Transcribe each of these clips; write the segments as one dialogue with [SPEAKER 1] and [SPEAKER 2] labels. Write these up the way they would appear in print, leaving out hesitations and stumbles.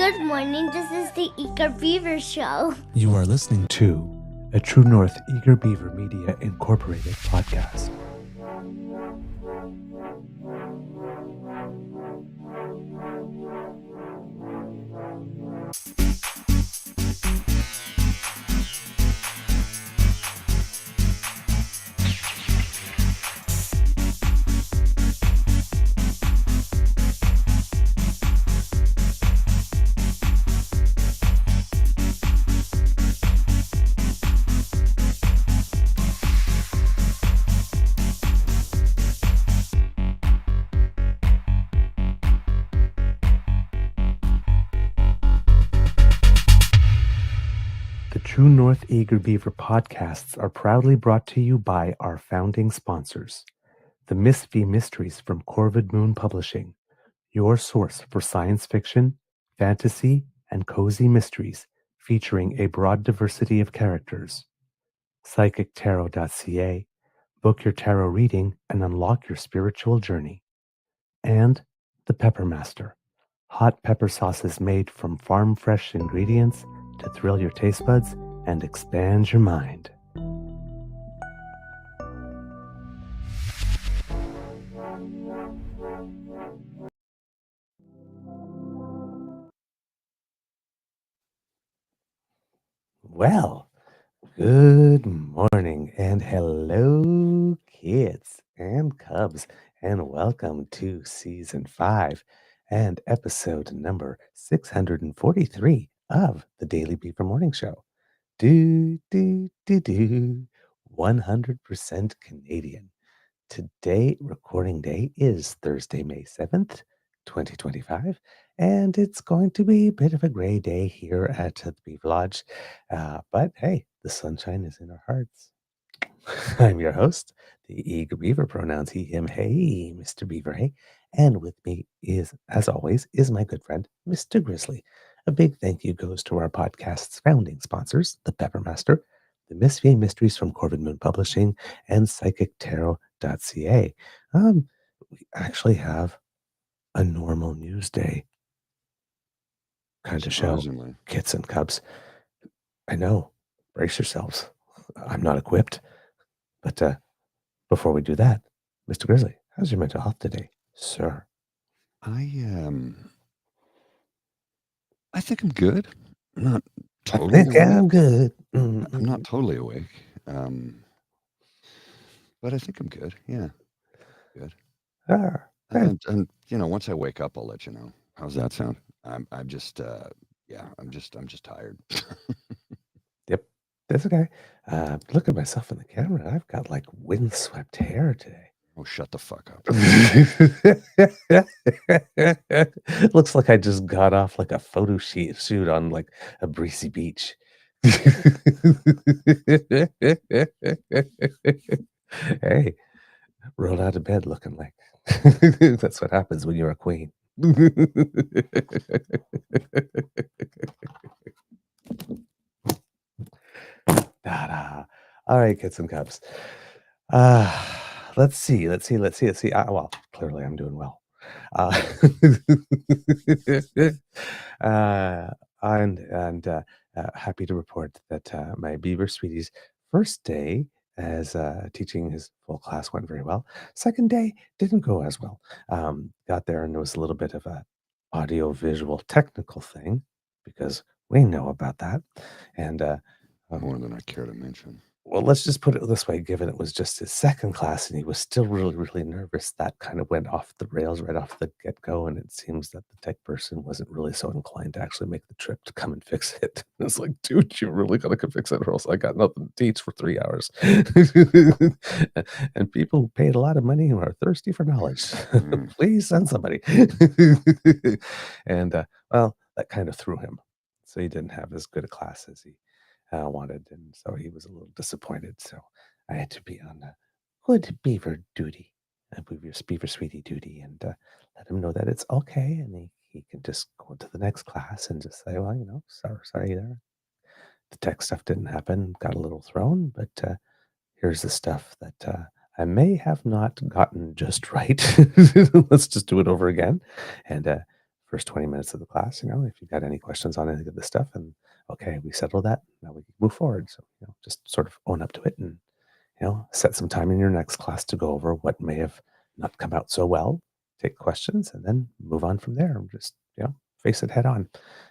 [SPEAKER 1] Good morning. This is the Eager Beaver Show.
[SPEAKER 2] You are listening to a True North Eager Beaver Media Incorporated podcast. The True North Eager Beaver podcasts are proudly brought to you by our founding sponsors, the Miss V Mysteries from Corvid Moon Publishing, your source for science fiction, fantasy, and cozy mysteries featuring a broad diversity of characters. PsychicTarot.ca, book your tarot reading and unlock your spiritual journey. And the Pepper Master, hot pepper sauces made from farm-fresh ingredients to thrill your taste buds and expand your mind. Well, good morning and hello, kids and cubs, and welcome to Season 5 and episode number 643 of the Daily Beaver Morning Show. 100% Canadian. Today, recording day is Thursday, May 7th, 2025, and it's going to be a bit of a gray day here at the Beaver Lodge. But hey, the sunshine is in our hearts. I'm your host, the Eager Beaver, pronouns he, him, hey, Mr. Beaver, hey. And with me is, as always, is my good friend, Mr. Grizzly. A big thank you goes to our podcast's founding sponsors, the Pepper Master, the Miss V Mysteries from Corvid Moon Publishing, and PsychicTarot.ca. We actually have a normal news day kind of show, kits and cubs. I know, brace yourselves. I'm not equipped. But before we do that, Mr. Grizzly, how's your mental health today, sir?
[SPEAKER 3] I think I'm good. I'm not totally awake.
[SPEAKER 2] I'm good.
[SPEAKER 3] I'm not totally awake. But I think I'm good. Yeah. Good. And once I wake up, I'll let you know. How's that sound? I'm just tired.
[SPEAKER 2] Yep. That's okay. Look at myself in the camera. I've got like windswept hair today.
[SPEAKER 3] Oh, shut the fuck up.
[SPEAKER 2] Looks like I just got off like a photo shoot on like a breezy beach. Hey, rolled out of bed looking like that's what happens when you're a queen. All right, kids and cubs. Let's see. Well, clearly I'm doing well. And happy to report that my Beaver Sweetie's first day as teaching his full class went very well. Second day didn't go as well. Got there and there was a little bit of a audio visual technical thing because we know about that. And
[SPEAKER 3] more than I care to mention.
[SPEAKER 2] Well, let's just put it this way, given it was just his second class and he was still really, really nervous, that kind of went off the rails right off the get-go, and it seems that the tech person wasn't really so inclined to actually make the trip to come and fix it. It's like, dude, you really gotta come fix it or else I got nothing to teach for 3 hours. And people who paid a lot of money and are thirsty for knowledge, please send somebody. And, well, that kind of threw him. So he didn't have as good a class as he wanted, and so he was a little disappointed. So I had to be on good beaver duty, beaver sweetie duty, and let him know that it's okay, and he can just go to the next class and just say, well, sorry there. The tech stuff didn't happen, got a little thrown, but here's the stuff that I may have not gotten just right. Let's just do it over again. And first 20 minutes of the class, if you got any questions on any of this stuff, and okay, we settle that. Now we can move forward. So, just sort of own up to it and, set some time in your next class to go over what may have not come out so well, take questions, and then move on from there and just, face it head on.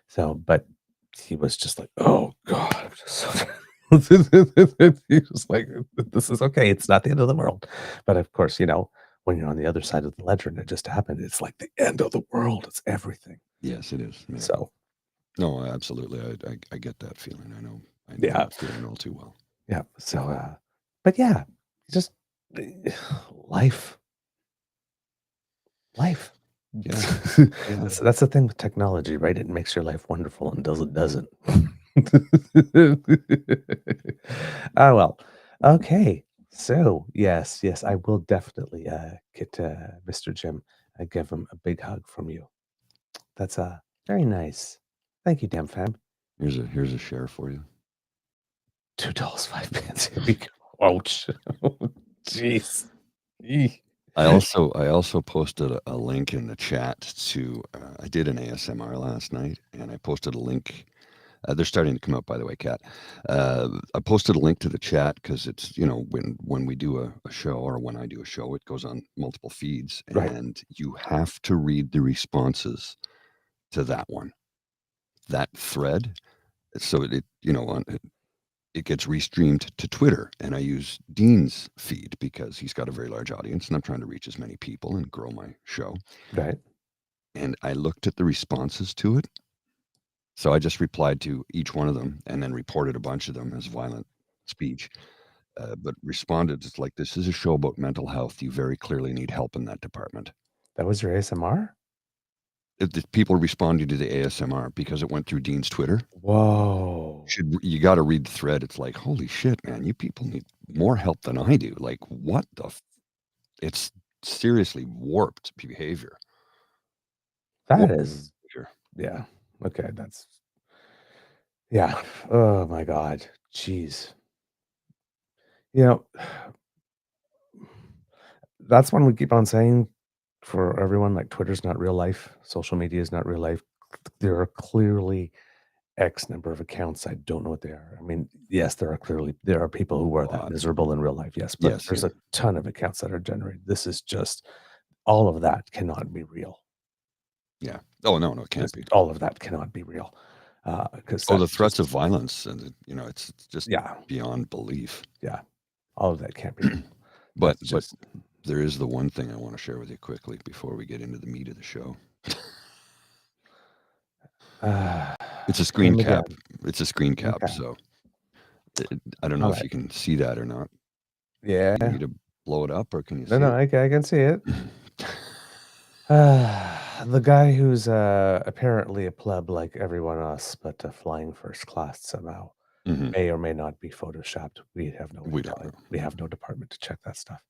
[SPEAKER 2] So, but he was just like, oh God, I'm just so he was like, this is okay. It's not the end of the world. But of course, when you're on the other side of the ledger and it just happened, it's like the end of the world. It's everything.
[SPEAKER 3] Yes, it is. Yeah.
[SPEAKER 2] So,
[SPEAKER 3] no, absolutely. I get that feeling. I know
[SPEAKER 2] yeah,
[SPEAKER 3] that feeling all too well.
[SPEAKER 2] Yeah. So, but yeah, just life.
[SPEAKER 3] Yeah.
[SPEAKER 2] That's the thing with technology, right? It makes your life wonderful until it doesn't. Oh, well. Okay. So, yes, I will definitely get Mr. Jim. I give him a big hug from you. That's very nice. Thank you, damn fam.
[SPEAKER 3] Here's a share for you.
[SPEAKER 2] $2.05. Here we go. Ouch. Jeez.
[SPEAKER 3] I also posted a link in the chat to I did an ASMR last night, and I posted a link. They're starting to come up, by the way, Kat. I posted a link to the chat because it's, when we do a show, or when I do a show, it goes on multiple feeds,
[SPEAKER 2] Right.
[SPEAKER 3] and you have to read the responses to that thread. So it gets restreamed to Twitter, and I use Dean's feed because he's got a very large audience, and I'm trying to reach as many people and grow my show.
[SPEAKER 2] Right.
[SPEAKER 3] And I looked at the responses to it. So I just replied to each one of them and then reported a bunch of them as violent speech. But responded, it's like, this is a show about mental health. You very clearly need help in that department.
[SPEAKER 2] That was your ASMR?
[SPEAKER 3] The people responding to the ASMR because it went through Dean's Twitter.
[SPEAKER 2] Whoa.
[SPEAKER 3] You got to read the thread. It's like, holy shit, man, you people need more help than I do. Like, what the? It's seriously warped behavior.
[SPEAKER 2] That is, yeah. Okay, yeah. Oh my God. Jeez. That's one we keep on saying for everyone, like Twitter's not real life, social media is not real life. There are clearly X number of accounts. I don't know what they are. I mean, yes, there are people who are that miserable in real life, yes, but there's a ton of accounts that are generated. This is just, all of that cannot be real.
[SPEAKER 3] Yeah. Oh, no, it can't be.
[SPEAKER 2] All of that cannot be real. Because
[SPEAKER 3] the threats of violence, and it's just beyond belief.
[SPEAKER 2] Yeah. All of that can't be real.
[SPEAKER 3] But there is the one thing I want to share with you quickly before we get into the meat of the show. It's a screen cap. It's a screen cap. Okay. So I don't know if you can see that or not.
[SPEAKER 2] Yeah.
[SPEAKER 3] You need to blow it up, or can you see it?
[SPEAKER 2] No, I can see it. The guy who's apparently a pleb like everyone else, but flying first class somehow, may or may not be photoshopped. We have no way of telling. We have no department to check that stuff.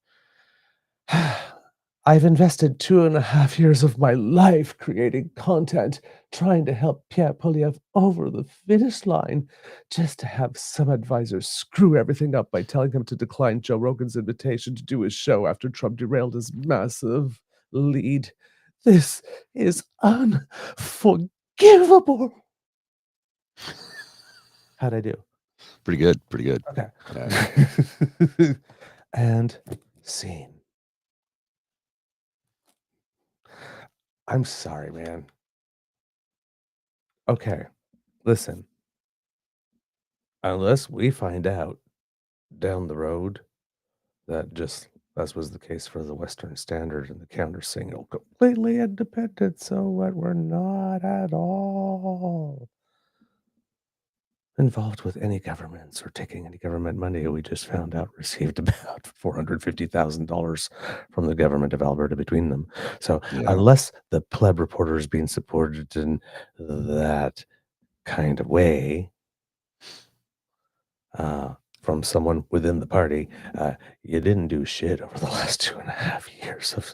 [SPEAKER 2] I've invested 2.5 years of my life creating content, trying to help Pierre Poilievre over the finish line, just to have some advisors screw everything up by telling him to decline Joe Rogan's invitation to do his show after Trump derailed his massive lead. This is unforgivable. How'd I do?
[SPEAKER 3] Pretty good.
[SPEAKER 2] Okay.
[SPEAKER 3] Yeah.
[SPEAKER 2] And scene. I'm sorry, man. Okay, listen. Unless we find out down the road that just as was the case for the Western Standard and the counter signal, completely independent, so what, we're not at all involved with any governments or taking any government money. We just found out received about $450,000 from the government of Alberta between them. So unless the pleb reporter is being supported in that kind of way from someone within the party, you didn't do shit over the last 2.5 years of,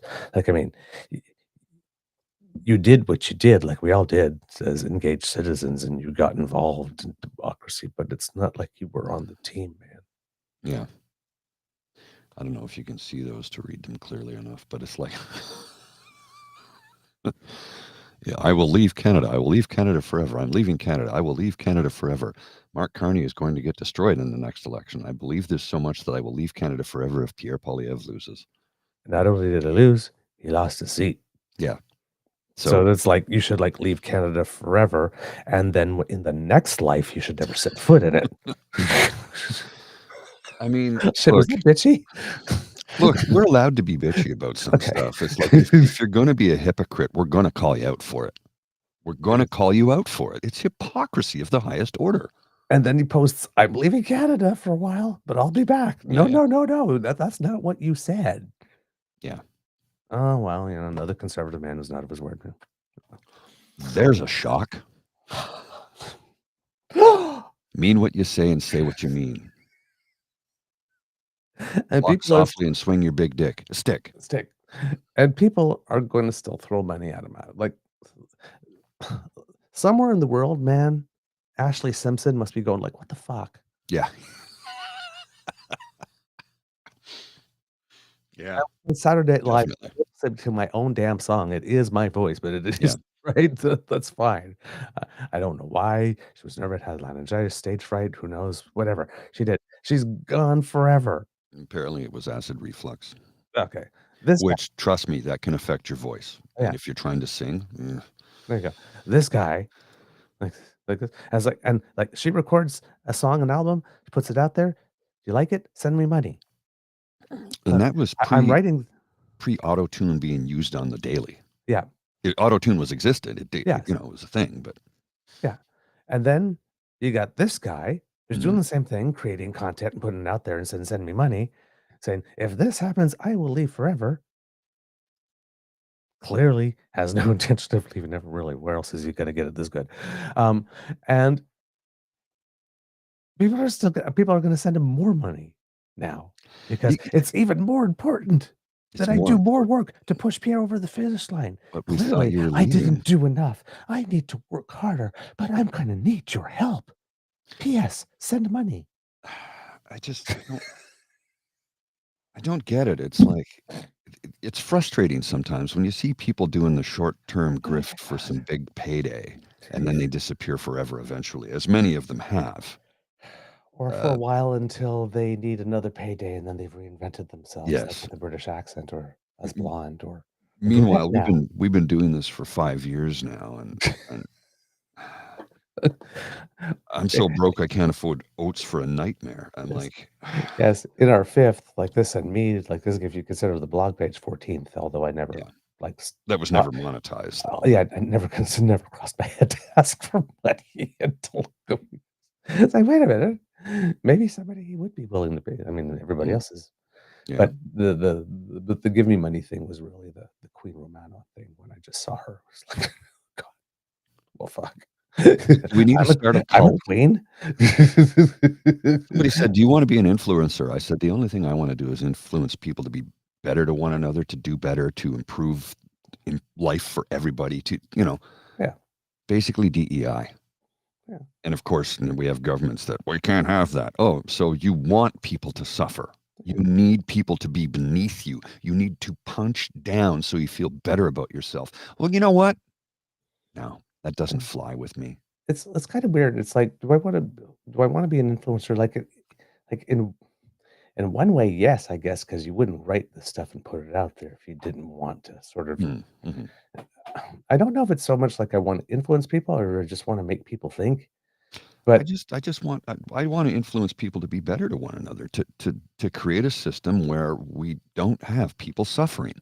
[SPEAKER 2] you did what you did, like we all did as engaged citizens, and you got involved in democracy, but it's not like you were on the team, man.
[SPEAKER 3] Yeah. I don't know if you can see those to read them clearly enough, but it's like, Yeah, I will leave Canada. I will leave Canada forever. I'm leaving Canada. I will leave Canada forever. Mark Carney is going to get destroyed in the next election. I believe this so much that I will leave Canada forever if Pierre Poilievre loses.
[SPEAKER 2] Not only did he lose, he lost his seat.
[SPEAKER 3] Yeah.
[SPEAKER 2] So it's like you should like leave Canada forever, and then in the next life you should never set foot in it.
[SPEAKER 3] I mean,
[SPEAKER 2] Shit, was that bitchy?
[SPEAKER 3] look, we're allowed to be bitchy about some
[SPEAKER 2] Okay.
[SPEAKER 3] stuff. It's like if you're going to be a hypocrite, we're going to call you out for it. We're going to call you out for it. It's hypocrisy of the highest order.
[SPEAKER 2] And then he posts, "I'm leaving Canada for a while, but I'll be back." No,
[SPEAKER 3] Yeah.
[SPEAKER 2] no. That's not what you said.
[SPEAKER 3] Yeah.
[SPEAKER 2] Oh, well, another conservative man who's not of his word.
[SPEAKER 3] There's a shock. Mean what you say and say what you mean.
[SPEAKER 2] And
[SPEAKER 3] Walk
[SPEAKER 2] people
[SPEAKER 3] softly and swing your big stick.
[SPEAKER 2] And people are going to still throw money at him. Like somewhere in the world, man, Ashley Simpson must be going like, "What the fuck?"
[SPEAKER 3] Yeah. Yeah.
[SPEAKER 2] On Saturday Night Live,
[SPEAKER 3] Definitely.
[SPEAKER 2] I said to my own damn song, it is my voice, but it is
[SPEAKER 3] Yeah.
[SPEAKER 2] right. That's fine. I don't know why she was nervous, had laryngitis, stage fright. Who knows? Whatever she did, she's gone forever.
[SPEAKER 3] Apparently, it was acid reflux.
[SPEAKER 2] Okay,
[SPEAKER 3] Which, trust me, that can affect your voice.
[SPEAKER 2] Yeah.
[SPEAKER 3] And if you're trying to sing,
[SPEAKER 2] there you go. This guy, like this, as and she records a song, an album, puts it out there. You like it? Send me money.
[SPEAKER 3] And that was
[SPEAKER 2] I'm writing
[SPEAKER 3] pre-auto-tune being used on the daily.
[SPEAKER 2] Yeah.
[SPEAKER 3] Auto-tune was existed. It
[SPEAKER 2] Yes.
[SPEAKER 3] it was a thing, but
[SPEAKER 2] yeah. And then you got this guy who's doing
[SPEAKER 3] Mhm.
[SPEAKER 2] the same thing, creating content and putting it out there and saying, "Send me money," saying, "If this happens, I will leave forever." Clearly has no intention of leaving ever really. Where else is he gonna get it this good? And people are gonna send him more money now because it's even more important that I do more work to push Pierre over the finish line.
[SPEAKER 3] But we thought
[SPEAKER 2] Clearly,
[SPEAKER 3] you were
[SPEAKER 2] I
[SPEAKER 3] leaving.
[SPEAKER 2] didn't do enough. I need to work harder, but I'm gonna need your help. P.S. Send money.
[SPEAKER 3] I don't get it. It's like it's frustrating sometimes when you see people doing the short-term grift for some big payday, and then they disappear forever eventually, as many of them have.
[SPEAKER 2] Or for a while until they need another payday, and then they've reinvented themselves, like
[SPEAKER 3] Yes.
[SPEAKER 2] with a British accent or as blonde or
[SPEAKER 3] Meanwhile,
[SPEAKER 2] now.
[SPEAKER 3] we've been doing this for 5 years now, and I'm so broke I can't afford oats for a nightmare. I'm like,
[SPEAKER 2] yes, in our 5th, like this and me, like this, if you consider the blog page 14th, although I never
[SPEAKER 3] that was never monetized though.
[SPEAKER 2] Yeah, I never crossed my head to ask for money until it's like, wait a minute, maybe somebody would be willing to pay. I mean, everybody else is.
[SPEAKER 3] Yeah.
[SPEAKER 2] But the give me money thing was really the Queen Romana thing when I just saw her. I was like, God, well, fuck.
[SPEAKER 3] We need to start a
[SPEAKER 2] I'm a
[SPEAKER 3] cult.
[SPEAKER 2] queen.
[SPEAKER 3] Somebody said, "Do you want to be an influencer?" I said, "The only thing I want to do is influence people to be better to one another, to do better, to improve in life for everybody, to,
[SPEAKER 2] Yeah.
[SPEAKER 3] basically DEI."
[SPEAKER 2] Yeah.
[SPEAKER 3] And of course, we have governments that, we can't have that. Oh, so you want people to suffer. You need people to be beneath you. You need to punch down so you feel better about yourself. Well, you know what? No, that doesn't fly with me.
[SPEAKER 2] It's kind of weird. It's like, do I want to be an influencer? Like in one way, yes, I guess, because you wouldn't write the stuff and put it out there if you didn't want to sort of.
[SPEAKER 3] Mm-hmm.
[SPEAKER 2] I don't know if it's so much like I want to influence people or I just want to make people think. But
[SPEAKER 3] I want to influence people to be better to one another, to create a system where we don't have people suffering.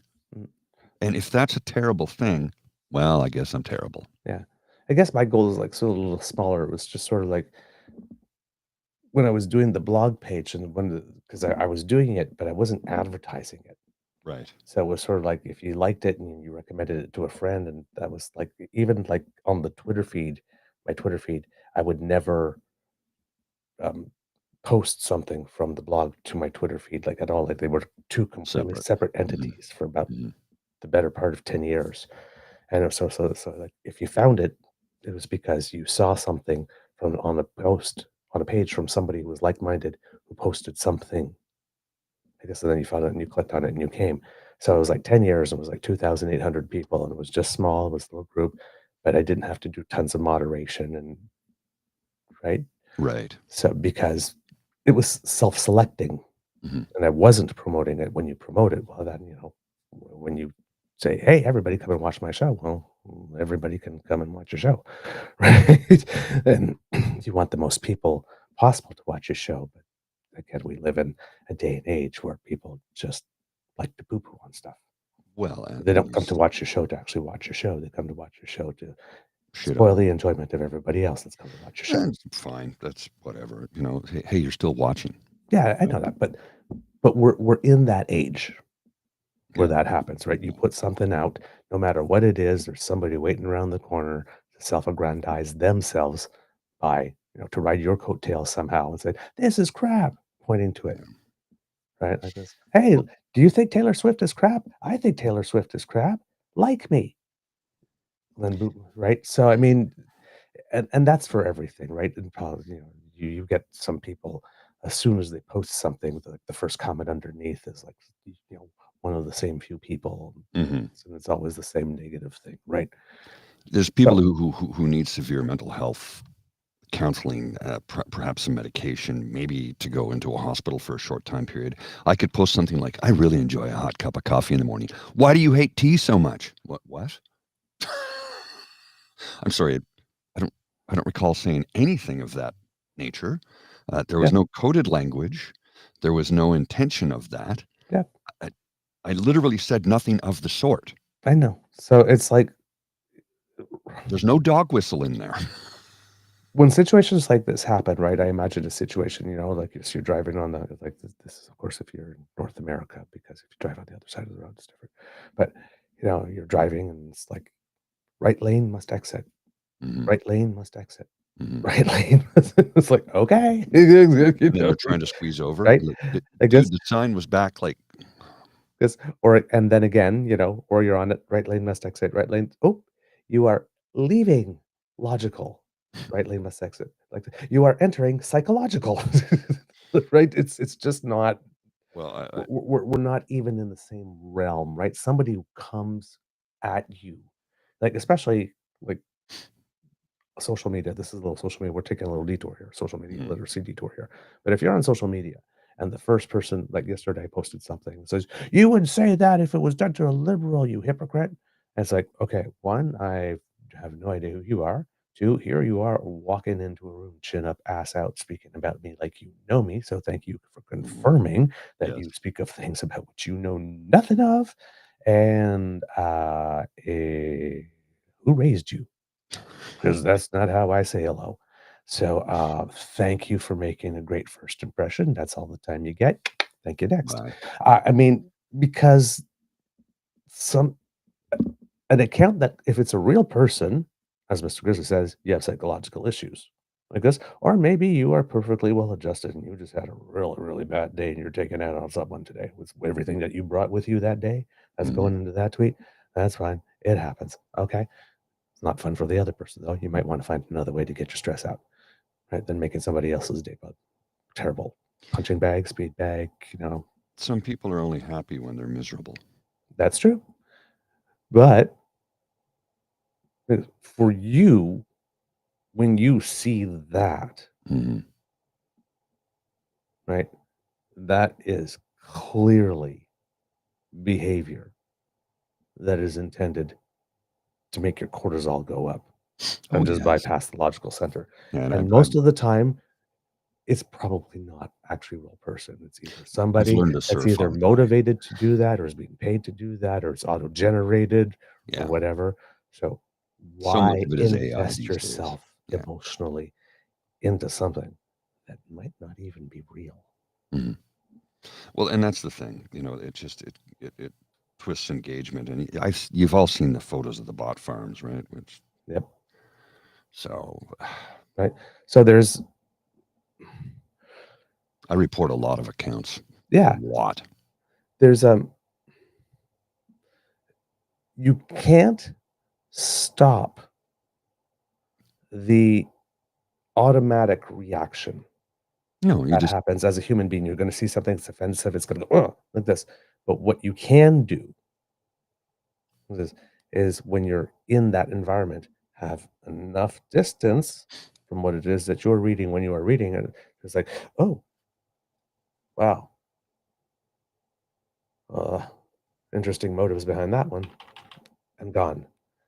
[SPEAKER 3] And if that's a terrible thing, well, I guess I'm terrible.
[SPEAKER 2] Yeah. I guess my goal is like so a little smaller. It was just sort of like when I was doing the blog page and because I was doing it, but I wasn't advertising it.
[SPEAKER 3] Right.
[SPEAKER 2] So it was sort of like if you liked it and you recommended it to a friend, and that was like even like on the Twitter feed, my Twitter feed, I would never post something from the blog to my Twitter feed like at all. Like they were two completely separate entities for about the better part of 10 years. And so like if you found it, it was because you saw something from on a page from somebody who was like-minded who posted something. I guess and then you found it and you clicked on it and you came. So it was like 10 years, it was like 2,800 people, and it was just small, it was a little group, but I didn't have to do tons of moderation and right?
[SPEAKER 3] Right.
[SPEAKER 2] So because it was self-selecting
[SPEAKER 3] Hmm.
[SPEAKER 2] and I wasn't promoting it. When you promote it, well, then, when you say, "Hey, everybody come and watch my show," well, everybody can come and watch your show, right? And you want the most people possible to watch your show. But again, we live in a day and age where people just like to poo-poo on stuff.
[SPEAKER 3] Well,
[SPEAKER 2] They
[SPEAKER 3] and
[SPEAKER 2] don't come to
[SPEAKER 3] there's
[SPEAKER 2] watch your show to actually watch your show. They come to watch your show to
[SPEAKER 3] shit
[SPEAKER 2] spoil
[SPEAKER 3] on.
[SPEAKER 2] the enjoyment of everybody else that's come to watch your show.
[SPEAKER 3] And fine, that's whatever. Hey, you're still watching.
[SPEAKER 2] Yeah, I know that, but we're in that age where
[SPEAKER 3] Yeah.
[SPEAKER 2] that happens, right? You put something out, no matter what it is, there's somebody waiting around the corner to self-aggrandize themselves by, to ride your coattails somehow and say, "This is crap," pointing to it,
[SPEAKER 3] Yeah.
[SPEAKER 2] right? Like this. "Hey,
[SPEAKER 3] Well,
[SPEAKER 2] do you think Taylor Swift is crap? I think Taylor Swift is crap. Like me." Then boom, right? So I mean, and that's for everything, right? And probably, you get some people as soon as they post something, the first comment underneath is like, one of the same few people,
[SPEAKER 3] mhm.
[SPEAKER 2] and it's always the same negative thing, right?
[SPEAKER 3] There's people
[SPEAKER 2] So
[SPEAKER 3] who need severe mental health counseling, perhaps some medication, maybe to go into a hospital for a short time period. I could post something like, "I really enjoy a hot cup of coffee in the morning. Why do you hate tea so much?" What? I'm sorry, I don't I don't recall saying anything of that nature. There
[SPEAKER 2] yeah,
[SPEAKER 3] was no coded language. There was no intention of that.
[SPEAKER 2] yeah,
[SPEAKER 3] I, I literally said nothing of the sort.
[SPEAKER 2] I know. So it's like
[SPEAKER 3] There's no dog whistle in there.
[SPEAKER 2] when situations like this happen, right? I imagine a situation, like if you're driving on this is of course if you're in North America, because if you drive on the other side of the road, it's different. But you're driving and it's like right lane must exit,
[SPEAKER 3] Mhm,
[SPEAKER 2] right lane must exit.
[SPEAKER 3] mhm.
[SPEAKER 2] Right lane. It's like, okay,
[SPEAKER 3] And then they're trying to squeeze over.
[SPEAKER 2] right?
[SPEAKER 3] Like,
[SPEAKER 2] I guess
[SPEAKER 3] dude, the sign was back like,
[SPEAKER 2] because or and then again, or you're on it, right lane must exit, right lane. Oh, you are leaving logical. Right lane must exit. Like you are entering psychological. Right? It's just not
[SPEAKER 3] well,
[SPEAKER 2] we're not even in the same realm, right? Somebody who comes at you, like especially like social media. This is a little social media. We're taking a little detour here, social media
[SPEAKER 3] mhm,
[SPEAKER 2] literacy detour here. But if you're on social media and the first person, like yesterday, I posted something that says, "You would say that if it was done to a liberal, you hypocrite." And it's like, okay, one, I have no idea who you are. Two, here you are walking into a room, chin up, ass out, speaking about me like you know me. So thank you for
[SPEAKER 3] mhm.
[SPEAKER 2] confirming that
[SPEAKER 3] Yes.
[SPEAKER 2] you speak of things about which you know nothing of. And who raised you? Because that's not how I say hello. So, thank you for making a great first impression. That's all the time you get. Thank you. Next.
[SPEAKER 3] Bye.
[SPEAKER 2] I mean, because some an account that if it's a real person, as Mr. Grizzly says, you have psychological issues like this, or maybe you are perfectly well adjusted and you just had a really, really bad day and you're taking out on someone today with everything that you brought with you that day. That's
[SPEAKER 3] Mhm.
[SPEAKER 2] going into that tweet. That's fine. It happens. Okay. It's not fun for the other person, though. You might want to find another way to get your stress out, right? Than making somebody else's day bug terrible. Punching bag, speed bag,
[SPEAKER 3] Some people are only happy when they're miserable.
[SPEAKER 2] that's true. But for you, when you see that,
[SPEAKER 3] Mhm.
[SPEAKER 2] right, that is clearly behavior that is intended to make your cortisol go up
[SPEAKER 3] Oh,
[SPEAKER 2] and just
[SPEAKER 3] yes.
[SPEAKER 2] bypass the logical center.
[SPEAKER 3] And
[SPEAKER 2] And
[SPEAKER 3] I've
[SPEAKER 2] most of the time, it's probably not actually a real person. It's either
[SPEAKER 3] I've
[SPEAKER 2] somebody
[SPEAKER 3] learned to
[SPEAKER 2] that's
[SPEAKER 3] surf
[SPEAKER 2] either
[SPEAKER 3] on a tide.
[SPEAKER 2] motivated to do that or is being paid to do that or it's auto-generated or
[SPEAKER 3] Yeah.
[SPEAKER 2] whatever. So
[SPEAKER 3] So much
[SPEAKER 2] why
[SPEAKER 3] of it is AI
[SPEAKER 2] invest
[SPEAKER 3] these days.
[SPEAKER 2] yourself
[SPEAKER 3] Yeah.
[SPEAKER 2] emotionally into something that might not even be real?
[SPEAKER 3] Mhm. Well, and that's the thing, it just it twists engagement, and you've all seen the photos of the bot farms, right? Which
[SPEAKER 2] Yep.
[SPEAKER 3] so
[SPEAKER 2] Right. So there's
[SPEAKER 3] I report a lot of accounts, a
[SPEAKER 2] yeah,
[SPEAKER 3] lot.
[SPEAKER 2] there's you can't stop the automatic reaction
[SPEAKER 3] No, you
[SPEAKER 2] that
[SPEAKER 3] just
[SPEAKER 2] happens as a human being. You're going to see something that's offensive. It's going to go, oh, like this. But what you can do is when you're in that environment, have enough distance from what it is that you're reading when you are reading, and it's like, oh, wow, interesting motives behind that one, and gone.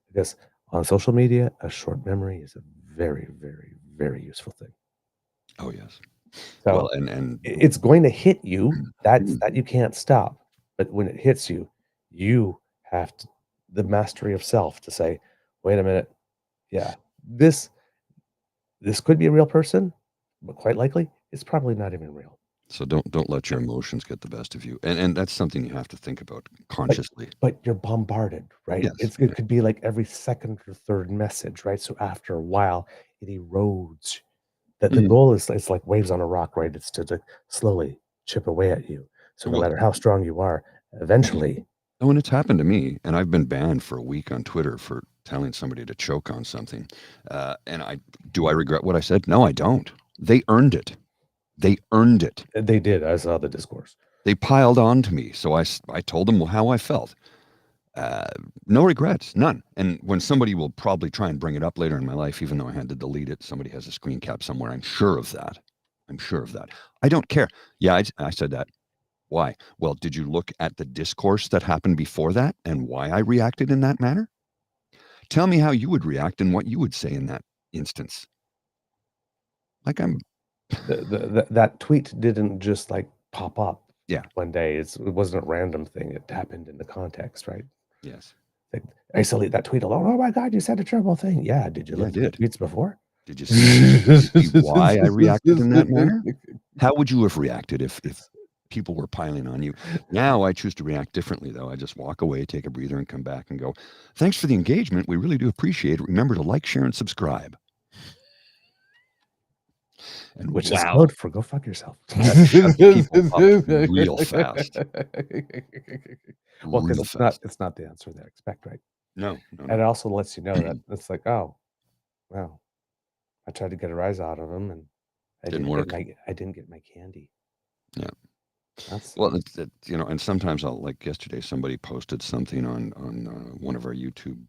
[SPEAKER 2] Because on social media, a short memory is a very, very, very useful thing.
[SPEAKER 3] Oh yes. Well,
[SPEAKER 2] So
[SPEAKER 3] and
[SPEAKER 2] it's going to hit you. That you can't stop. But when it hits you, you have the mastery of self to say, wait a minute, yeah, this could be a real person, but quite likely it's probably not even real.
[SPEAKER 3] so don't let your emotions get the best of you, and that's something you have to think about
[SPEAKER 2] But
[SPEAKER 3] consciously.
[SPEAKER 2] but you're bombarded, right?
[SPEAKER 3] Yes.
[SPEAKER 2] It could be like every second or third message, right? So after a while, it erodes. The goal is it's like waves on a rock, right? It's to slowly chip away at you. So no
[SPEAKER 3] Well,
[SPEAKER 2] matter how strong you are, eventually,
[SPEAKER 3] oh, and it's happened to me, and I've been banned for a week on Twitter for telling somebody to choke on something. And I regret what I said? No, I don't. They earned it. They earned it.
[SPEAKER 2] they did. I saw the discourse.
[SPEAKER 3] They piled on to me, so I told them how I felt. No regrets, none. And when somebody will probably try and bring it up later in my life, even though I had to delete it, somebody has a screen cap somewhere. I'm sure of that. I'm sure of that. I don't care. Yeah, I said that. Why? Well, did you look at the discourse that happened before that and why I reacted in that manner? Tell me how you would react and what you would say in that instance. Like I'm
[SPEAKER 2] That tweet didn't just like pop up
[SPEAKER 3] Yeah.
[SPEAKER 2] one day. It wasn't a random thing. It happened in the context, right?
[SPEAKER 3] Yes.
[SPEAKER 2] Like, isolate that tweet alone. Oh my God, you said a terrible thing. Yeah. Did you
[SPEAKER 3] Yeah, I
[SPEAKER 2] look at the
[SPEAKER 3] did.
[SPEAKER 2] tweets before?
[SPEAKER 3] Did you see why I reacted in that manner? How would you have reacted if people were piling on you? Now I choose to react differently, though. I just walk away, take a breather, and come back and go, thanks for the engagement. We really do appreciate it. Remember to like, share, and subscribe. And
[SPEAKER 2] Which is
[SPEAKER 3] wow,
[SPEAKER 2] code for go fuck yourself.
[SPEAKER 3] that shuts people up real fast.
[SPEAKER 2] Well, because
[SPEAKER 3] Real fast.
[SPEAKER 2] it's not the answer they expect, right?
[SPEAKER 3] No.
[SPEAKER 2] And it also lets you know that it's like, oh, well, I tried to get a rise out of them, and
[SPEAKER 3] Didn't work.
[SPEAKER 2] I didn't get my candy.
[SPEAKER 3] Yeah.
[SPEAKER 2] That's
[SPEAKER 3] Well, and sometimes like yesterday, somebody posted something on one of our YouTube.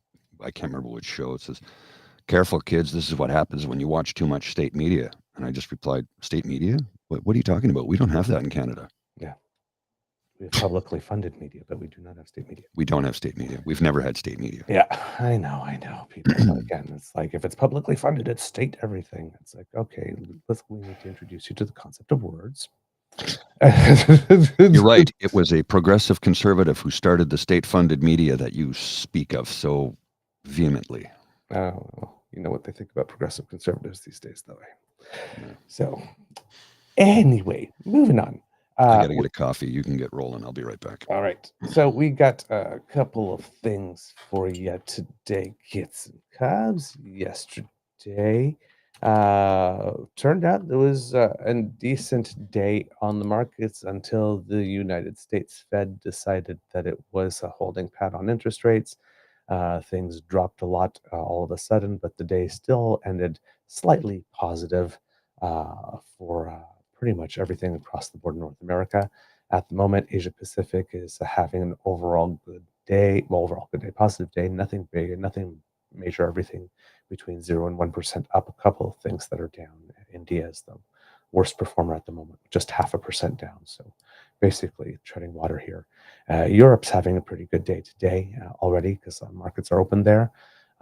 [SPEAKER 3] I can't remember which show. It says, "Careful, kids. This is what happens when you watch too much state media." And I just replied, "State media? What are you talking about? We don't have that in Canada.
[SPEAKER 2] yeah. We have publicly funded media, but we do not have state media.
[SPEAKER 3] We don't have state media. We've never had state media."
[SPEAKER 2] Yeah, I know, people. Again, it's like if it's publicly funded, it's state everything. It's like, okay, we need to introduce you to the concept of words.
[SPEAKER 3] You're right. It was a progressive conservative who started the state-funded media that you speak of so vehemently.
[SPEAKER 2] Oh, you know what they think about progressive conservatives these days, though.
[SPEAKER 3] Yeah.
[SPEAKER 2] So, anyway, moving on.
[SPEAKER 3] I got to get a coffee. You can get rolling. I'll be right back.
[SPEAKER 2] All right. So we got a couple of things for you today, kids and cubs. Yesterday, turned out there was a decent day on the markets until the United States Fed decided that it was a holding pat on interest rates. Things dropped a lot all of a sudden, but the day still ended slightly positive for pretty much everything across the board in North America. At the moment, Asia Pacific is having an overall good day. Well, overall good day, positive day. Nothing big, nothing major. Everything between 0 and 1% up. A couple of things that are down. India is the worst performer at the moment, just 0.5% down. So basically treading water here. Europe's having a pretty good day today already because markets are open there.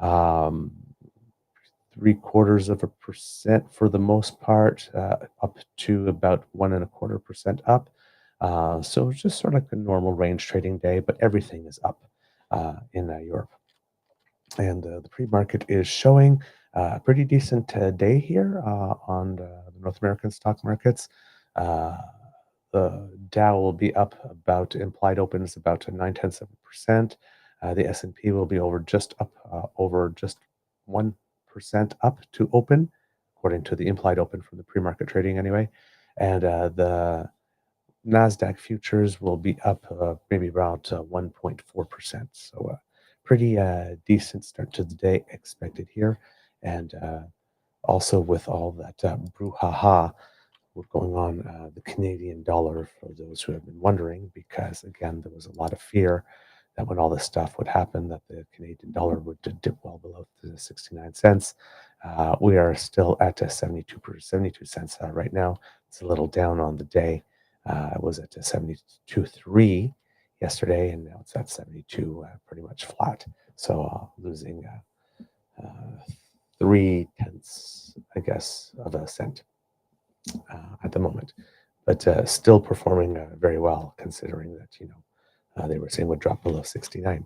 [SPEAKER 2] 0.75% for the most part, up to about 1.25% up. So just sort of like a normal range trading day, but everything is up in Europe. And the pre-market is showing a pretty decent day here on the North American stock markets. The Dow will be up about, implied open is about 0.9%. The S&P will be over just 1% up to open, according to the implied open from the pre-market trading anyway. And the NASDAQ futures will be up maybe around 1.4%. So pretty decent start to the day expected here. And also with all that brouhaha going on the Canadian dollar, for those who have been wondering, because again, there was a lot of fear that when all this stuff would happen, that the Canadian dollar would dip well below the 69 cents. We are still at 72 cents right now. It's a little down on the day. It was at 72.3 yesterday, and now it's at 72, pretty much flat. So losing 0.3, I guess, of a cent at the moment, but still performing very well, considering that they were saying would drop below 69.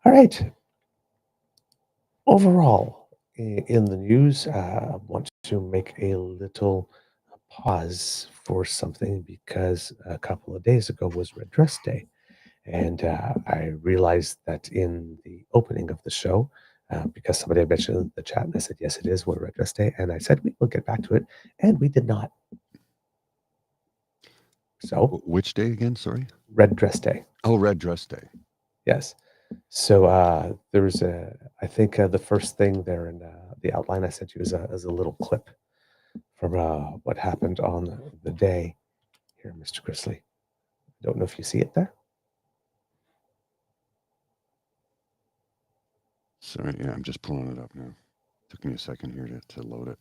[SPEAKER 2] All right. Overall, in the news, I want to make a little pause for something, because a couple of days ago was Red Dress Day. And I realized that in the opening of the show, because somebody had mentioned in the chat, and I said, yes, it is Red Dress Day. And I said, we will get back to it. And we did not. So,
[SPEAKER 3] Which day again? Sorry.
[SPEAKER 2] Red Dress Day.
[SPEAKER 3] Oh, Red Dress Day.
[SPEAKER 2] Yes. So there was I think the first thing there in the outline I sent you is a little clip from what happened on the day. Here, Mr. Chrisley. I don't know if you see it there.
[SPEAKER 3] Sorry, yeah, I'm just pulling it up now. Took me a second here to load it.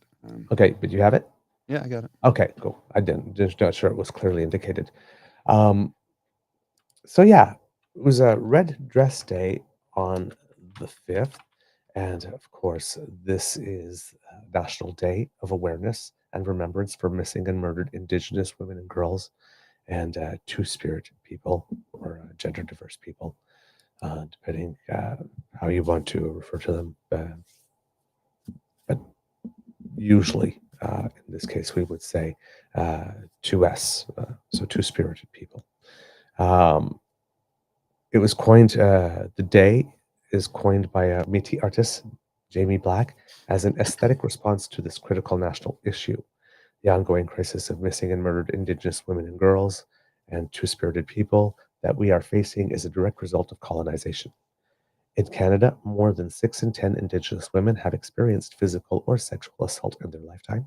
[SPEAKER 2] Okay, but you have it?
[SPEAKER 3] Yeah, I got it.
[SPEAKER 2] Okay, cool. I didn't, just not sure it was clearly indicated. So yeah, it was a Red Dress Day on the 5th. And of course, this is National Day of Awareness and Remembrance for Missing and Murdered Indigenous Women and Girls and Two-Spirit people, or gender diverse people, depending how you want to refer to them. But usually, in this case, we would say 2S, so two-spirited people. It was coined, the day is coined by Métis artist Jamie Black as an aesthetic response to this critical national issue. The ongoing crisis of missing and murdered Indigenous women and girls and two-spirited people that we are facing is a direct result of colonization. In Canada, more than 6 in 10 Indigenous women have experienced physical or sexual assault in their lifetime.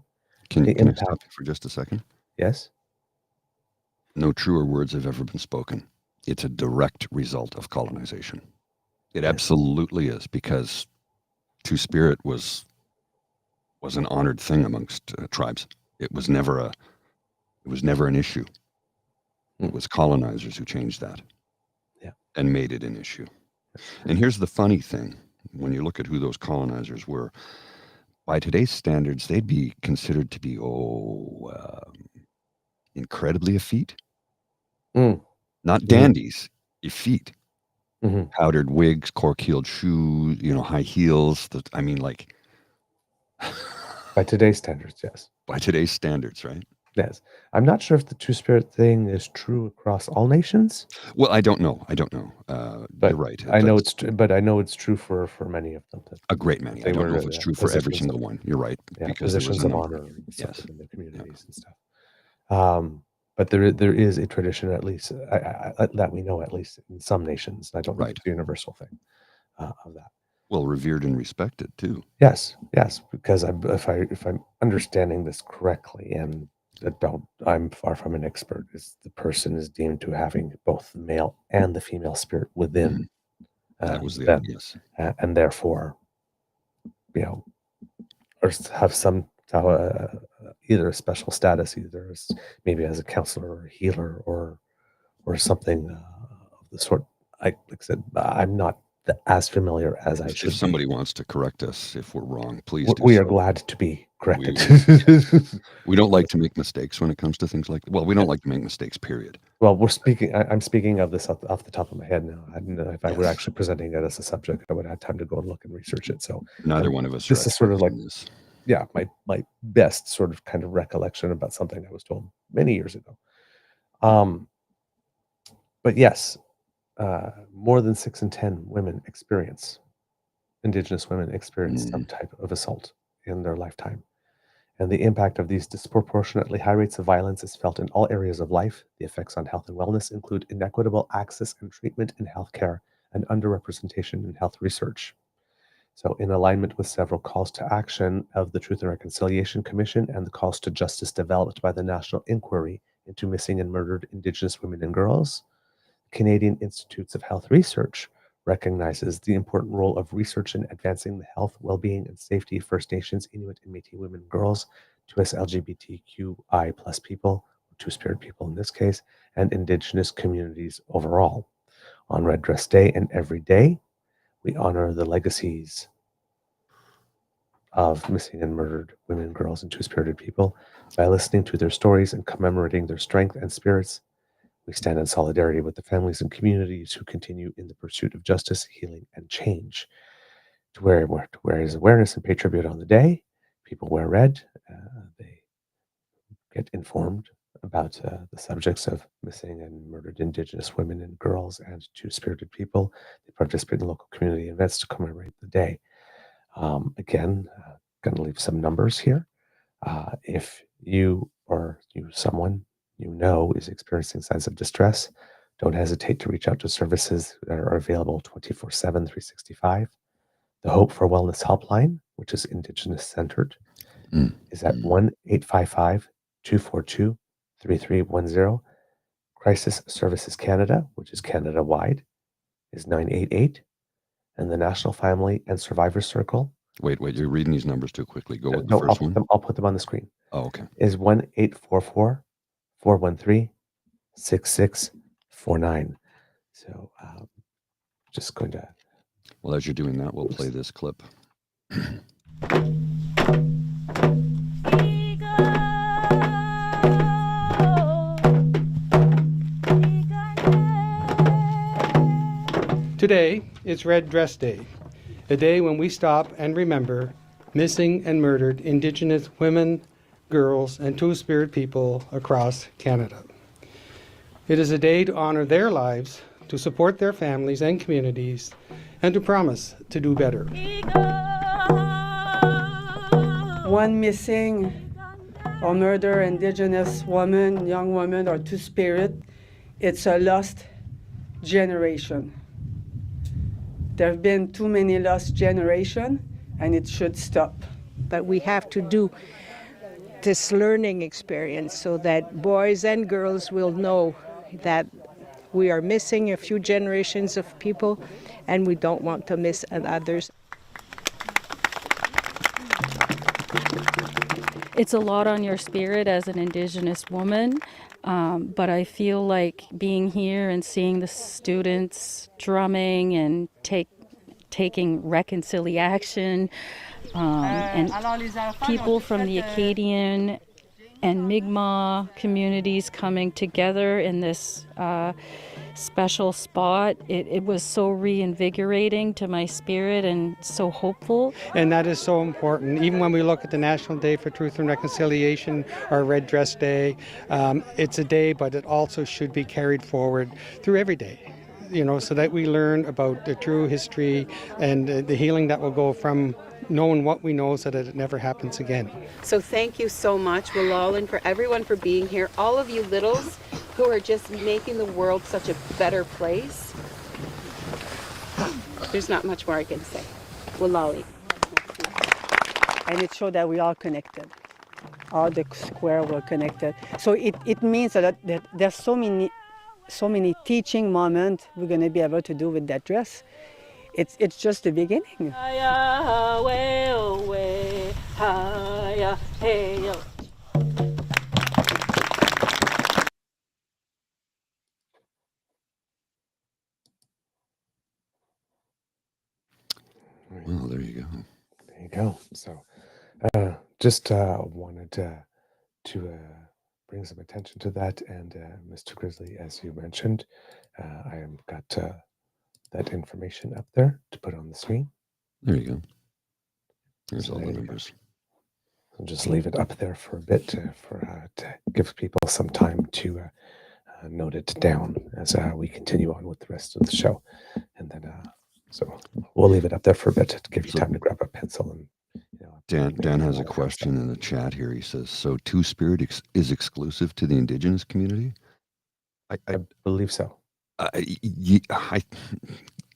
[SPEAKER 3] Can I stop you for just a second?
[SPEAKER 2] Yes?
[SPEAKER 3] No truer words have ever been spoken. It's a direct result of colonization. It absolutely is, because Two-Spirit was an honored thing amongst tribes. It was never an issue. It was colonizers who changed that, and made it an issue. And here's the funny thing: when you look at who those colonizers were, by today's standards, they'd be considered to be incredibly effete. Not dandies, effete. Powdered wigs, cork-heeled shoes, high heels.
[SPEAKER 2] By today's standards, yes.
[SPEAKER 3] By today's standards, right?
[SPEAKER 2] Yes. I'm not sure if the Two-Spirit thing is true across all nations.
[SPEAKER 3] Well, I don't know. But you're right.
[SPEAKER 2] I know it's true for many of them.
[SPEAKER 3] A great many. I don't know if it's true for every single one. You're right.
[SPEAKER 2] Yeah,
[SPEAKER 3] because
[SPEAKER 2] positions of honor in the communities and stuff. But there is a tradition, at least that we know, at least in some nations. I don't know if it's a universal thing of that.
[SPEAKER 3] Well, revered and respected too.
[SPEAKER 2] Yes, because if I'm understanding this correctly, and I'm far from an expert, is the person is deemed to having both the male and the female spirit within
[SPEAKER 3] that was the
[SPEAKER 2] them,
[SPEAKER 3] yes,
[SPEAKER 2] and therefore, or have some either a special status, either maybe as a counselor or a healer or something of the sort. Like I said, I'm not as familiar as I should.
[SPEAKER 3] If somebody wants to correct us if we're wrong, please do.
[SPEAKER 2] We are glad to be corrected.
[SPEAKER 3] We don't like to make mistakes when it comes to things like that. Well, we don't like to make mistakes, period.
[SPEAKER 2] Well, I'm speaking of this off the top of my head now. If I were actually presenting it as a subject, I would have time to go and look and research it. So
[SPEAKER 3] neither one of us.
[SPEAKER 2] This is sort of like this. Yeah, my best sort of kind of recollection about something I was told many years ago. But yes, more than 6 in 10 Indigenous women experience some type of assault in their lifetime. And the impact of these disproportionately high rates of violence is felt in all areas of life. The effects on health and wellness include inequitable access and treatment in healthcare and underrepresentation in health research. So, in alignment with several calls to action of the Truth and Reconciliation Commission and the calls to justice developed by the National Inquiry into Missing and Murdered Indigenous Women and Girls, Canadian Institutes of Health Research recognizes the important role of research in advancing the health, well-being, and safety of First Nations, Inuit, and Métis women and girls, 2S LGBTQI plus people, Two-Spirit people in this case, and Indigenous communities overall. On Red Dress Day and every day, we honor the legacies of missing and murdered women, girls, and two-spirited people by listening to their stories and commemorating their strength and spirits. We stand in solidarity with the families and communities who continue in the pursuit of justice, healing, and change. To wear is awareness and pay tribute on the day. People wear red. They get informed about the subjects of missing and murdered Indigenous women and girls and two-spirited people. They participate in local community events to commemorate the day. Again, going to leave some numbers here. If you or someone you know is experiencing signs of distress, don't hesitate to reach out to services that are available 24/7, 365. The Hope for Wellness Helpline, which is Indigenous centered, is at 1-855-242-3310. Crisis Services Canada, which is Canada-wide, is 988. And the National Family and Survivor Circle.
[SPEAKER 3] Wait, you're reading these numbers too quickly. Go with the first one.
[SPEAKER 2] I'll put them on the screen.
[SPEAKER 3] Oh, okay.
[SPEAKER 2] Is 1-844-413-6649. So just going to...
[SPEAKER 3] Well, as you're doing that, we'll play this clip.
[SPEAKER 4] Today is Red Dress Day, a day when we stop and remember missing and murdered Indigenous women, girls, and Two-Spirit people across Canada. It is a day to honor their lives, to support their families and communities, and to promise to do better.
[SPEAKER 5] One missing or murdered Indigenous woman, young woman, or Two-Spirit, it's a lost generation. There have been too many lost generations, and it should stop.
[SPEAKER 6] But we have to do this learning experience so that boys and girls will know that we are missing a few generations of people, and we don't want to miss others.
[SPEAKER 7] It's a lot on your spirit as an Indigenous woman, but I feel like being here and seeing the students drumming and taking reconciliation, and people from the Acadian and Mi'kmaq communities coming together in this special spot. It was so reinvigorating to my spirit and so hopeful.
[SPEAKER 4] And that is so important. Even when we look at the National Day for Truth and Reconciliation, or Red Dress Day, it's a day, but it also should be carried forward through every day, so that we learn about the true history and the healing that will go from knowing what we know so that it never happens again.
[SPEAKER 8] So thank you so much, Walal, and for everyone for being here. All of you littles who are just making the world such a better place. There's not much more I can say. Walali.
[SPEAKER 5] And it shows that we are connected. All the square were connected. So it means that there's so many teaching moments we're going to be able to do with that dress. It's just the beginning.
[SPEAKER 3] Well, there you go.
[SPEAKER 2] There you go. So just wanted to bring some attention to that. And Mr. Grizzly, as you mentioned, I have got that information up there to put on the screen.
[SPEAKER 3] There you go. There's
[SPEAKER 2] So
[SPEAKER 3] all the
[SPEAKER 2] there you go.
[SPEAKER 3] numbers.
[SPEAKER 2] I'll just leave it up there for a bit to give people some time to note it down as we continue on with the rest of the show. And then, so we'll leave it up there for a bit to give you time to grab a pencil. And
[SPEAKER 3] Dan has a question in the chat here. He says, so Two-Spirit is exclusive to the Indigenous community?
[SPEAKER 2] I believe so.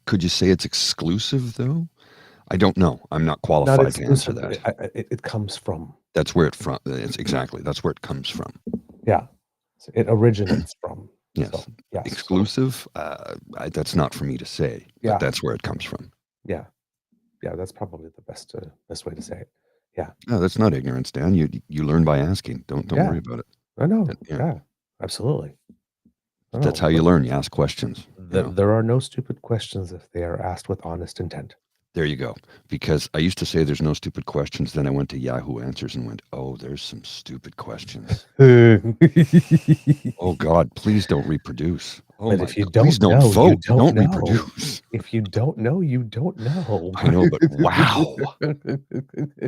[SPEAKER 3] Could you say it's exclusive, though? I don't know. I'm not
[SPEAKER 2] Not
[SPEAKER 3] qualified to answer
[SPEAKER 2] exclusively.
[SPEAKER 3] that.
[SPEAKER 2] It comes from.
[SPEAKER 3] That's where it's exactly. That's where it comes from.
[SPEAKER 2] Yeah. So it originates from.
[SPEAKER 3] Yes.
[SPEAKER 2] So, yes.
[SPEAKER 3] Exclusive. That's not for me to say, but
[SPEAKER 2] Yeah.
[SPEAKER 3] that's where it comes from.
[SPEAKER 2] Yeah. Yeah. That's probably the best way to say it. Yeah.
[SPEAKER 3] No, that's not ignorance, Dan. You learn by asking. Don't
[SPEAKER 2] Yeah.
[SPEAKER 3] worry about it.
[SPEAKER 2] I know.
[SPEAKER 3] Yeah.
[SPEAKER 2] Yeah. Absolutely. I
[SPEAKER 3] That's
[SPEAKER 2] know,
[SPEAKER 3] how you
[SPEAKER 2] but
[SPEAKER 3] learn. You ask questions.
[SPEAKER 2] there are no stupid questions if they are asked with honest intent.
[SPEAKER 3] There you go. Because I used to say there's no stupid questions. Then I went to Yahoo Answers and went, oh, there's some stupid questions. Oh, God, please don't reproduce. Oh,
[SPEAKER 2] But
[SPEAKER 3] my
[SPEAKER 2] if you
[SPEAKER 3] God.
[SPEAKER 2] don't
[SPEAKER 3] Please don't
[SPEAKER 2] know, you
[SPEAKER 3] vote.
[SPEAKER 2] don't
[SPEAKER 3] Don't
[SPEAKER 2] know.
[SPEAKER 3] reproduce.
[SPEAKER 2] If you don't know, you don't know.
[SPEAKER 3] I know, but wow.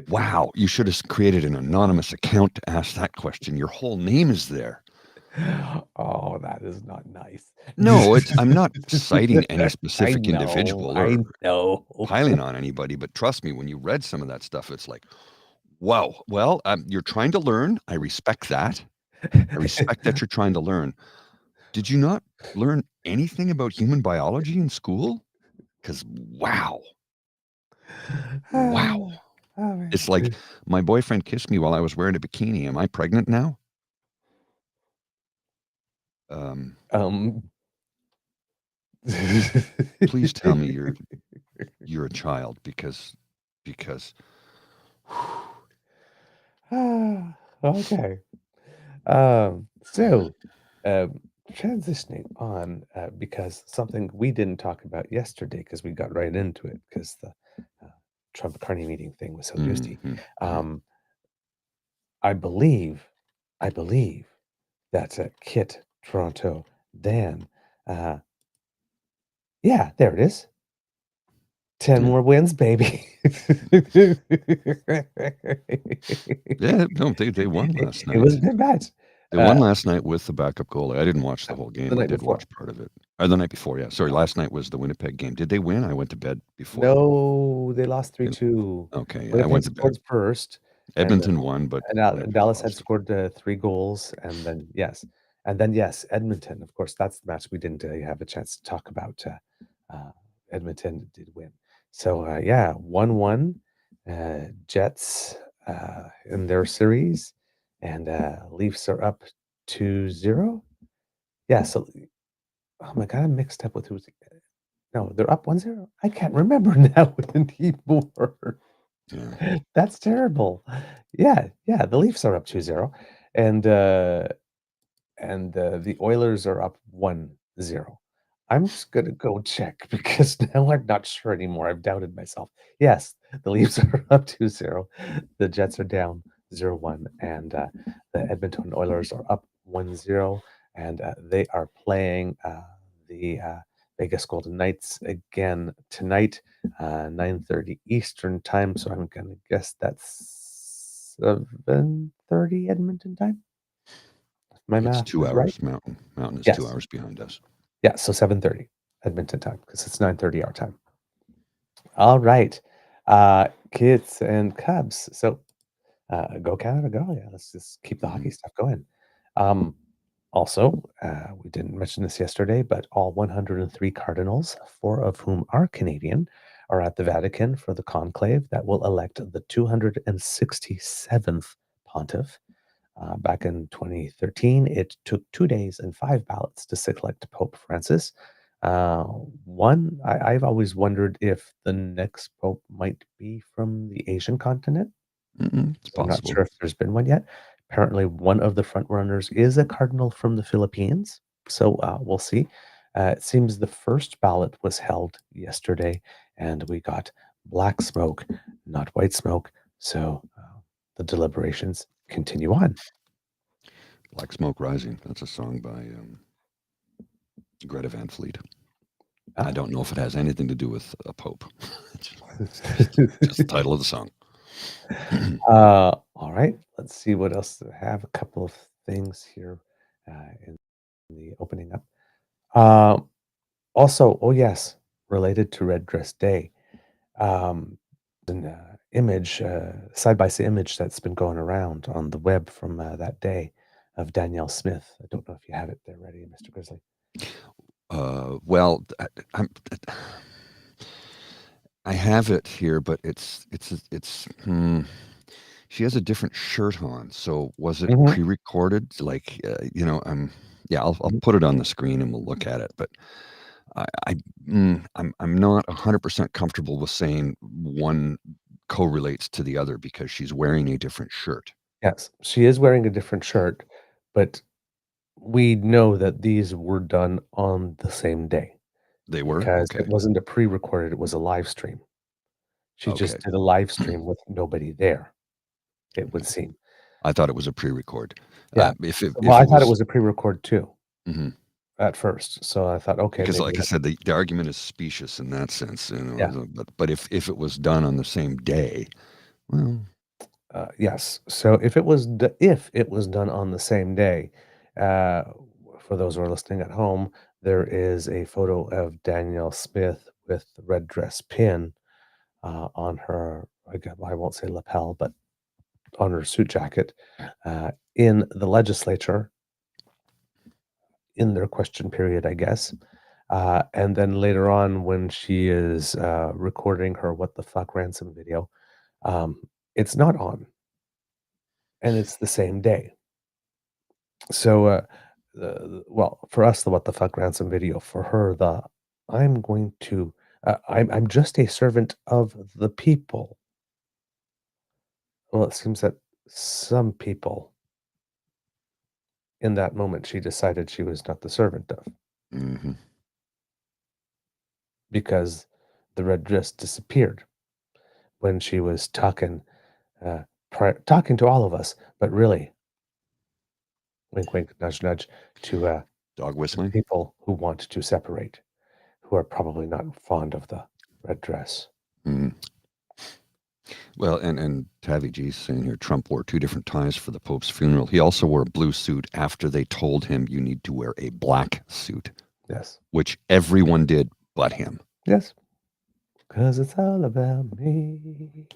[SPEAKER 3] Wow. You should have created an anonymous account to ask that question. Your whole name is there.
[SPEAKER 2] Oh, that is not nice.
[SPEAKER 3] No, I'm not citing any specific
[SPEAKER 2] I know,
[SPEAKER 3] individual
[SPEAKER 2] I
[SPEAKER 3] or
[SPEAKER 2] know.
[SPEAKER 3] piling on anybody, but trust me, when you read some of that stuff, it's like, wow. Well, you're trying to learn. I respect that. I respect that you're trying to learn. Did you not learn anything about human biology in school? Because wow. Wow.
[SPEAKER 2] Oh,
[SPEAKER 3] It's like my boyfriend kissed me while I was wearing a bikini. Am I pregnant now? Please tell me you're a child because
[SPEAKER 2] okay. So, transitioning on, because something we didn't talk about yesterday because we got right into it because the Trump Carney meeting thing was so juicy.
[SPEAKER 3] Mhm.
[SPEAKER 2] I believe that Kit, Toronto, Dan, yeah, there it is. 10 more wins, baby.
[SPEAKER 3] Yeah, no, they won last night.
[SPEAKER 2] It was a good match.
[SPEAKER 3] They won last night with the backup goalie. I didn't watch the whole game.
[SPEAKER 2] The
[SPEAKER 3] I
[SPEAKER 2] night
[SPEAKER 3] did
[SPEAKER 2] before.
[SPEAKER 3] watch part of it. Or the night before, yeah. Sorry, last night was the Winnipeg game. Did they win? I went to bed before.
[SPEAKER 2] No, they lost 3-2.
[SPEAKER 3] Okay, yeah, I
[SPEAKER 2] Winnipeg
[SPEAKER 3] went to bed.
[SPEAKER 2] scored first.
[SPEAKER 3] Edmonton won, but
[SPEAKER 2] And Dallas had
[SPEAKER 3] lost.
[SPEAKER 2] scored 3 goals, and then yes, Edmonton. Of course, that's the match we didn't have a chance to talk about. Edmonton did win, so yeah, 1-1. Jets in their series, and Leafs are up 2-0. Yeah, so oh my god, I'm mixed up with who's. No, they're up 1-0. I can't remember now anymore.
[SPEAKER 3] Yeah.
[SPEAKER 2] That's terrible. Yeah, the Leafs are up 2-0, and the Oilers are up 1-0. I'm just gonna go check because now I'm not sure anymore. I've doubted myself. Yes, the Leafs are up 2-0. The Jets are down 0-1, and the Edmonton Oilers are up 1-0, and they are playing the Vegas Golden Knights again tonight, 9:30 Eastern time. So I'm gonna guess that's 7:30 Edmonton time. My
[SPEAKER 3] It's
[SPEAKER 2] math
[SPEAKER 3] 2
[SPEAKER 2] is
[SPEAKER 3] hours
[SPEAKER 2] right.
[SPEAKER 3] Mountain. Mountain is
[SPEAKER 2] Yes.
[SPEAKER 3] 2 hours behind us.
[SPEAKER 2] Yeah, so 7:30 Edmonton time because it's 9:30 our time. All right, kids and Cubs. So go Canada, go! Yeah, let's just keep the hockey stuff going. Also, we didn't mention this yesterday, but all 103 cardinals, 4 of whom are Canadian, are at the Vatican for the conclave that will elect the 267th pontiff. Back in 2013, it took 2 days and 5 ballots to select Pope Francis. I've always wondered if the next pope might be from the Asian continent.
[SPEAKER 3] It's
[SPEAKER 2] I'm not
[SPEAKER 3] possible.
[SPEAKER 2] sure if there's been one yet. Apparently, one of the front runners is a cardinal from the Philippines. So we'll see. It seems the first ballot was held yesterday, and we got black smoke, not white smoke. So the deliberations continue on.
[SPEAKER 3] Black Smoke Rising. That's a song by Greta Van Fleet. I don't know if it has anything to do with a pope. just the title of the song.
[SPEAKER 2] All right. Let's see what else I have. A couple of things here in the opening up. Also, oh yes, related to Red Dress Day, an image, side-by-side image that's been going around on the web from that day of Danielle Smith. I don't know if you have it there ready, Mr. Grizzly.
[SPEAKER 3] Well, I have it here, but she has a different shirt on. So was it
[SPEAKER 2] Mhm.
[SPEAKER 3] pre-recorded? Like, yeah, I'll put it on the screen and we'll look at it. But I'm not 100% comfortable with saying one correlates to the other because she's wearing a different shirt.
[SPEAKER 2] Yes, she is wearing a different shirt, but we know that these were done on the same day
[SPEAKER 3] They were?
[SPEAKER 2] because
[SPEAKER 3] Okay.
[SPEAKER 2] it wasn't a pre-recorded, it was a live stream. She
[SPEAKER 3] Okay.
[SPEAKER 2] just did a live stream with nobody there, it would seem.
[SPEAKER 3] I thought it was a pre-record.
[SPEAKER 2] Yeah.
[SPEAKER 3] If
[SPEAKER 2] Well, I
[SPEAKER 3] it
[SPEAKER 2] thought it
[SPEAKER 3] was,
[SPEAKER 2] was a pre-record too
[SPEAKER 3] mhm.
[SPEAKER 2] at first, so I thought, "Okay,
[SPEAKER 3] Because
[SPEAKER 2] maybe
[SPEAKER 3] like I
[SPEAKER 2] that's."
[SPEAKER 3] said, the argument is specious in that sense,
[SPEAKER 2] Yeah.
[SPEAKER 3] but if it was done on the same day, well,
[SPEAKER 2] Yes. So if it was done on the same day, uh, for those who are listening at home, there is a photo of Danielle Smith with the red dress pin on her. I won't say lapel, but on her suit jacket in the legislature in their question period, I guess. And then later on, when she is recording her "What the fuck" ransom video, um, it's not on, and it's the same day. So, well, for us, the "What the fuck" ransom video. For her, the "I'm going to, I'm just a servant of the people." Well, it seems that some people in that moment she decided she was not the servant of
[SPEAKER 3] mhm.
[SPEAKER 2] because the red dress disappeared when she was talking, talking to all of us, but really, wink, wink, nudge, nudge, to
[SPEAKER 3] Dog
[SPEAKER 2] the
[SPEAKER 3] whistling.
[SPEAKER 2] people who want to separate, who are probably not fond of the red dress.
[SPEAKER 3] Mhm. Well, and Tavi G's saying here, Trump wore 2 different ties for the Pope's funeral. He also wore a blue suit after they told him you need to wear a black suit,
[SPEAKER 2] Yes.
[SPEAKER 3] which everyone did but him.
[SPEAKER 2] Yes. 'Cause it's all about me.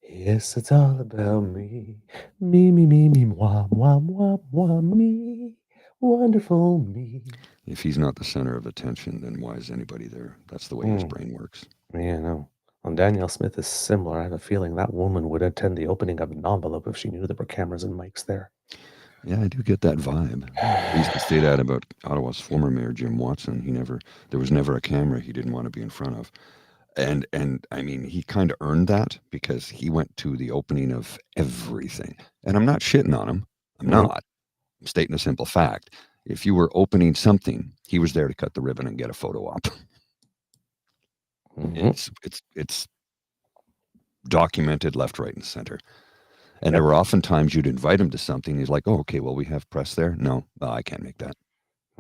[SPEAKER 2] Yes, it's all about me. Me, moi, moi, moi, moi, me. Wonderful me.
[SPEAKER 3] If he's not the center of attention, then why is anybody there? That's the way his brain works.
[SPEAKER 2] Yeah, no. Well, Danielle Smith is similar. I have a feeling that woman would attend the opening of an envelope if she knew there were cameras and mics there.
[SPEAKER 3] Yeah, I do get that vibe. I used to say that about Ottawa's former mayor, Jim Watson. There was never a camera he didn't want to be in front of. And I mean, he kind of earned that because he went to the opening of everything. And I'm not shitting on him. I'm
[SPEAKER 2] Mhm.
[SPEAKER 3] not. I'm stating a simple fact. If you were opening something, he was there to cut the ribbon and get a photo op.
[SPEAKER 2] Mhm.
[SPEAKER 3] It's documented left, right, and center. And
[SPEAKER 2] Yep.
[SPEAKER 3] there were often times you'd invite him to something. He's like, "Oh, okay, well, we have press there." No, I can't make that.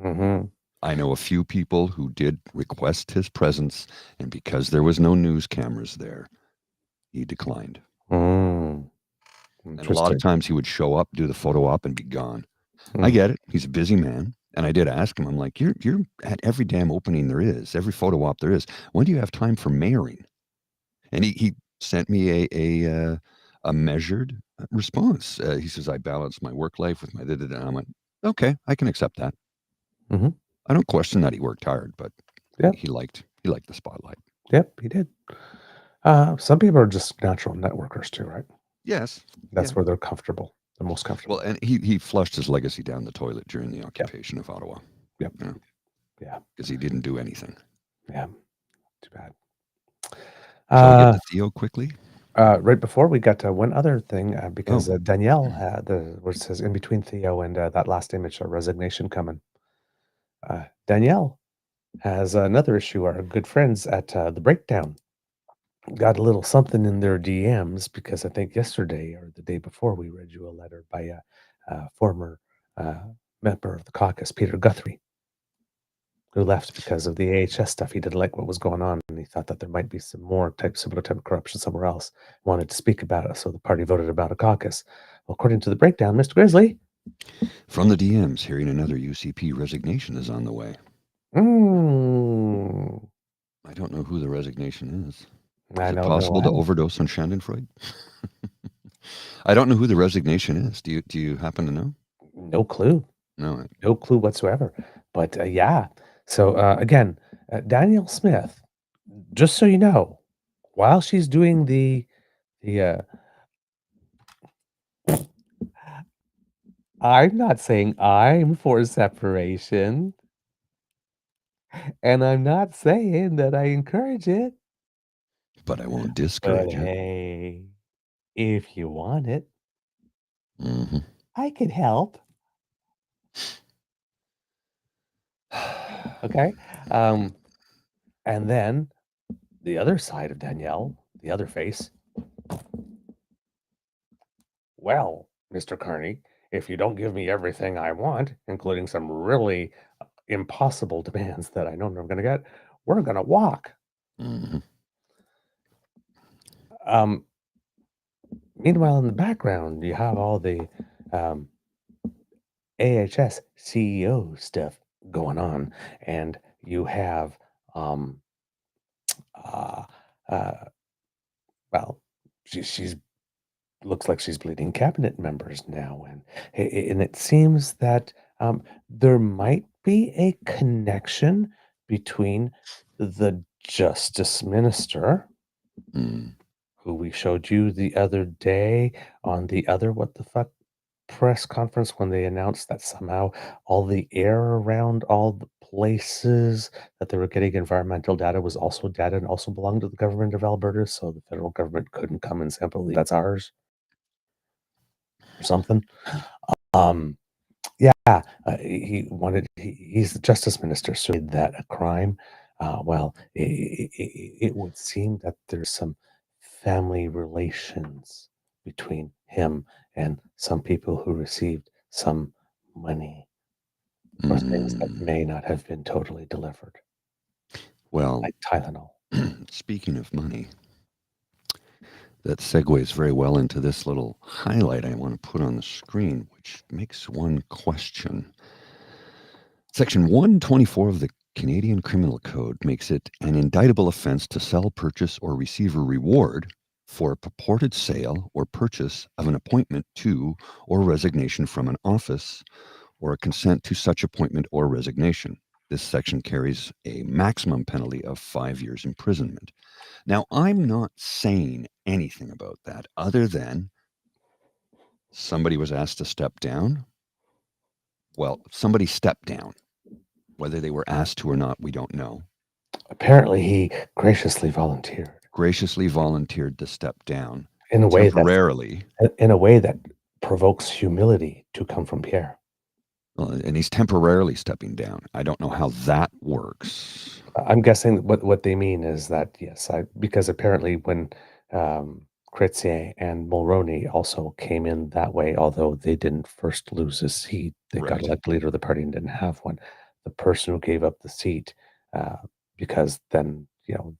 [SPEAKER 2] Mhm.
[SPEAKER 3] I know a few people who did request his presence, and because there was no news cameras there, he declined.
[SPEAKER 2] Mm.
[SPEAKER 3] And a lot of
[SPEAKER 2] Interesting.
[SPEAKER 3] times he would show up, do the photo op, and be gone. I
[SPEAKER 2] Mm.
[SPEAKER 3] get it. He's a busy man. And I did ask him, I'm like, you're at every damn opening there is, every photo op there is. When do you have time for mayoring? And he sent me a measured response. He says, I balance my work life with my da-da-da. And I went, okay, I can accept that.
[SPEAKER 2] Mhm.
[SPEAKER 3] I don't question that he worked hard, but
[SPEAKER 2] Yep.
[SPEAKER 3] he liked the spotlight.
[SPEAKER 2] Yep, he did. Some people are just natural networkers too, right?
[SPEAKER 3] Yes.
[SPEAKER 2] That's
[SPEAKER 3] Yeah.
[SPEAKER 2] where they're comfortable, the most comfortable.
[SPEAKER 3] Well, and he flushed his legacy down the toilet during the
[SPEAKER 2] Yep.
[SPEAKER 3] occupation of Ottawa.
[SPEAKER 2] Yep.
[SPEAKER 3] You know,
[SPEAKER 2] Yeah.
[SPEAKER 3] because he didn't do anything.
[SPEAKER 2] Yeah. Too bad.
[SPEAKER 3] Shall we get to Theo quickly?
[SPEAKER 2] Right before we got to one other thing, because
[SPEAKER 3] Oh.
[SPEAKER 2] Danielle had where it says in between Theo and that last image, a resignation coming. Danielle has another issue. Our good friends at the Breakdown got a little something in their DMs because I think yesterday or the day before we read you a letter by a former member of the caucus, Peter Guthrie, who left because of the AHS stuff. He didn't like what was going on, and he thought that there might be some more similar type of corruption somewhere else. Wanted to speak about it, so the party voted about a caucus. Well, according to the Breakdown, Mr. Grizzly.
[SPEAKER 3] From the DMs, hearing another UCP resignation is on the way. I don't know who the resignation is. Is it possible to overdose on Schadenfreude? I don't know who the resignation is. Do you happen to know?
[SPEAKER 2] No clue. No clue whatsoever. But yeah. So again, Danielle Smith just so you know, while she's doing the I'm not saying I'm for separation, and I'm not saying that I encourage it,
[SPEAKER 3] But I won't
[SPEAKER 2] but
[SPEAKER 3] discourage it.
[SPEAKER 2] hey, if you want it,
[SPEAKER 3] Mhm.
[SPEAKER 2] I can help. Okay. And then the other side of Danielle, the other face. Well, Mr. Carney, if you don't give me everything I want, including some really impossible demands that I know I'm never going to get, we're going to walk.
[SPEAKER 3] Mhm.
[SPEAKER 2] Um, Meanwhile, in the background, you have all the um, AHS CEO stuff going on, and you have, um, uh, uh, well, she's looks like she's bleeding cabinet members now, and and it seems that there might be a connection between the justice minister,
[SPEAKER 3] Mm.
[SPEAKER 2] who we showed you the other day on the other what the fuck press conference when they announced that somehow all the air around all the places that they were getting environmental data was also data and also belonged to the government of Alberta, so the federal government couldn't come and sample that's ours or something. Um, yeah, he's the justice minister, so he made that a crime. Well, it would seem that there's some family relations between him and some people who received some money for things that
[SPEAKER 3] Mm.
[SPEAKER 2] may not have been totally delivered,
[SPEAKER 3] Well,
[SPEAKER 2] like Tylenol.
[SPEAKER 3] speaking of money, that segues very well into this little highlight I want to put on the screen, which makes one question. Section 124 of the Canadian Criminal Code makes it an indictable offense to sell, purchase, or receive a reward for a purported sale or purchase of an appointment to or resignation from an office or a consent to such appointment or resignation. This section carries a maximum penalty of 5 years imprisonment. Now, I'm not saying anything about that other than somebody was asked to step down. Well, somebody stepped down. Whether they were asked to or not, we don't know.
[SPEAKER 2] Apparently, he graciously volunteered
[SPEAKER 3] Graciously volunteered to step down
[SPEAKER 2] in a way
[SPEAKER 3] temporarily.
[SPEAKER 2] that provokes humility to come from Pierre.
[SPEAKER 3] And he's temporarily stepping down. I don't know how that works.
[SPEAKER 2] I'm guessing what they mean is that yes, because apparently when Chrétien and Mulroney also came in that way, although they didn't first lose a seat, they got
[SPEAKER 3] Right.
[SPEAKER 2] elected leader of the party and didn't have one. The person who gave up the seat, because then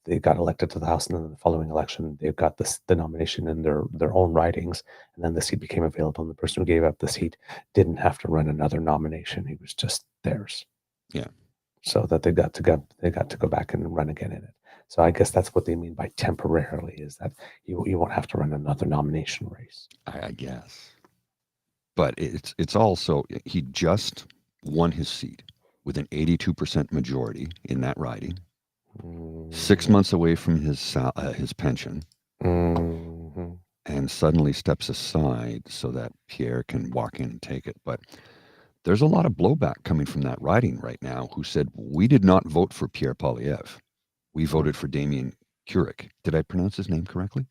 [SPEAKER 2] they got elected to the House, and then the following election they got the nomination in their own ridings, and then the seat became available. And the person who gave up the seat didn't have to run another nomination; he was just theirs.
[SPEAKER 3] Yeah.
[SPEAKER 2] So that they got to go back and run again in it. So I guess that's what they mean by temporarily, is that you won't have to run another nomination race.
[SPEAKER 3] I guess. But it's also, he just won his seat with an 82% majority in that riding. 6 months away from his pension,
[SPEAKER 2] Mm-hmm.
[SPEAKER 3] and suddenly steps aside so that Pierre can walk in and take it. But there's a lot of blowback coming from that riding right now, who said, we did not vote for Pierre Poilievre. We voted for Damien Keurig. Did I pronounce his name correctly?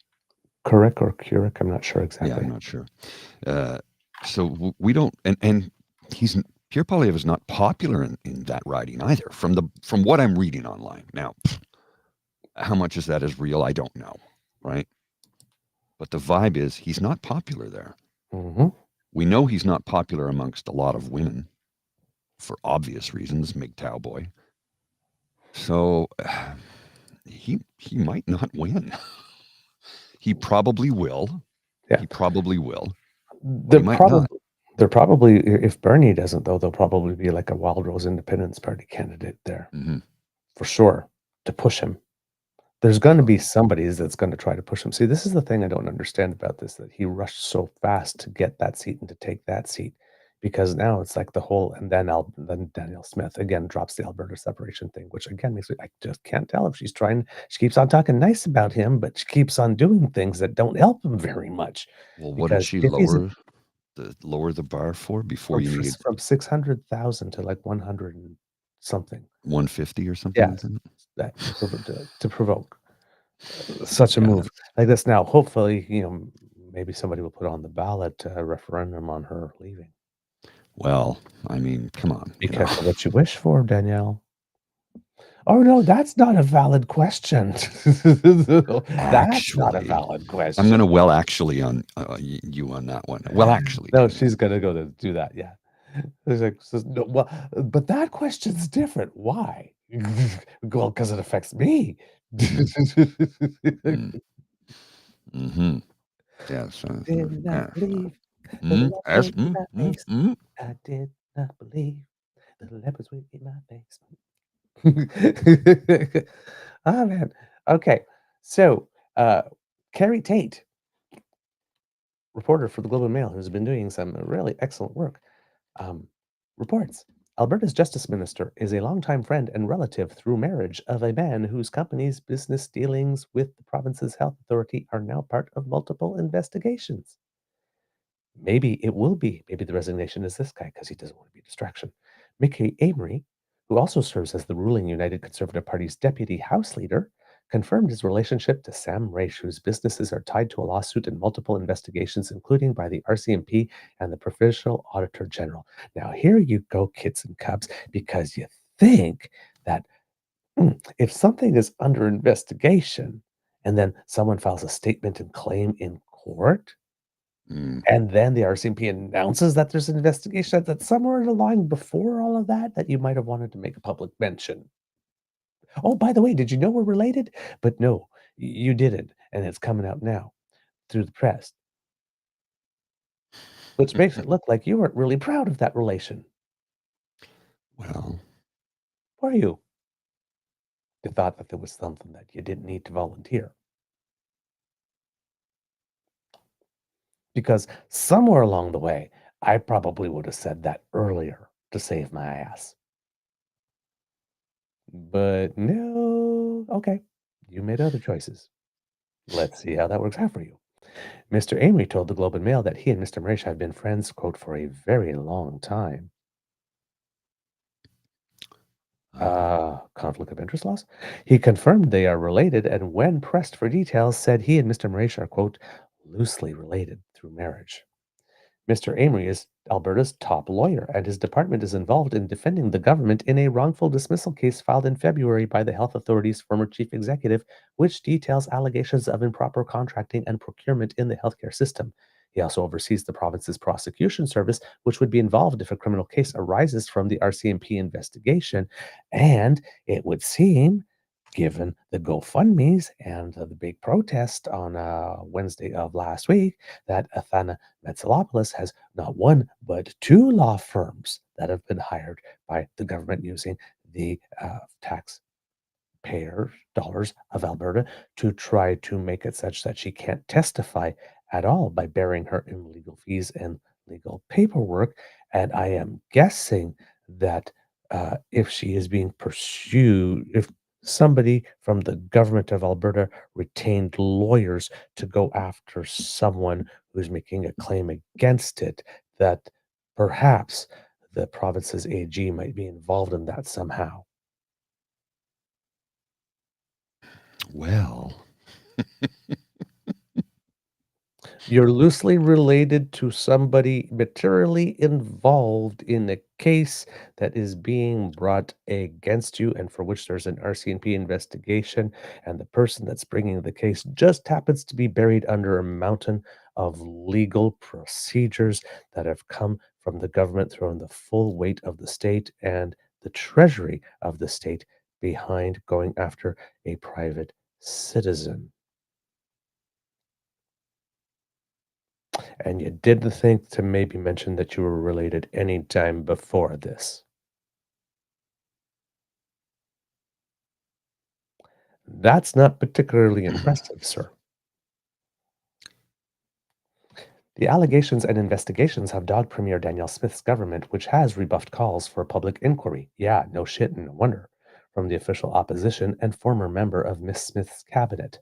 [SPEAKER 2] Keurig or Keurig, I'm not sure
[SPEAKER 3] Yeah,
[SPEAKER 2] exactly.
[SPEAKER 3] I'm not sure. So we don't, and Pierre Poilievre is not popular in that riding either, from what I'm reading online. Now, how much is that is real, I don't know, right? But the vibe is he's not popular there.
[SPEAKER 2] Mm-hmm.
[SPEAKER 3] We know he's not popular amongst a lot of women for obvious reasons, MGTOW boy. So he might not win. He probably will.
[SPEAKER 2] Yeah.
[SPEAKER 3] He probably will.
[SPEAKER 2] They're
[SPEAKER 3] he might not.
[SPEAKER 2] probably, if Bernie doesn't, though, they'll probably be like a Wild Rose Independence Party candidate there, for sure, to push him. There's going to be somebody that's going to try to push him. See, this is the thing I don't understand about this, that he rushed so fast to get that seat and to take that seat. because now it's like the whole, and then Danielle Smith again drops the Alberta separation thing, which again makes me, I just can't tell if she's trying. She keeps on talking nice about him, but she keeps on doing things that don't help him very much.
[SPEAKER 3] Well, what did
[SPEAKER 2] Because
[SPEAKER 3] she
[SPEAKER 2] if he's
[SPEAKER 3] lower the bar for before you needed
[SPEAKER 2] from 600,000 to like 100 and something,
[SPEAKER 3] 150 or something
[SPEAKER 2] yeah,
[SPEAKER 3] like that?
[SPEAKER 2] that to provoke such a
[SPEAKER 3] Yeah.
[SPEAKER 2] move like this. Now, hopefully, maybe somebody will put on the ballot a referendum on her leaving.
[SPEAKER 3] Well, I mean, come on.
[SPEAKER 2] Be careful what you wish for, Danielle. Oh no, that's not a valid question. That's not a
[SPEAKER 3] Actually,
[SPEAKER 2] valid
[SPEAKER 3] I'm
[SPEAKER 2] question.
[SPEAKER 3] going to actually on you on that one. Well, actually,
[SPEAKER 2] No,
[SPEAKER 3] Danielle.
[SPEAKER 2] she's gonna go to do that. Yeah. It's like, says, no, well, but that question's different. Why? Well, because it affects me.
[SPEAKER 3] Mm-hmm. Yes.
[SPEAKER 2] Did not believe the
[SPEAKER 3] Mm, as,
[SPEAKER 2] leopard in my face. I did not believe the leopards would in my face. Oh man. Okay. So Carrie Tate, reporter for the Globe and Mail, who's been doing some really excellent work, reports Alberta's Justice Minister is a longtime friend and relative through marriage of a man whose company's business dealings with the province's health authority are now part of multiple investigations. Maybe it will be. Maybe the resignation is this guy because he doesn't want to be a distraction. Mickey Amory, who also serves as the ruling United Conservative Party's deputy House leader, confirmed his relationship to Sam Raish, whose businesses are tied to a lawsuit and multiple investigations, including by the RCMP and the Provincial Auditor General. Now, here you go, kids and cubs, because you think that if something is under investigation and then someone files a statement and claim in court, and then the RCMP announces that there's an investigation, that somewhere in the line before all of that, that you might have wanted to make a public mention. Oh, by the way, did you know we're related? But no, you didn't, and it's coming out now through the press, which makes it look like you weren't really proud of that relation.
[SPEAKER 3] Well,
[SPEAKER 2] Were you? You thought that there was something that you didn't need to volunteer. Because somewhere along the way, I probably would have said that earlier to save my ass. But no, okay, you made other choices. Let's see how that works out for you. Mr. Amory told the Globe and Mail that he and Mr. Marish have been friends, quote, for a very long time. Conflict of interest laws? He confirmed they are related, and when pressed for details, said he and Mr. Marish are, quote, loosely related through marriage. Mr. Amory is Alberta's top lawyer, and his department is involved in defending the government in a wrongful dismissal case filed in February by the Health Authority's former chief executive, which details allegations of improper contracting and procurement in the healthcare system. He also oversees the province's prosecution service, which would be involved if a criminal case arises from the RCMP investigation. And it would seem, given the GoFundMe's and the big protest on Wednesday of last week, that Athana Metsalopoulos has not one but two law firms that have been hired by the government using the taxpayer dollars of Alberta to try to make it such that she can't testify at all by bearing her in legal fees and legal paperwork. And I am guessing that if she is being pursued, if somebody from the government of Alberta retained lawyers to go after someone who's making a claim against it, that perhaps the province's AG might be involved in that somehow.
[SPEAKER 3] well,
[SPEAKER 2] You're loosely related to somebody materially involved in a case that is being brought against you and for which there's an RCMP investigation, and the person that's bringing the case just happens to be buried under a mountain of legal procedures that have come from the government, throwing the full weight of the state and the treasury of the state behind going after a private citizen. And you didn't think to maybe mention that you were related any time before this. That's not particularly impressive, sir. The allegations and investigations have dogged Premier Danielle Smith's government, which has rebuffed calls for a public inquiry. Yeah, no shit and no wonder. From the official opposition and former member of Miss Smith's cabinet.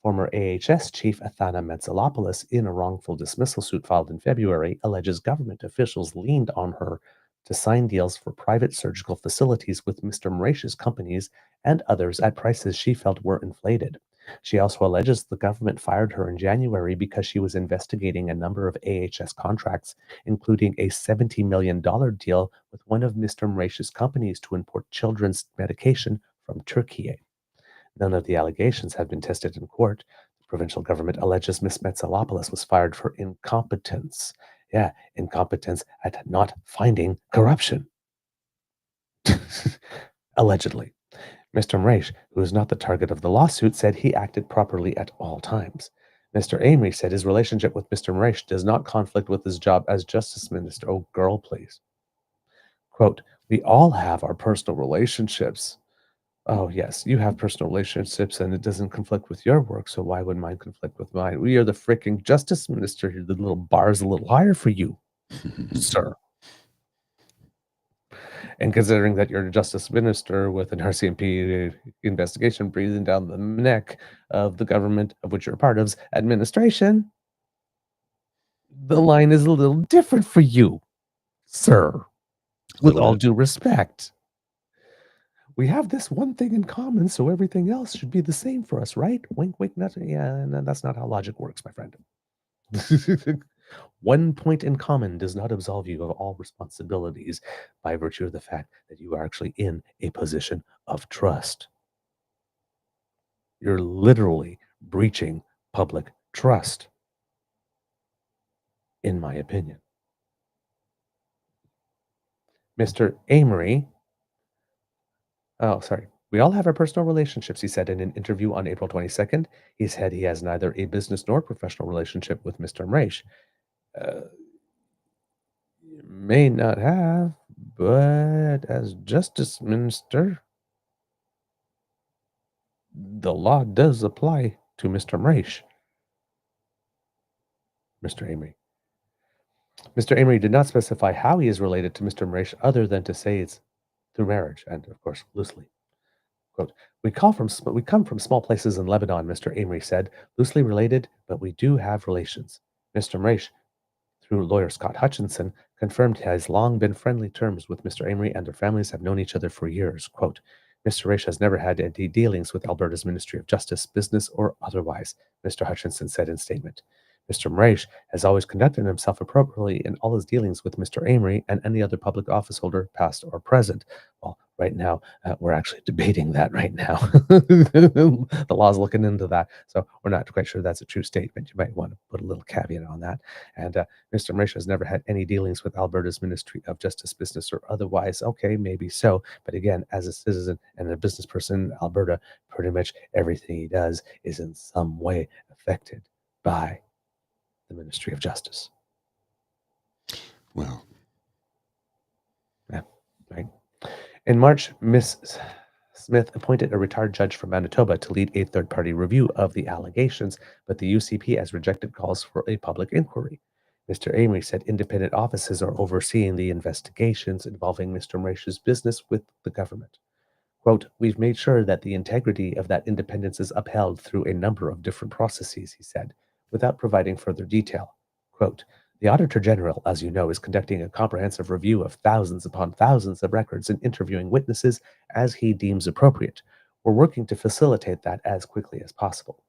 [SPEAKER 2] Former AHS chief Athana Metsalopoulos, in a wrongful dismissal suit filed in February, alleges government officials leaned on her to sign deals for private surgical facilities with Mr. Mresh's companies and others at prices she felt were inflated. She also alleges the government fired her in January because she was investigating a number of AHS contracts, including a $70 million deal with one of Mr. Mresh's companies to import children's medication from Turkey. None of the allegations have been tested in court. The provincial government alleges Ms. Metsalopoulos was fired for incompetence. Yeah, incompetence at not finding corruption. Allegedly. Mr. Mresh, who is not the target of the lawsuit, said he acted properly at all times. Mr. Amory said his relationship with Mr. Mresh does not conflict with his job as Justice Minister. Oh, girl, please. Quote, we all have our personal relationships. Oh, yes, you have personal relationships and it doesn't conflict with your work, so why would mine conflict with mine? We are the freaking Justice Minister here. The little bar is a little higher for you, sir. And considering that you're a Justice Minister with an RCMP investigation breathing down the neck of the government of which you're a part of's administration, the line is a little different for you, sir, with all due respect. We have this one thing in common, so everything else should be the same for us, right? Wink, wink, nothing. Yeah, no, that's not how logic works, my friend. One point in common does not absolve you of all responsibilities by virtue of the fact that you are actually in a position of trust. You're literally breaching public trust, in my opinion. Mr. Amory, we all have our personal relationships, he said in an interview on April 22nd. He said he has neither a business nor professional relationship with Mr. Mresh. You may not have, but as Justice Minister, the law does apply to Mr. Mresh. Mr. Amory. Mr. Amory did not specify how he is related to Mr. Mresh other than to say it's through marriage and, of course, loosely. Quote, we come from small places in Lebanon, Mr. Amory said, loosely related, but we do have relations. Mr. Mresh, through lawyer Scott Hutchinson, confirmed he has long been friendly terms with Mr. Amory and their families have known each other for years. Quote, Mr. Mresh has never had any dealings with Alberta's Ministry of Justice, business or otherwise, Mr. Hutchinson said in statement. Mr. Mresh has always conducted himself appropriately in all his dealings with Mr. Amory and any other public office holder, past or present. Well, right now, we're actually debating that right now. The law's looking into that, so we're not quite sure that's a true statement. You might want to put a little caveat on that. And Mr. Mresh has never had any dealings with Alberta's Ministry of Justice, business or otherwise. Okay, maybe so. But again, as a citizen and a business person in Alberta, pretty much everything he does is in some way affected by the Ministry of Justice.
[SPEAKER 3] Well.
[SPEAKER 2] Yeah, right. In March, Ms. Smith appointed a retired judge from Manitoba to lead a third-party review of the allegations, but the UCP has rejected calls for a public inquiry. Mr. Amory said independent offices are overseeing the investigations involving Mr. Mresh's business with the government. Quote, we've made sure that the integrity of that independence is upheld through a number of different processes, he said, without providing further detail. Quote, the Auditor General, as you know, is conducting a comprehensive review of thousands upon thousands of records and interviewing witnesses as he deems appropriate. We're working to facilitate that as quickly as possible.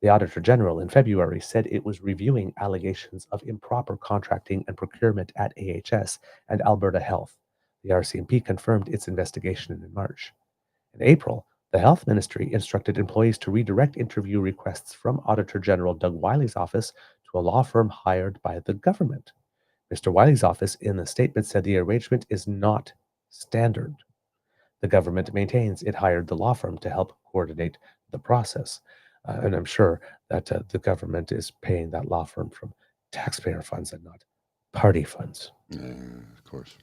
[SPEAKER 2] The Auditor General in February said it was reviewing allegations of improper contracting and procurement at AHS and Alberta Health. The RCMP confirmed its investigation in March. In April, the Health Ministry instructed employees to redirect interview requests from Auditor General Doug Wiley's office to a law firm hired by the government. Mr. Wiley's office in the statement said the arrangement is not standard. The government maintains it hired the law firm to help coordinate the process. And I'm sure that the government is paying that law firm from taxpayer funds and not party funds.
[SPEAKER 3] Of course.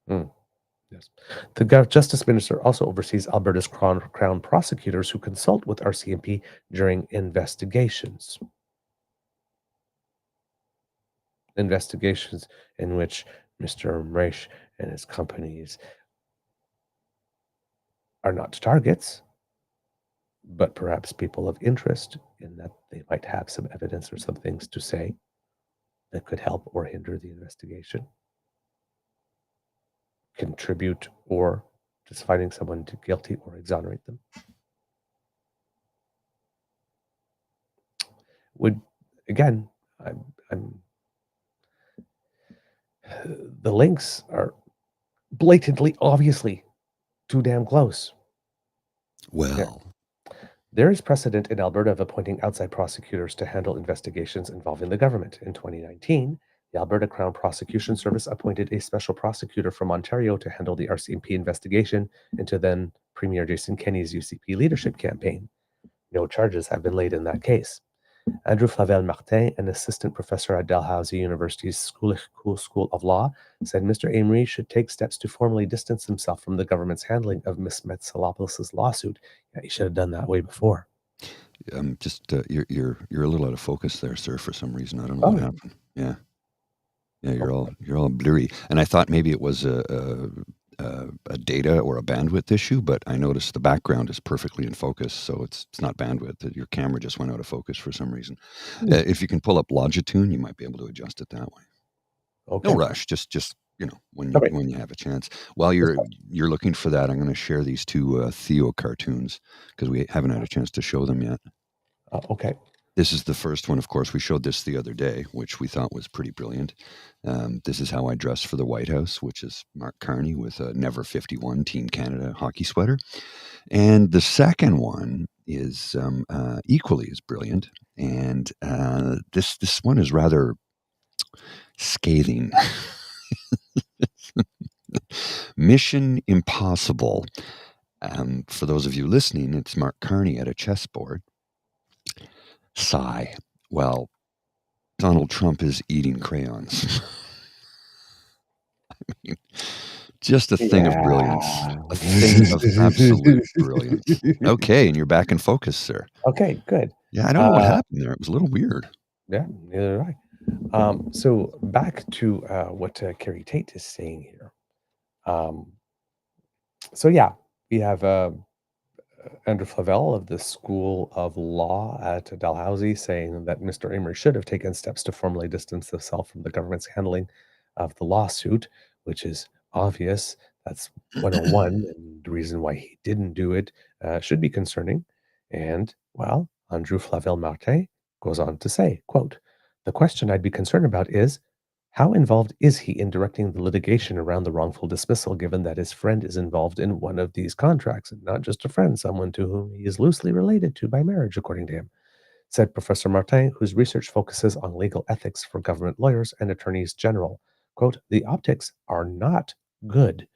[SPEAKER 2] Yes. The Justice Minister also oversees Alberta's Crown prosecutors who consult with RCMP during investigations. investigations in which Mr. Mreish and his companies are not targets, but perhaps people of interest in that they might have some evidence or some things to say that could help or hinder the investigation, contribute, or just finding someone guilty or exonerate them. Would again, I'm the links are blatantly, obviously too damn close.
[SPEAKER 3] Well,
[SPEAKER 2] There is precedent in Alberta of appointing outside prosecutors to handle investigations involving the government. In 2019, the Alberta Crown Prosecution Service appointed a special prosecutor from Ontario to handle the RCMP investigation into then Premier Jason Kenney's UCP leadership campaign. No charges have been laid in that case. Andrew Flavel Martin, an assistant professor at Dalhousie University's School of Law, said Mr. Amory should take steps to formally distance himself from the government's handling of Ms. Metsalopoulos' lawsuit. Yeah, he should have done that way before.
[SPEAKER 3] just you're a little out of focus there, sir, for some reason. I don't know what happened. Yeah, you're all blurry. And I thought maybe it was a data or a bandwidth issue, but I noticed the background is perfectly in focus, so it's not bandwidth. Your camera just went out of focus for some reason. If you can pull up Longitude, you might be able to adjust it that way.
[SPEAKER 2] Okay.
[SPEAKER 3] No rush. Just when you have a chance. While you're looking for that, I'm going to share these two Theo cartoons because we haven't had a chance to show them yet.
[SPEAKER 2] Okay.
[SPEAKER 3] This is the first one, of course. We showed this the other day, which we thought was pretty brilliant. This is how I dress for the White House, which is Mark Carney with a Never 51 Team Canada hockey sweater. And the second one is equally as brilliant. And this one is rather scathing. Mission Impossible. For those of you listening, it's Mark Carney at a chessboard. Sigh. Well, Donald Trump is eating crayons. I mean, just a thing of brilliance. A thing of absolute brilliance. Okay, and you're back in focus, sir.
[SPEAKER 2] Okay, good.
[SPEAKER 3] Yeah, I don't know what happened there. It was a little weird.
[SPEAKER 2] Yeah, neither do I. So back to what Carrie Tate is saying here. So yeah, we have Andrew Flavel of the School of Law at Dalhousie saying that Mr. Amory should have taken steps to formally distance himself from the government's handling of the lawsuit, which is obvious. That's 101, and the reason why he didn't do it should be concerning. And, well, Andrew Flavel Martin goes on to say, quote, "The question I'd be concerned about is, how involved is he in directing the litigation around the wrongful dismissal, given that his friend is involved in one of these contracts, and not just a friend, someone to whom he is loosely related to by marriage, according to him," said Professor Martin, whose research focuses on legal ethics for government lawyers and attorneys general. Quote, "The optics are not good."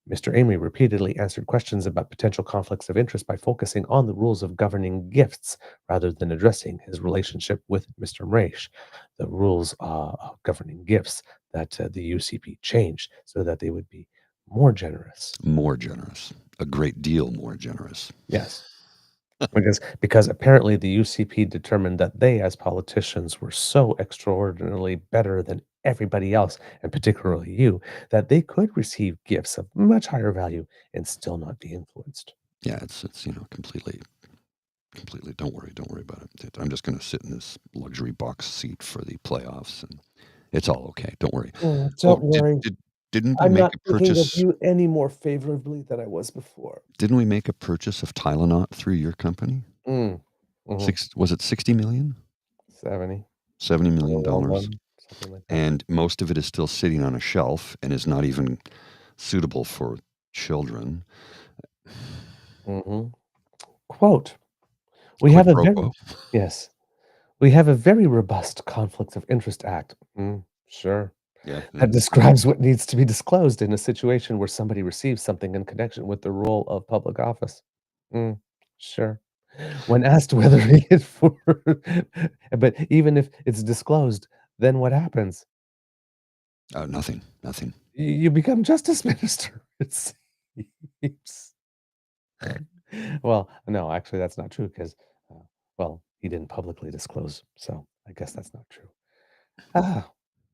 [SPEAKER 2] Mr. Amory repeatedly answered questions about potential conflicts of interest by focusing on the rules of governing gifts rather than addressing his relationship with Mr. Mreish. The rules of governing gifts that the UCP changed so that they would be more generous.
[SPEAKER 3] More generous. A great deal more generous.
[SPEAKER 2] Yes. because apparently the UCP determined that they, as politicians, were so extraordinarily better than everybody else, and particularly you, that they could receive gifts of much higher value and still not be influenced.
[SPEAKER 3] Yeah, it's completely. Don't worry about it. I'm just going to sit in this luxury box seat for the playoffs, and it's all okay. Don't worry.
[SPEAKER 2] Don't worry.
[SPEAKER 3] Didn't we
[SPEAKER 2] I'm
[SPEAKER 3] make
[SPEAKER 2] not
[SPEAKER 3] a
[SPEAKER 2] thinking of
[SPEAKER 3] purchase?
[SPEAKER 2] you any more favorably than I was before.
[SPEAKER 3] Didn't we make a purchase of Tylenol through your company? Was it 60 million?
[SPEAKER 2] 70.
[SPEAKER 3] $70 million.
[SPEAKER 2] Something like that.
[SPEAKER 3] And most of it is still sitting on a shelf and is not even suitable for children.
[SPEAKER 2] Quote, we have a very robust conflict of interest act. Sure.
[SPEAKER 3] Yeah.
[SPEAKER 2] That describes what needs to be disclosed in a situation where somebody receives something in connection with the role of public office. Sure. When asked whether it's for, but even if it's disclosed, then what happens?
[SPEAKER 3] Oh, nothing.
[SPEAKER 2] You become justice minister, it seems. Well, no, actually, that's not true because, well, he didn't publicly disclose, so I guess that's not true.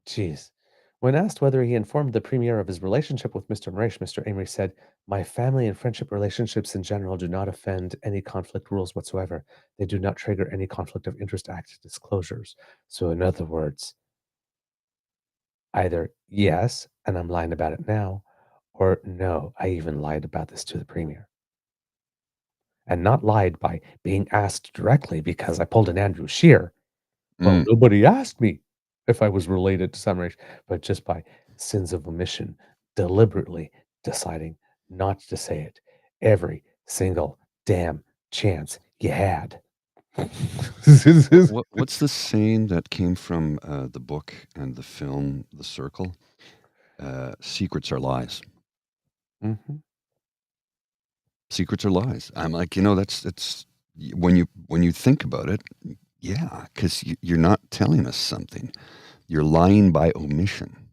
[SPEAKER 2] Jeez. When asked whether he informed the Premier of his relationship with Mr. Mreish, Mr. Amory said, "My family and friendship relationships in general do not offend any conflict rules whatsoever. They do not trigger any Conflict of Interest Act disclosures." So in other words, either yes, and I'm lying about it now, or no, I even lied about this to the Premier. And not lied by being asked directly because I pulled an Andrew Scheer. Well,
[SPEAKER 3] Mm.
[SPEAKER 2] nobody asked me if I was related to some race, but just by sins of omission, deliberately deciding not to say it every single damn chance you had.
[SPEAKER 3] What's the saying that came from the book and the film The Circle? Secrets are lies.
[SPEAKER 2] Mhm.
[SPEAKER 3] Secrets are lies. I'm like, it's when you think about it, yeah, because you're not telling us something. You're lying by omission.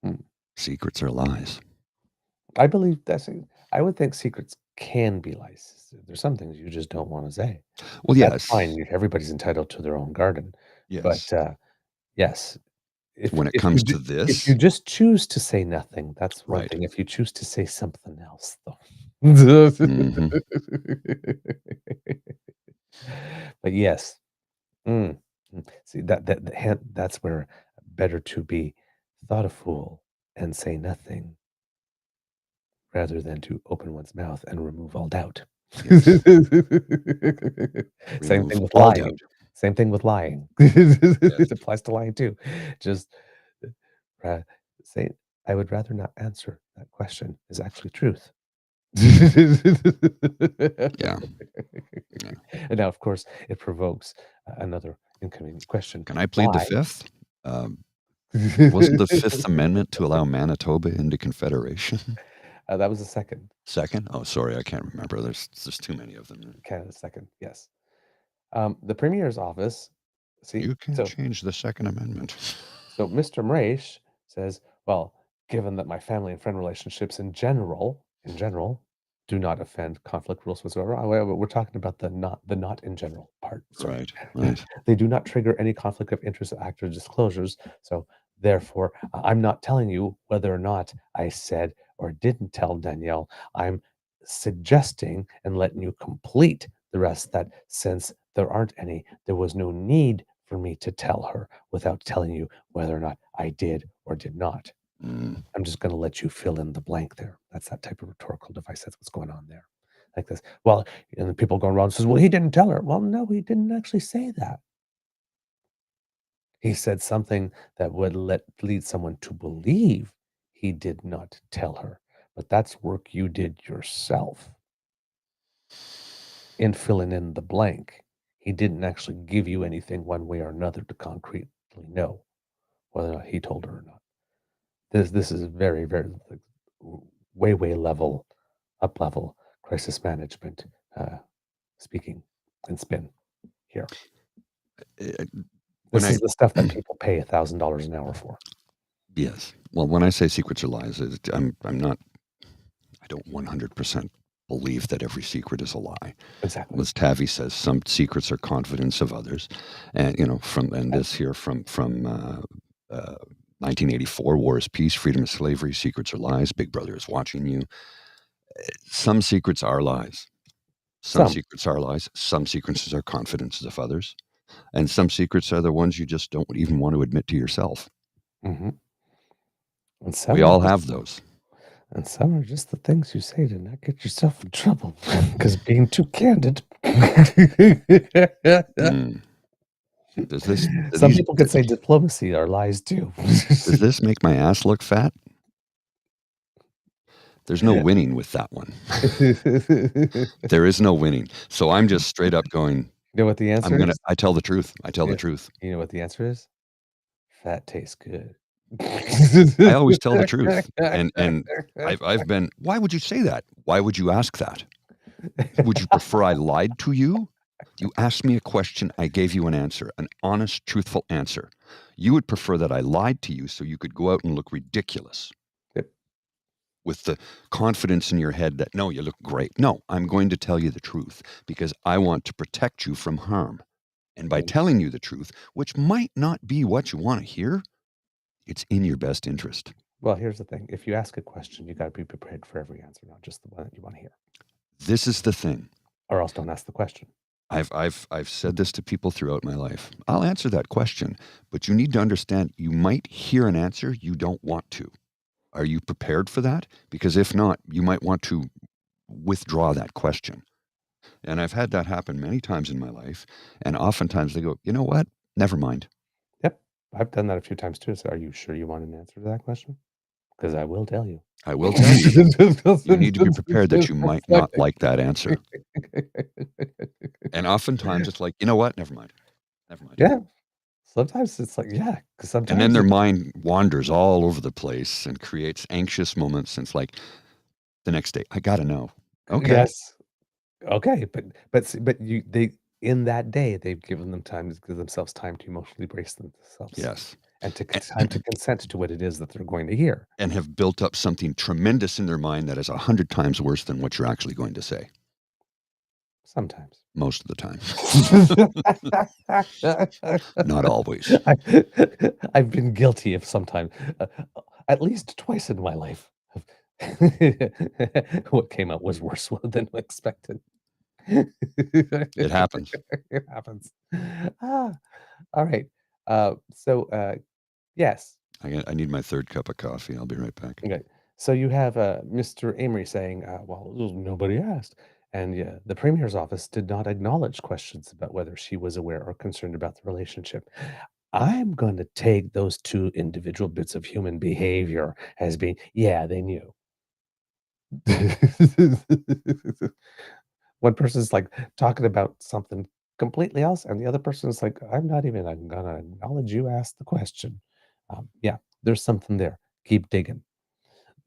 [SPEAKER 2] Mm.
[SPEAKER 3] Secrets are lies.
[SPEAKER 2] I believe I would think secrets can be lies. There's some things you just don't want to say.
[SPEAKER 3] Well,
[SPEAKER 2] That's
[SPEAKER 3] yes,
[SPEAKER 2] fine. Everybody's entitled to their own garden. But
[SPEAKER 3] yes.
[SPEAKER 2] yes, if
[SPEAKER 3] When it
[SPEAKER 2] if you
[SPEAKER 3] comes
[SPEAKER 2] ju
[SPEAKER 3] to
[SPEAKER 2] if you
[SPEAKER 3] this,
[SPEAKER 2] just choose to say nothing, that's one
[SPEAKER 3] right?
[SPEAKER 2] thing. If you choose to say something else, though.
[SPEAKER 3] Hmm.
[SPEAKER 2] But yes. Mm. See, that's where better to be thought a fool and say nothing rather than to open one's mouth and remove all doubt.
[SPEAKER 3] Yes.
[SPEAKER 2] Same
[SPEAKER 3] Remove
[SPEAKER 2] thing with
[SPEAKER 3] all doubt.
[SPEAKER 2] lying. Same thing with lying.
[SPEAKER 3] Yes.
[SPEAKER 2] It applies to lying too. Just ra say, "I would rather not answer that question," is actually truth.
[SPEAKER 3] Yeah. Yeah.
[SPEAKER 2] And now, of course, it provokes another inconvenient question.
[SPEAKER 3] Can I plead the
[SPEAKER 2] Why?
[SPEAKER 3] fifth? Wasn't the Fifth Amendment to allow Manitoba into Confederation?
[SPEAKER 2] That was the second.
[SPEAKER 3] Second? Oh, sorry, I can't remember. There's too many of them.
[SPEAKER 2] Canada's second, yes. The Premier's office, see,
[SPEAKER 3] You can't
[SPEAKER 2] so
[SPEAKER 3] change the Second Amendment.
[SPEAKER 2] Mr. Mraish says, "Well, given that my family and friend relationships in general, do not offend conflict rules whatsoever." We're talking about the not in general part. Sorry.
[SPEAKER 3] Right, right.
[SPEAKER 2] They do not trigger any Conflict of Interest Act or disclosures. So therefore, I'm not telling you whether or not I said or didn't tell Danielle. I'm suggesting and letting you complete the rest that since there aren't any, there was no need for me to tell her without telling you whether or not I did or did not.
[SPEAKER 3] Mm.
[SPEAKER 2] I'm just going to let you fill in the blank there. That's that type of rhetorical device. That's what's going on there. Like this. Well, and the people going around and says, "Well, he didn't tell her." Well, no, he didn't actually say that. He said something that would lead someone to believe he did not tell her. But that's work you did yourself in filling in the blank. He didn't actually give you anything one way or another to concretely know whether or not he told her or not. This is very, very like, way level, up level crisis management speaking and spin here.
[SPEAKER 3] When
[SPEAKER 2] This is the stuff that people pay $1,000 an hour for.
[SPEAKER 3] Yes. Well, when I say secrets are lies, I'm not. I don't 100% believe that every secret is a lie.
[SPEAKER 2] Exactly.
[SPEAKER 3] As Tavi says, some secrets are confidence of others, and this here from 1984, War is Peace, Freedom is Slavery, Secrets are Lies, Big Brother is Watching You. Some secrets are lies. Some
[SPEAKER 2] Some.
[SPEAKER 3] secrets are lies. Some secrets are confidences of others. And some secrets are the ones you just don't even want to admit to yourself.
[SPEAKER 2] Mm-hmm. And
[SPEAKER 3] We all have those.
[SPEAKER 2] And some are just the things you say to not get yourself in trouble because being too candid.
[SPEAKER 3] Mm.
[SPEAKER 2] Some people could say diplomacy are lies too.
[SPEAKER 3] Does this make my ass look fat? There's no winning with that one. There is no winning. So I'm just straight up going,
[SPEAKER 2] You know what the answer is?
[SPEAKER 3] I tell the truth. I tell the truth.
[SPEAKER 2] You know what the answer is? Fat tastes good.
[SPEAKER 3] I always tell the truth. And I've been, why would you say that? Why would you ask that? Would you prefer I lied to you? You asked me a question, I gave you an answer, an honest, truthful answer. You would prefer that I lied to you so you could go out and look ridiculous.
[SPEAKER 2] Yep.
[SPEAKER 3] With the confidence in your head that, no, you look great. No, I'm going to tell you the truth because I want to protect you from harm. And by telling you the truth, which might not be what you want to hear, It's in your best interest.
[SPEAKER 2] Well, here's the thing. If you ask a question, you got to be prepared for every answer, not just the one that you want to hear.
[SPEAKER 3] This is the thing.
[SPEAKER 2] Or else don't ask the question.
[SPEAKER 3] I've said this to people throughout my life. I'll answer that question, but you need to understand you might hear an answer you don't want to. Are you prepared for that? Because if not, you might want to withdraw that question. And I've had that happen many times in my life. And oftentimes they go, you know what? Never mind.
[SPEAKER 2] Yep. I've done that a few times too. So are you sure you want an answer to that question? Because I will tell you.
[SPEAKER 3] I will tell you. You need to be prepared that you might not like that answer. And oftentimes it's like, you know what? Never mind. Never mind.
[SPEAKER 2] Yeah. Sometimes it's like, yeah. Because sometimes.
[SPEAKER 3] And then their mind wanders all over the place and creates anxious moments. And it's like the next day, I got to know. Okay.
[SPEAKER 2] Yes. Okay. But they in that day, they've given themselves time to emotionally brace themselves.
[SPEAKER 3] Yes.
[SPEAKER 2] And time to consent to what it is that they're going to hear.
[SPEAKER 3] And have built up something tremendous in their mind that is 100 times worse than what you're actually going to say.
[SPEAKER 2] Sometimes.
[SPEAKER 3] Most of the time. Not always.
[SPEAKER 2] I've been guilty of sometimes, at least twice in my life. What came out was worse than expected.
[SPEAKER 3] It happens.
[SPEAKER 2] It happens. All right. Yes.
[SPEAKER 3] I need my third cup of coffee. I'll be right back.
[SPEAKER 2] Okay. So you have Mr. Amory saying, well, nobody asked. And the Premier's office did not acknowledge questions about whether she was aware or concerned about the relationship. I'm going to take those two individual bits of human behavior as being, yeah, they knew. One person's like talking about something completely else, and the other person's like, I'm going to acknowledge you asked the question. Yeah, there's something there. Keep digging.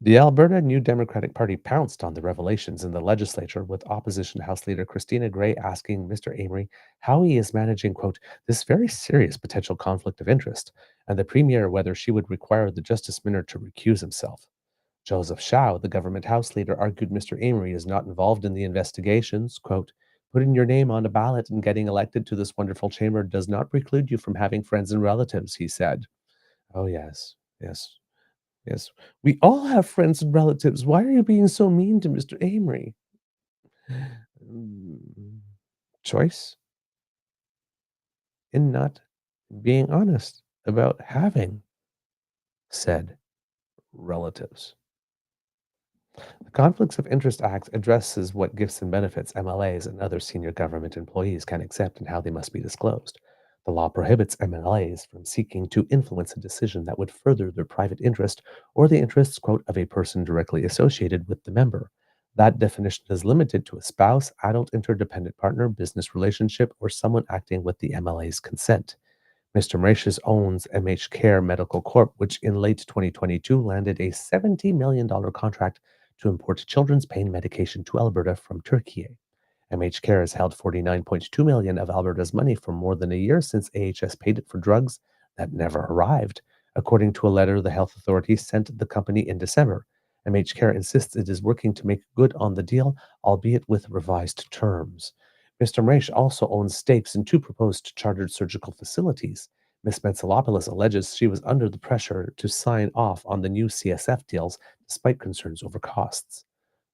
[SPEAKER 2] The Alberta New Democratic Party pounced on the revelations in the legislature, with opposition House Leader Christina Gray asking Mr. Amory how he is managing, quote, this very serious potential conflict of interest, and the Premier whether she would require the Justice Minister to recuse himself. Joseph Shaw, the government House Leader, argued Mr. Amory is not involved in the investigations. Quote, putting your name on a ballot and getting elected to this wonderful chamber does not preclude you from having friends and relatives, he said. Oh, yes, yes. Yes, we all have friends and relatives. Why are you being so mean to Mr. Amory? Choice in not being honest about having said relatives. The Conflicts of Interest Act addresses what gifts and benefits MLAs and other senior government employees can accept and how they must be disclosed. The law prohibits MLAs from seeking to influence a decision that would further their private interest or the interests, quote, of a person directly associated with the member. That definition is limited to a spouse, adult interdependent partner, business relationship, or someone acting with the MLA's consent. Mr. Mauritius owns MH Care Medical Corp, which in late 2022 landed a $70 million contract to import children's pain medication to Alberta from Turkey. MH Care has held $49.2 million of Alberta's money for more than a year since AHS paid it for drugs that never arrived, according to a letter the health authorities sent the company in December. MH Care insists it is working to make good on the deal, albeit with revised terms. Mr. Mraish also owns stakes in two proposed chartered surgical facilities. Ms. Metsalopoulos alleges she was under the pressure to sign off on the new CSF deals despite concerns over costs.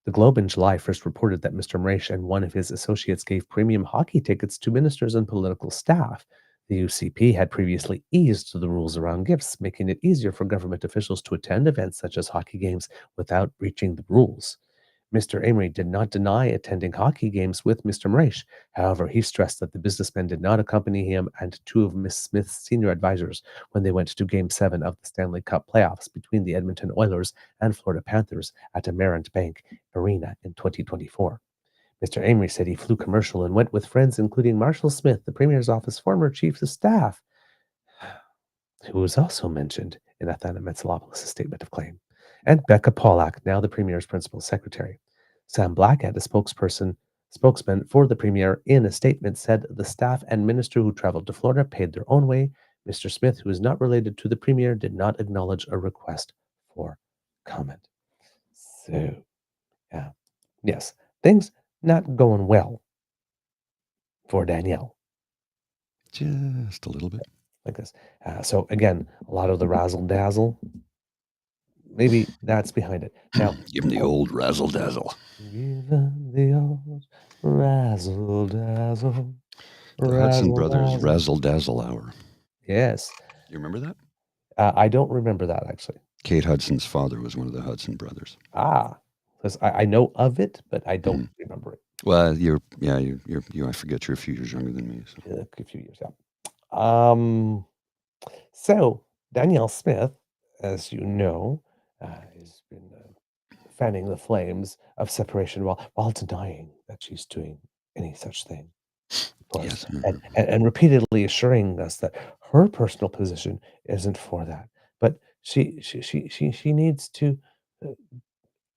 [SPEAKER 2] The Globe in July first reported that Mr. Mraish and one of his associates gave premium hockey tickets to ministers and political staff. The UCP had previously eased the rules around gifts, making it easier for government officials to attend events such as hockey games without breaching the rules. Mr. Amory did not deny attending hockey games with Mr. Mraish. However, he stressed that the businessman did not accompany him and two of Ms. Smith's senior advisors when they went to Game 7 of the Stanley Cup playoffs between the Edmonton Oilers and Florida Panthers at Amarant Bank Arena in 2024. Mr. Amory said he flew commercial and went with friends including Marshall Smith, the Premier's office former chief of staff, who was also mentioned in Athana Metsalopoulos' statement of claim, and Becca Pollack, now the Premier's principal secretary. Sam Blackett, a spokesman for the Premier, in a statement said the staff and minister who traveled to Florida paid their own way. Mr. Smith, who is not related to the Premier, did not acknowledge a request for comment. So, yeah, yes, things not going well for Danielle.
[SPEAKER 3] Just a little bit.
[SPEAKER 2] like this. So again, a lot of the razzle dazzle, maybe that's behind it. Now,
[SPEAKER 3] Give him the old razzle dazzle.
[SPEAKER 2] even the old razzle dazzle,
[SPEAKER 3] The Hudson
[SPEAKER 2] razzle
[SPEAKER 3] Brothers
[SPEAKER 2] dazzle.
[SPEAKER 3] Razzle Dazzle Hour.
[SPEAKER 2] Yes,
[SPEAKER 3] You remember that?
[SPEAKER 2] I don't remember that actually.
[SPEAKER 3] Kate Hudson's father was one of the Hudson brothers.
[SPEAKER 2] Because I know of it, but I don't remember it.
[SPEAKER 3] Well, I forget you're a few years younger than me. So.
[SPEAKER 2] A few years, yeah. So Danielle Smith, as you know, has been fanning the flames of separation while denying that she's doing any such thing. Of course,
[SPEAKER 3] Yes.
[SPEAKER 2] and repeatedly assuring us that her personal position isn't for that, but she needs to uh,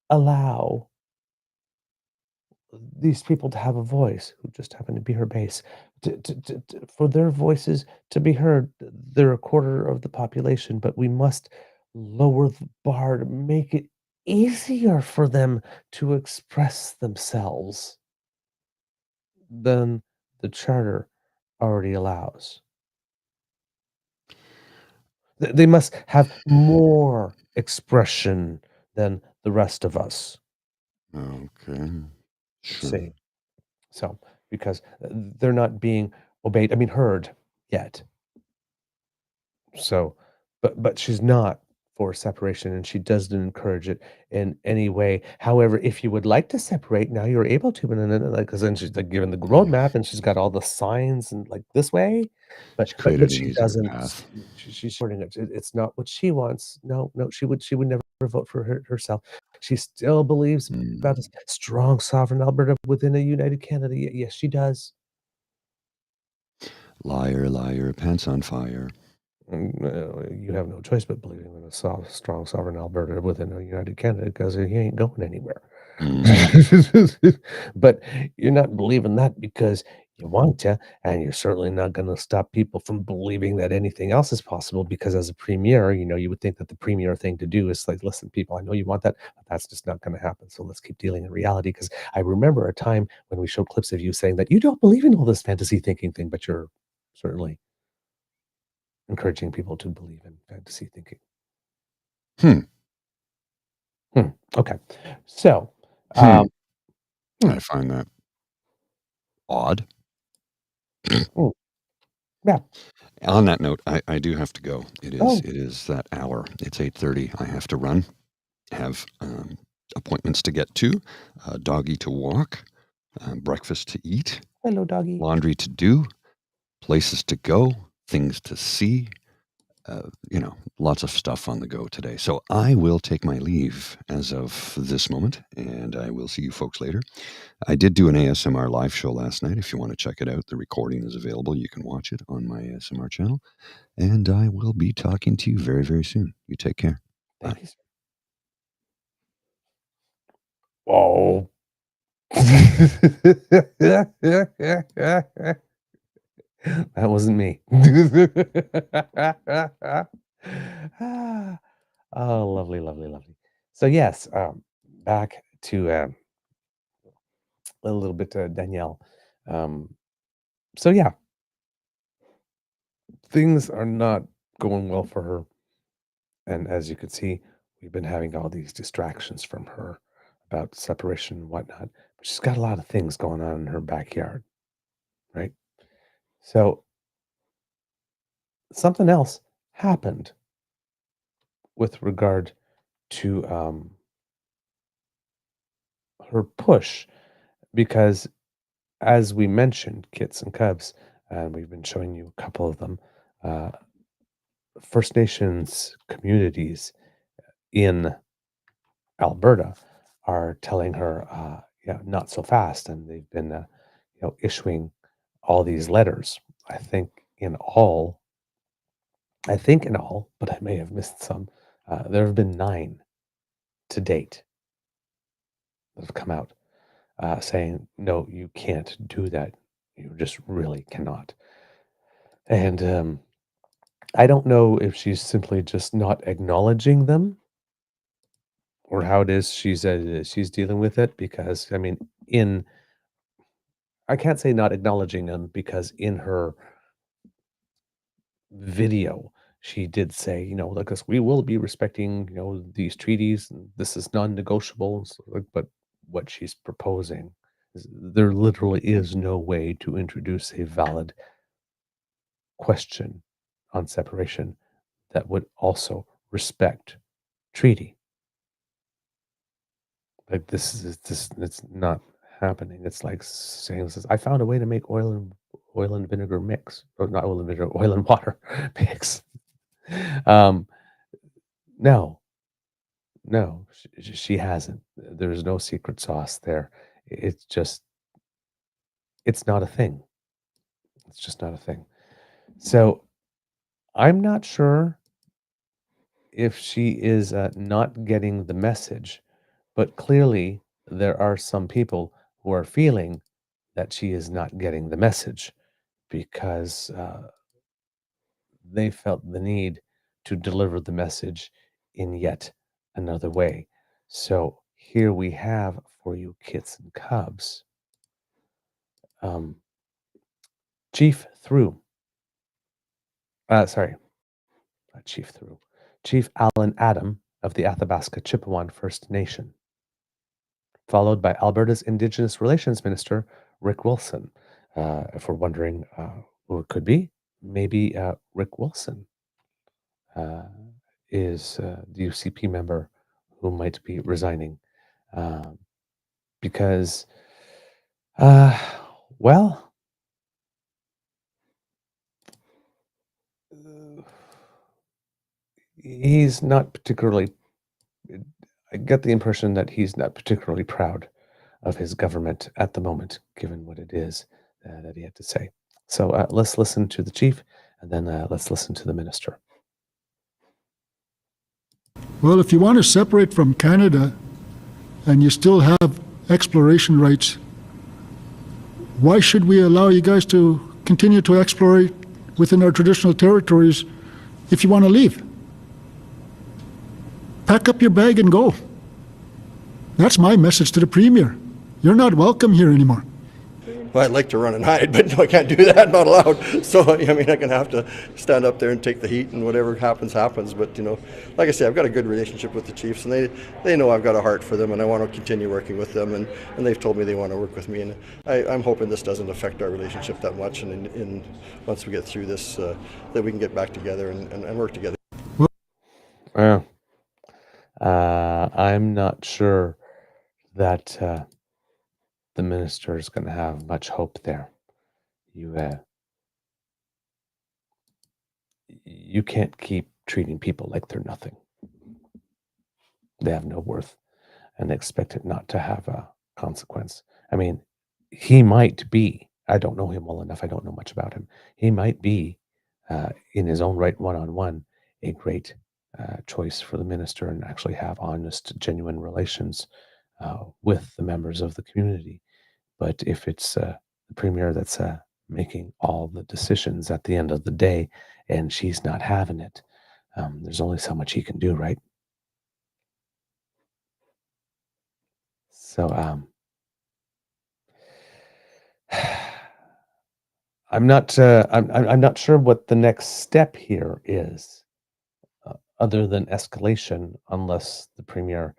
[SPEAKER 2] allow these people to have a voice who just happen to be her base, for their voices to be heard. They're a quarter of the population, but we must lower the bar to make it easier for them to express themselves than the charter already allows. They must have more expression than the rest of us.
[SPEAKER 3] Okay. Sure.
[SPEAKER 2] See? So, because they're not being obeyed, I mean, heard yet. So, but she's not for separation, and she doesn't encourage it in any way. However, if you would like to separate, now you're able to, and then like, because then she's like given the roadmap, and she's got all the signs and like this way,
[SPEAKER 3] She
[SPEAKER 2] but
[SPEAKER 3] created an
[SPEAKER 2] she
[SPEAKER 3] easier
[SPEAKER 2] doesn't.
[SPEAKER 3] path.
[SPEAKER 2] She's sorting it. It's not what she wants. No, she would never vote for herself. She still believes about a strong sovereign Alberta within a united Canada. Yes, she does.
[SPEAKER 3] Liar, liar, pants on fire.
[SPEAKER 2] You have no choice but believing in a strong sovereign Alberta within a united Canada because he ain't going anywhere. But you're not believing that because you want to, and you're certainly not going to stop people from believing that anything else is possible. Because as a premier, you would think that the premier thing to do is like, listen, people, I know you want that, but that's just not going to happen. So let's keep dealing in reality. Because I remember a time when we showed clips of you saying that you don't believe in all this fantasy thinking thing, but you're certainly encouraging people to believe in fantasy thinking. Okay. So,
[SPEAKER 3] I find that odd.
[SPEAKER 2] Yeah.
[SPEAKER 3] On that note, I do have to go. It
[SPEAKER 2] Oh.
[SPEAKER 3] is that hour. It's 8:30. I have to run. Have appointments to get to, doggy to walk, breakfast to eat,
[SPEAKER 2] Hello, doggy.
[SPEAKER 3] laundry to do, places to go, things to see. Lots of stuff on the go today. So I will take my leave as of this moment, and I will see you folks later. I did do an ASMR live show last night. If you want to check it out, the recording is available. You can watch it on my ASMR channel. And I will be talking to you very, very soon. You take care. Bye.
[SPEAKER 2] Thank you, sir. Oh. That wasn't me. Oh, lovely, lovely, lovely. So yes, back to a little bit to Danielle. So yeah, things are not going well for her. And as you can see, we've been having all these distractions from her about separation and whatnot. But she's got a lot of things going on in her backyard, right? So something else happened with regard to her push, because as we mentioned, kits and cubs, and we've been showing you a couple of them, First Nations communities in Alberta are telling her, not so fast, and they've been, issuing all these letters. I think in all, but I may have missed some. There have been 9 to date that have come out saying, "No, you can't do that. You just really cannot." And I don't know if she's simply just not acknowledging them, or how it is she's dealing with it. Because I mean, in I can't say not acknowledging them, because in her video, she did say, like us, we will be respecting, these treaties, and this is non-negotiable. And so, but what she's proposing is there literally is no way to introduce a valid question on separation that would also respect treaty. Like it's not happening. It's like saying, "This I found a way to make oil and vinegar mix, or not oil and vinegar, oil and water mix." Um, no, no, she hasn't. There's no secret sauce there. It's just, it's not a thing. It's just not a thing. So I'm not sure if she is not getting the message, but clearly there are some people who are feeling that she is not getting the message because they felt the need to deliver the message in yet another way. So here we have for you, kits and cubs, Chief Through. Sorry, not Chief Through. Chief Alan Adam of the Athabasca Chippewa First Nation, followed by Alberta's Indigenous Relations Minister, Rick Wilson. If we're wondering who it could be, maybe Rick Wilson is the UCP member who might be resigning because, well, he's not particularly, I get the impression that he's not particularly proud of his government at the moment, given what it is that he had to say. So let's listen to the chief, and then let's listen to the minister.
[SPEAKER 9] Well, if you want to separate from Canada and you still have exploration rights, why should we allow you guys to continue to explore within our traditional territories if you want to leave? Pack up your bag and go. That's my message to the Premier. You're not welcome here anymore.
[SPEAKER 10] Well, I'd like to run and hide, but no, I can't do that, I'm not allowed. So, I mean, I'm going to have to stand up there and take the heat, and whatever happens, happens. But, like I say, I've got a good relationship with the Chiefs, and they know I've got a heart for them, and I want to continue working with them, and they've told me they want to work with me. And I'm hoping this doesn't affect our relationship that much, and once we get through this, that we can get back together and work together.
[SPEAKER 2] Yeah. I'm not sure that the minister is going to have much hope there. You can't keep treating people like they're nothing. They have no worth, and expect it not to have a consequence. I mean, he might be, I don't know him well enough, I don't know much about him. He might be, in his own right, one-on-one, a great choice for the minister, and actually have honest, genuine relations with the members of the community. But if it's the Premier that's making all the decisions at the end of the day, and she's not having it, there's only so much he can do, right? So I'm not sure what the next step here is, other than escalation, unless the Premier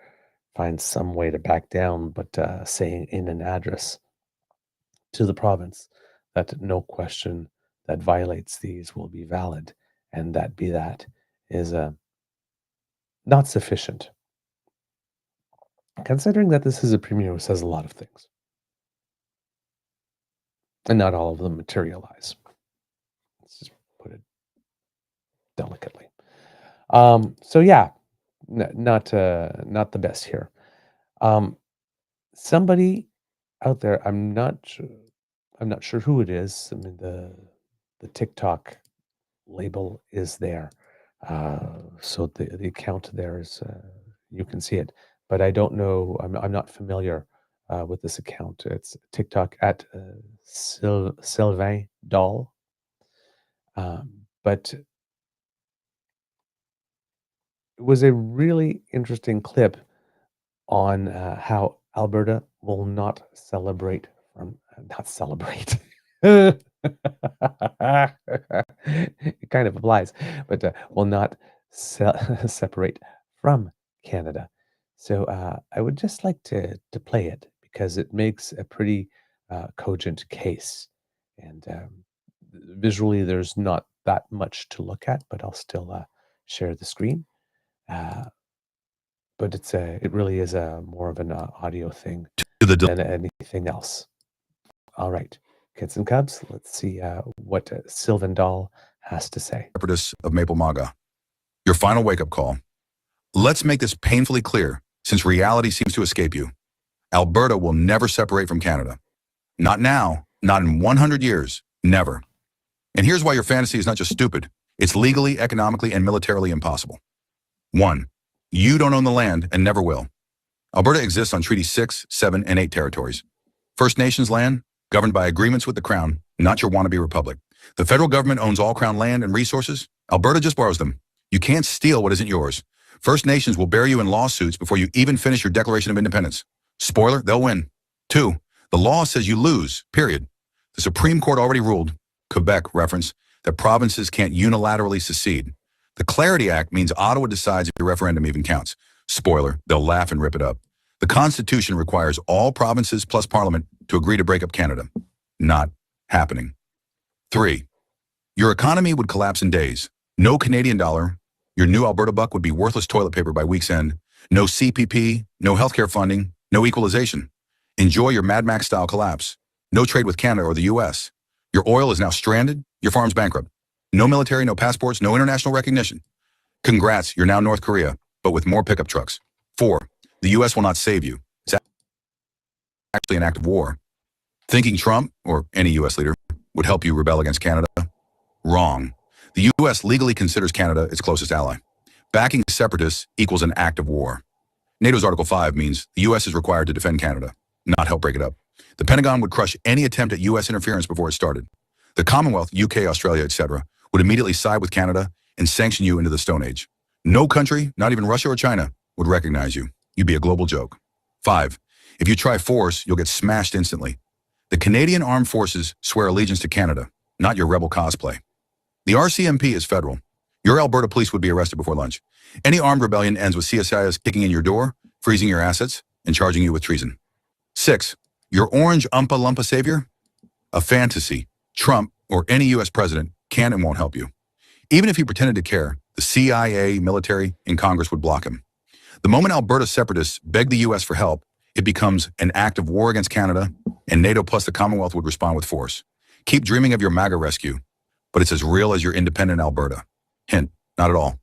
[SPEAKER 2] finds some way to back down, but saying in an address to the province that no question that violates these will be valid, and that is not sufficient, considering that this is a Premier who says a lot of things, and not all of them materialize. Let's just put it delicately. So yeah, not the best here. Somebody out there, I'm not sure who it is. I mean, the TikTok label is there, so the account there is, you can see it, but I don't know. I'm not familiar with this account. It's TikTok at Sylvain Doll, but it was a really interesting clip on how Alberta will not celebrate it kind of applies, but will not separate from Canada. So I would just like to play it because it makes a pretty cogent case. And visually, there's not that much to look at, but I'll still share the screen. But it really is a more of an audio thing than anything else. All right, kids and cubs, let's see what Sylvan Dahl has to say.
[SPEAKER 11] Shepherdess of Maple Maga, your final wake-up call. Let's make this painfully clear, since reality seems to escape you. Alberta will never separate from Canada. Not now, not in 100 years, never. And here's why your fantasy is not just stupid. It's legally, economically, and militarily impossible. 1. You don't own the land and never will. Alberta exists on Treaty 6, 7, and 8 territories. First Nations land, governed by agreements with the Crown, not your wannabe republic. The federal government owns all Crown land and resources. Alberta just borrows them. You can't steal what isn't yours. First Nations will bury you in lawsuits before you even finish your Declaration of Independence. Spoiler, they'll win. 2. The law says you lose, period. The Supreme Court already ruled, Quebec reference, that provinces can't unilaterally secede. The Clarity Act means Ottawa decides if your referendum even counts. Spoiler, they'll laugh and rip it up. The Constitution requires all provinces plus Parliament to agree to break up Canada. Not happening. 3. Your economy would collapse in days. No Canadian dollar. Your new Alberta buck would be worthless toilet paper by week's end. No CPP, no healthcare funding, no equalization. Enjoy your Mad Max-style collapse. No trade with Canada or the U.S. Your oil is now stranded. Your farm's bankrupt. No military, no passports, no international recognition. Congrats, you're now North Korea, but with more pickup trucks. 4. The U.S. will not save you. It's actually an act of war. Thinking Trump, or any U.S. leader, would help you rebel against Canada? Wrong. The U.S. legally considers Canada its closest ally. Backing separatists equals an act of war. NATO's Article 5 means the U.S. is required to defend Canada, not help break it up. The Pentagon would crush any attempt at U.S. interference before it started. The Commonwealth, UK, Australia, etc., would immediately side with Canada and sanction you into the Stone Age. No country, not even Russia or China, would recognize you. You'd be a global joke. 5. If you try force, you'll get smashed instantly. The Canadian Armed Forces swear allegiance to Canada, not your rebel cosplay. The RCMP is federal. Your Alberta police would be arrested before lunch. Any armed rebellion ends with CSIS kicking in your door, freezing your assets, and charging you with treason. 6. Your orange Oompa Loompa savior? A fantasy. Trump, or any U.S. president, can and won't help you. Even if he pretended to care, the CIA, military, and Congress would block him. The moment Alberta separatists beg the U.S. for help, it becomes an act of war against Canada, and NATO plus the Commonwealth would respond with force. Keep dreaming of your MAGA rescue, but it's as real as your independent Alberta. Hint, not at all.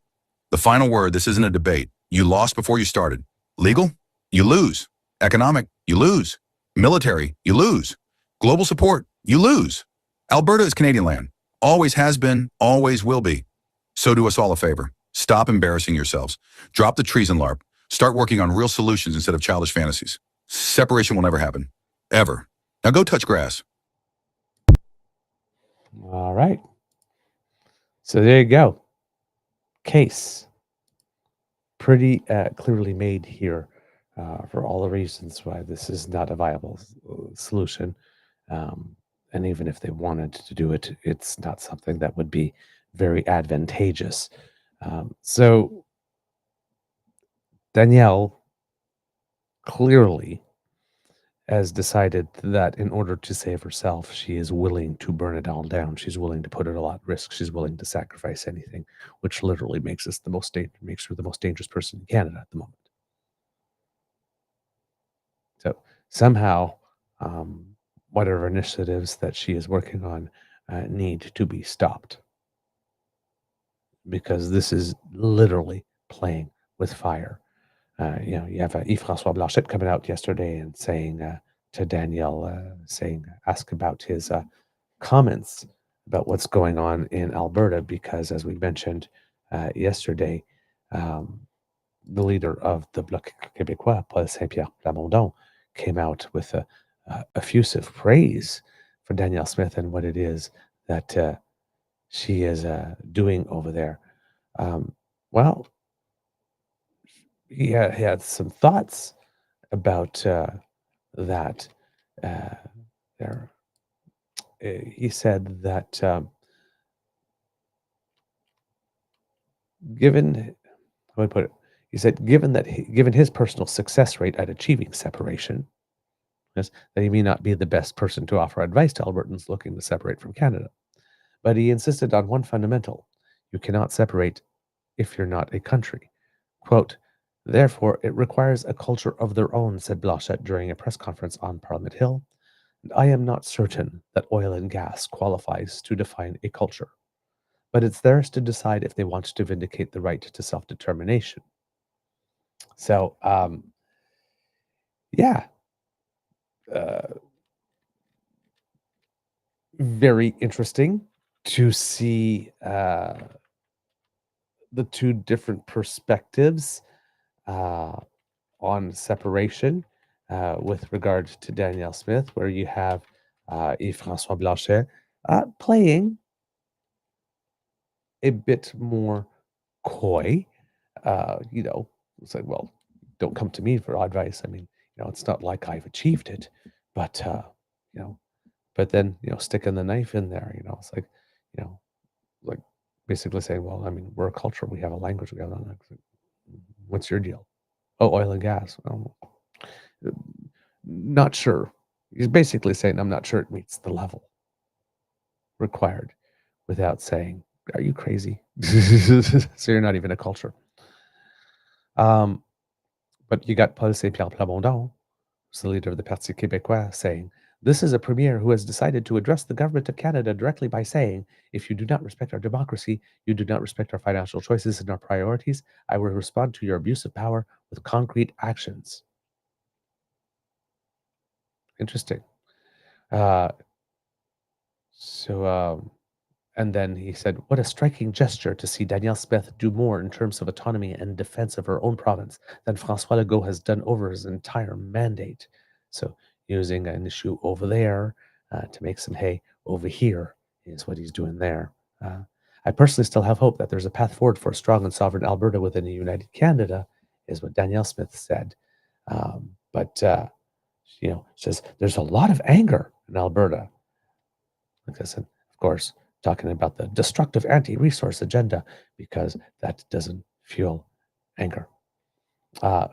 [SPEAKER 11] The final word, this isn't a debate. You lost before you started. Legal? You lose. Economic? You lose. Military? You lose. Global support? You lose. Alberta is Canadian land. Always has been, always will be. So do us all a favor. Stop embarrassing yourselves. Drop the treason LARP. Start working on real solutions instead of childish fantasies. Separation will never happen. Ever. Now go touch grass.
[SPEAKER 2] All right. So there you go. Case. Pretty clearly made here for all the reasons why this is not a viable solution. And even if they wanted to do it, it's not something that would be very advantageous. So Danielle clearly has decided that in order to save herself, she is willing to burn it all down. She's willing to put it all at risk. She's willing to sacrifice anything, which literally makes her the most dangerous person in Canada at the moment. So somehow, whatever initiatives that she is working on need to be stopped, because this is literally playing with fire. You have Yves-François Blanchet coming out yesterday and saying to Danielle, ask about his comments about what's going on in Alberta, because as we mentioned yesterday, the leader of the Bloc Québécois, Paul Saint-Pierre Plamondon, came out with a effusive praise for Danielle Smith and what it is that she is doing over there. Well, he had some thoughts about that. He said that Given, how do I put it? He said, given his personal success rate at achieving separation, yes, that he may not be the best person to offer advice to Albertans looking to separate from Canada. But he insisted on one fundamental: you cannot separate if you're not a country. Quote, therefore, it requires a culture of their own, said Blanchet during a press conference on Parliament Hill. And I am not certain that oil and gas qualifies to define a culture, but it's theirs to decide if they want to vindicate the right to self-determination. So, yeah, very interesting to see the two different perspectives on separation with regard to Danielle Smith, where you have Yves-François Blanchet playing a bit more coy. It's like, well, don't come to me for advice. I mean, it's not like I've achieved it, but but then sticking the knife in there, it's like, like basically saying, well, I mean, we're a culture, we have a language, we have what's your deal? Oh, oil and gas. Well, not sure. He's basically saying, I'm not sure it meets the level required, without saying, are you crazy? So you're not even a culture. But you got Paul Saint-Pierre Plamondon, who's the leader of the Parti Québécois, saying, this is a premier who has decided to address the government of Canada directly by saying, if you do not respect our democracy, you do not respect our financial choices and our priorities, I will respond to your abuse of power with concrete actions. Interesting. And then he said, what a striking gesture to see Danielle Smith do more in terms of autonomy and defense of her own province than François Legault has done over his entire mandate. So using an issue over there to make some hay over here is what he's doing there. I personally still have hope that there's a path forward for a strong and sovereign Alberta within a united Canada, is what Danielle Smith said. Says there's a lot of anger in Alberta. Like I said, of course, talking about the destructive anti-resource agenda, because that doesn't fuel anger. Paul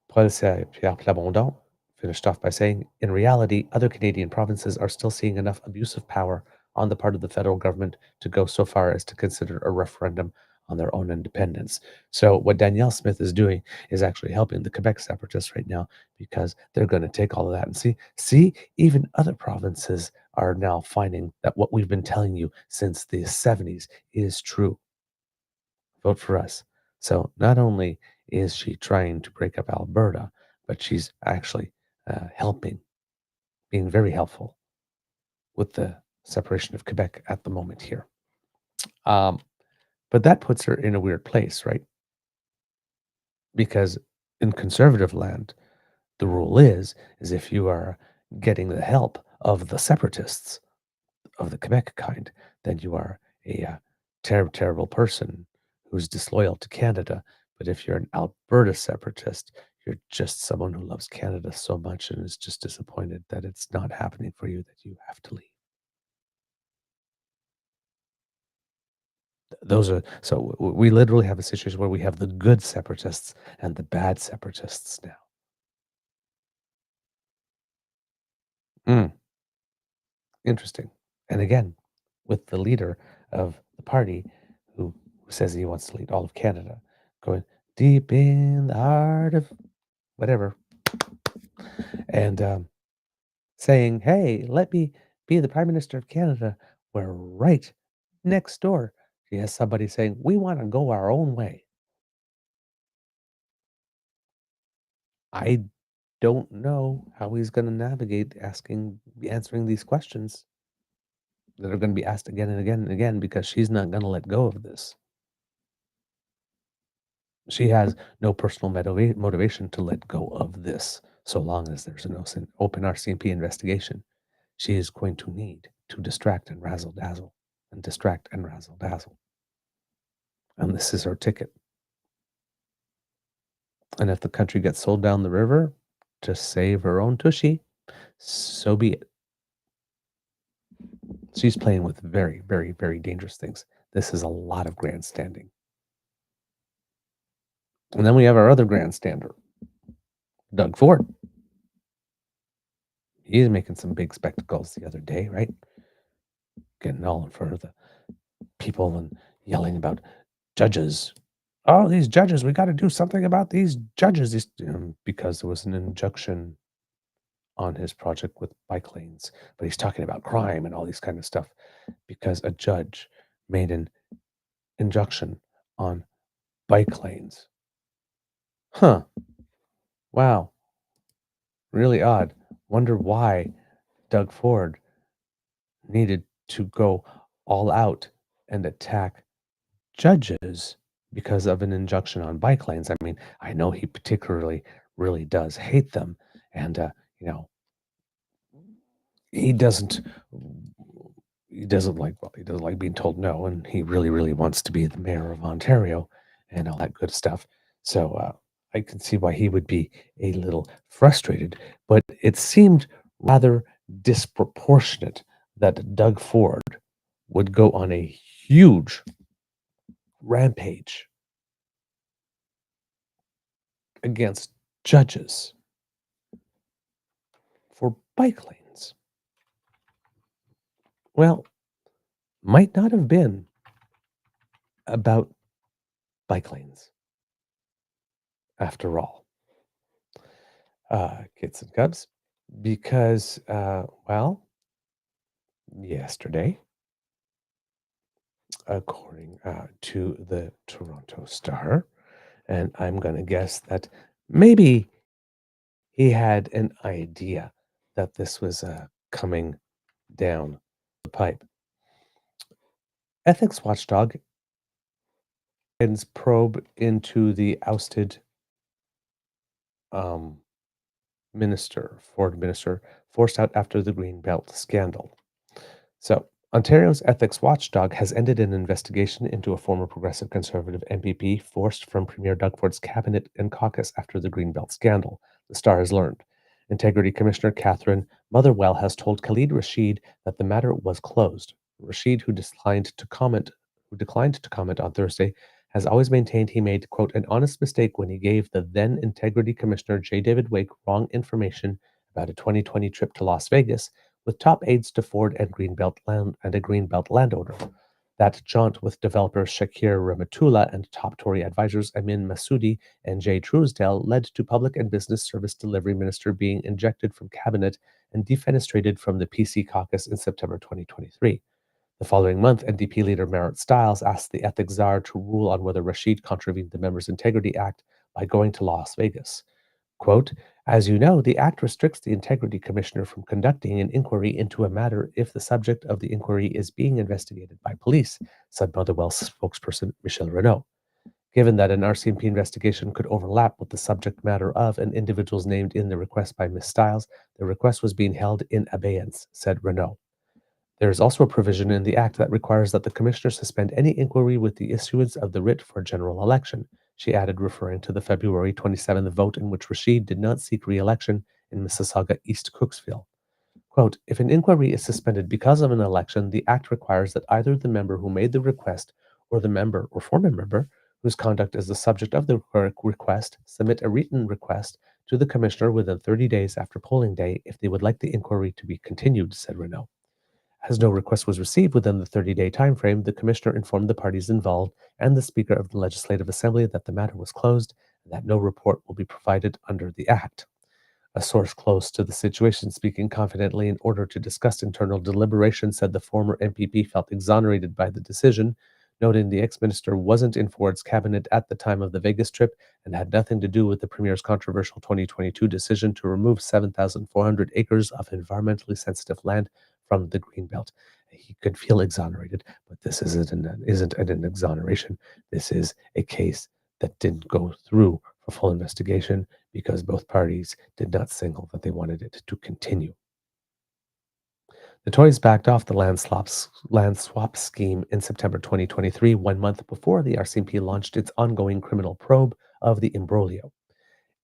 [SPEAKER 2] Pierre Plamondon finished off by saying, in reality, other Canadian provinces are still seeing enough abuse of power on the part of the federal government to go so far as to consider a referendum on their own independence. So what Danielle Smith is doing is actually helping the Quebec separatists right now, because they're going to take all of that and see, even other provinces are now finding that what we've been telling you since the 70s is true. Vote for us. So not only is she trying to break up Alberta, but she's actually helping, being very helpful with the separation of Quebec at the moment here. But that puts her in a weird place, right? Because in conservative land, the rule is if you are getting the help of the separatists of the Quebec kind, then you are a terrible, terrible person who's disloyal to Canada. But if you're an Alberta separatist, you're just someone who loves Canada so much and is just disappointed that it's not happening for you, that you have to leave. We literally have a situation where we have the good separatists and the bad separatists now. Interesting. And again, with the leader of the party who says he wants to lead all of Canada, going deep in the heart of whatever, and saying, hey, let me be the Prime Minister of Canada, where right next door he has somebody saying, we want to go our own way. I don't know how he's going to navigate answering these questions that are going to be asked again and again and again, because she's not going to let go of this. She has no personal motivation to let go of this, so long as there's an open RCMP investigation. She is going to need to distract and razzle dazzle, and distract and razzle dazzle. And this is her ticket. And if the country gets sold down the river to save her own tushy, so be it. She's playing with very, very, very dangerous things. This is a lot of grandstanding. And then we have our other grandstander, Doug Ford. He's making some big spectacles the other day, right? Getting all in front of the people and yelling about judges. Oh, these judges, we got to do something about these judges. Because there was an injunction on his project with bike lanes. But he's talking about crime and all these kind of stuff because a judge made an injunction on bike lanes. Huh. Wow. Really odd. Wonder why Doug Ford needed to go all out and attack judges because of an injunction on bike lanes. I mean, I know he particularly really does hate them. And, he doesn't he doesn't like being told no, and he really wants to be the mayor of Ontario and all that good stuff. So I can see why he would be a little frustrated, but it seemed rather disproportionate that Doug Ford would go on a huge rampage against judges for bike lanes. Well, might not have been about bike lanes after all, kids and cubs, because, yesterday, according to the Toronto Star, and I'm going to guess that maybe he had an idea that this was coming down the pipe. Ethics watchdog ends probe into the ousted Ford minister, forced out after the Greenbelt scandal. So, Ontario's ethics watchdog has ended an investigation into a former Progressive Conservative MPP forced from Premier Doug Ford's cabinet and caucus after the Greenbelt scandal, the Star has learned. Integrity Commissioner Catherine Motherwell has told Khalid Rashid that the matter was closed. Rashid, who declined to comment on Thursday, has always maintained he made, quote, an honest mistake when he gave the then Integrity Commissioner J. David Wake wrong information about a 2020 trip to Las Vegas with top aides to Ford and a Greenbelt landowner. That jaunt with developers Shakir Rahmatullah and top Tory advisors Amin Massoudi and Jay Truesdale led to Public and Business Service Delivery Minister being ejected from cabinet and defenestrated from the PC caucus in September 2023. The following month, NDP leader Marit Stiles asked the ethics czar to rule on whether Rashid contravened the Members' Integrity Act by going to Las Vegas. Quote, as you know, the Act restricts the Integrity Commissioner from conducting an inquiry into a matter if the subject of the inquiry is being investigated by police, said Motherwell's spokesperson Michelle Renaud. Given that an RCMP investigation could overlap with the subject matter of an individual's named in the request by Ms. Stiles, the request was being held in abeyance, said Renaud. There is also a provision in the Act that requires that the Commissioner suspend any inquiry with the issuance of the writ for general election, she added, referring to the February 27th vote in which Rashid did not seek re-election in Mississauga East Cooksville. Quote, if an inquiry is suspended because of an election, the Act requires that either the member who made the request or the member or former member whose conduct is the subject of the request submit a written request to the Commissioner within 30 days after polling day if they would like the inquiry to be continued, said Renaud. As no request was received within the 30-day timeframe, the Commissioner informed the parties involved and the Speaker of the Legislative Assembly that the matter was closed and that no report will be provided under the Act. A source close to the situation, speaking confidently in order to discuss internal deliberation, said the former MPP felt exonerated by the decision, noting the ex-minister wasn't in Ford's cabinet at the time of the Vegas trip and had nothing to do with the Premier's controversial 2022 decision to remove 7,400 acres of environmentally sensitive land from the Greenbelt. He could feel exonerated, but this isn't an exoneration. This is a case that didn't go through for full investigation because both parties did not signal that they wanted it to continue. The Tories backed off the land swap scheme in September 2023, 1 month before the RCMP launched its ongoing criminal probe of the imbroglio.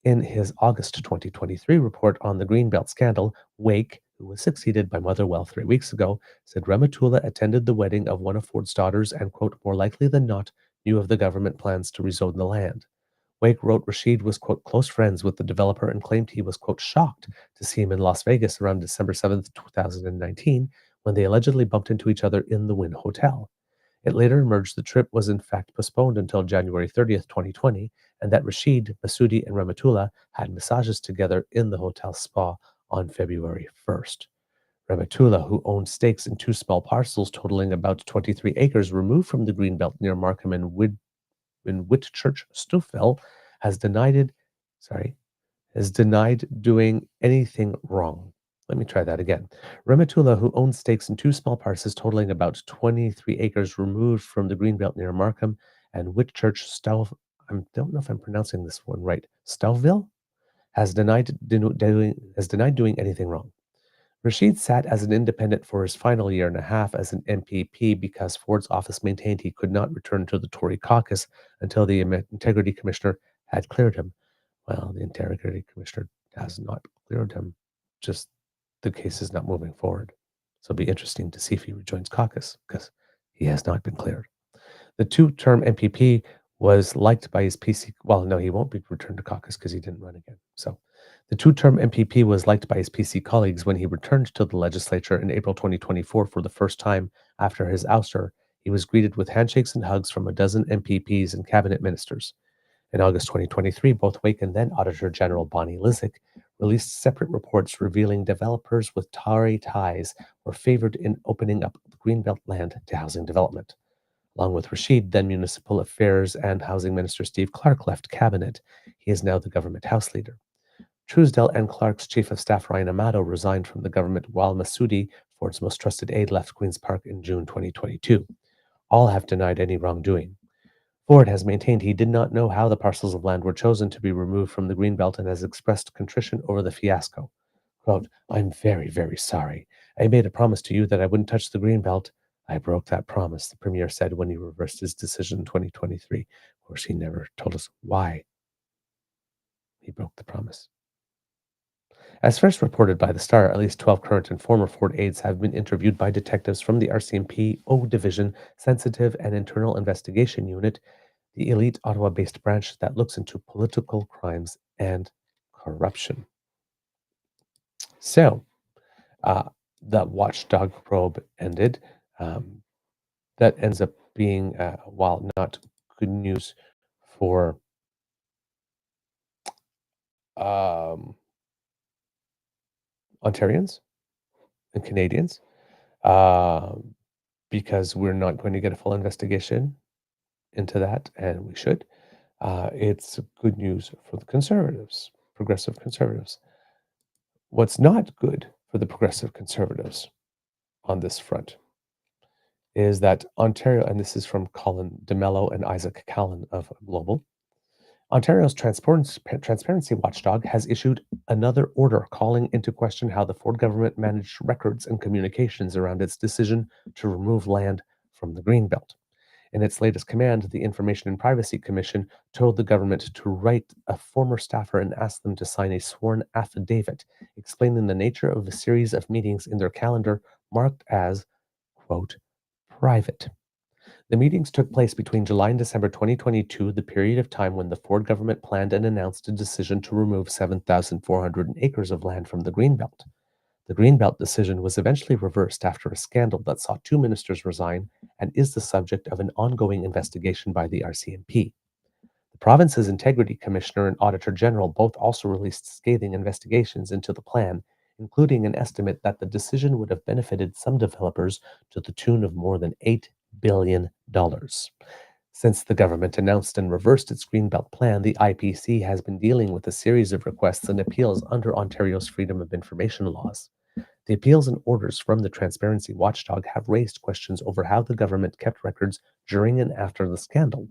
[SPEAKER 2] In his August 2023 report on the Greenbelt scandal, Wake, who was succeeded by Motherwell 3 weeks ago, said Rahmatullah attended the wedding of one of Ford's daughters and, quote, more likely than not, knew of the government plans to rezone the land. Wake wrote Rashid was, quote, close friends with the developer and claimed he was, quote, shocked to see him in Las Vegas around December 7th, 2019, when they allegedly bumped into each other in the Wynn Hotel. It later emerged the trip was in fact postponed until January 30th, 2020, and that Rashid, Masoudi, and Ramatullah had massages together in the hotel spa on February 1st. Ramatullah, who owned stakes in 2 small parcels totaling about 23 acres removed from the Greenbelt near Markham and Whitchurch, Stouffville, has denied doing anything wrong. Let me try that again. Ramatullah, who owns stakes in 2 small parcels totaling about 23 acres removed from the Greenbelt near Markham and Whitchurch, I don't know if I'm pronouncing this one right, Stouffville, has denied doing anything wrong. Rashid sat as an independent for his final year and a half as an MPP because Ford's office maintained he could not return to the Tory caucus until the Integrity Commissioner had cleared him. Well, the Integrity Commissioner has not cleared him, just the case is not moving forward. So it'll be interesting to see if he rejoins caucus because he has not been cleared. The 2-term MPP was liked by his PC. Well, no, he won't be returned to caucus because he didn't run again. So the 2-term MPP was liked by his PC colleagues when he returned to the legislature in April 2024 for the first time after his ouster. He was greeted with handshakes and hugs from a dozen MPPs and cabinet ministers. In August 2023, both Wake and then Auditor General Bonnie Lysyk released separate reports revealing developers with Tory ties were favored in opening up the Greenbelt land to housing development. Along with Rashid, then Municipal Affairs and Housing Minister Steve Clark left cabinet. He is now the government House Leader. Truesdale and Clark's Chief of Staff Ryan Amato resigned from the government while Masoudi, Ford's most trusted aide, left Queen's Park in June 2022. All have denied any wrongdoing. Ford has maintained he did not know how the parcels of land were chosen to be removed from the Greenbelt and has expressed contrition over the fiasco. Quote, I'm very, very sorry. I made a promise to you that I wouldn't touch the Greenbelt. I broke that promise, the Premier said when he reversed his decision in 2023. Of course, he never told us why he broke the promise. As first reported by the Star, at least 12 current and former Ford aides have been interviewed by detectives from the RCMP O Division Sensitive and Internal Investigation Unit, the elite Ottawa-based branch that looks into political crimes and corruption. So, the watchdog probe ended. That ends up being, while not good news for Ontarians and Canadians, because we're not going to get a full investigation into that, and we should. It's good news for the Conservatives, progressive Conservatives. What's not good for the progressive Conservatives on this front is that Ontario, and this is from Colin DeMello and Isaac Callan of Global, Ontario's transparency watchdog has issued another order calling into question how the Ford government managed records and communications around its decision to remove land from the Greenbelt. In its latest command, the Information and Privacy Commission told the government to write a former staffer and ask them to sign a sworn affidavit explaining the nature of a series of meetings in their calendar marked as, quote, private. The meetings took place between July and December 2022, the period of time when the Ford government planned and announced a decision to remove 7,400 acres of land from the Greenbelt. The Greenbelt decision was eventually reversed after a scandal that saw 2 ministers resign and is the subject of an ongoing investigation by the RCMP. The province's Integrity Commissioner and Auditor General both also released scathing investigations into the plan, including an estimate that the decision would have benefited some developers to the tune of more than $8 billion. Since the government announced and reversed its Greenbelt plan, the IPC has been dealing with a series of requests and appeals under Ontario's Freedom of Information laws. The appeals and orders from the Transparency Watchdog have raised questions over how the government kept records during and after the scandal.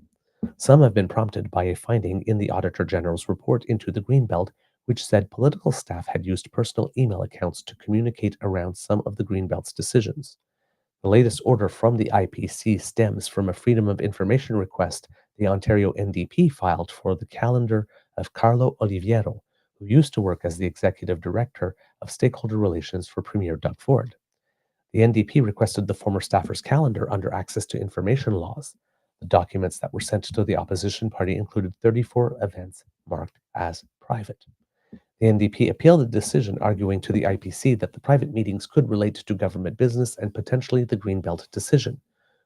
[SPEAKER 2] Some have been prompted by a finding in the Auditor General's report into the Greenbelt, which said political staff had used personal email accounts to communicate around some of the Greenbelt's decisions. The latest order from the IPC stems from a Freedom of Information request the Ontario NDP filed for the calendar of Carlo Oliviero, who used to work as the Executive Director of Stakeholder Relations for Premier Doug Ford. The NDP requested the former staffer's calendar under access to information laws. The documents that were sent to the opposition party included 34 events marked as private. The NDP appealed the decision, arguing to the IPC that the private meetings could relate to government business and potentially the Greenbelt decision.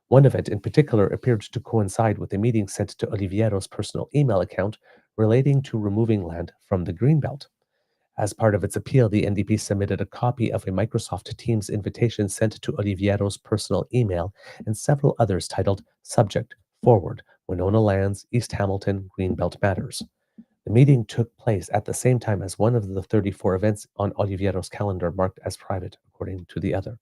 [SPEAKER 2] One event in particular appeared to coincide with a meeting sent to Oliviero's personal email account relating to removing land from the Greenbelt. As part of its appeal, the NDP submitted a copy of a Microsoft Teams invitation sent to Oliviero's personal email and several others titled Subject, Forward, Winona Lands, East Hamilton, Greenbelt Matters. The meeting took place at the same time as one of the 34 events on Oliviero's calendar marked as private, according to the other.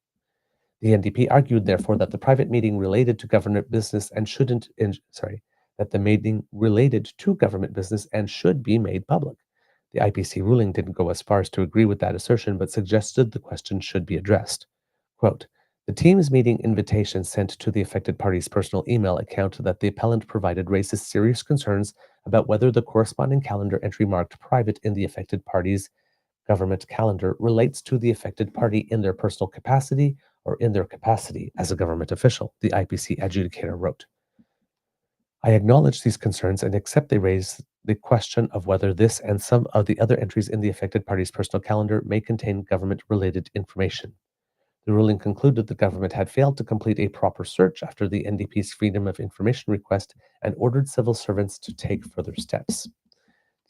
[SPEAKER 2] The NDP argued, therefore, that the private meeting related to government business and that the meeting related to government business and should be made public. The IPC ruling didn't go as far as to agree with that assertion, but suggested the question should be addressed. Quote, the Teams meeting invitation sent to the affected party's personal email account that the appellant provided raises serious concerns about whether the corresponding calendar entry marked private in the affected party's government calendar relates to the affected party in their personal capacity or in their capacity as a government official, the IPC adjudicator wrote. I acknowledge these concerns and accept they raise the question of whether this and some of the other entries in the affected party's personal calendar may contain government-related information. The ruling concluded the government had failed to complete a proper search after the NDP's Freedom of Information request and ordered civil servants to take further steps.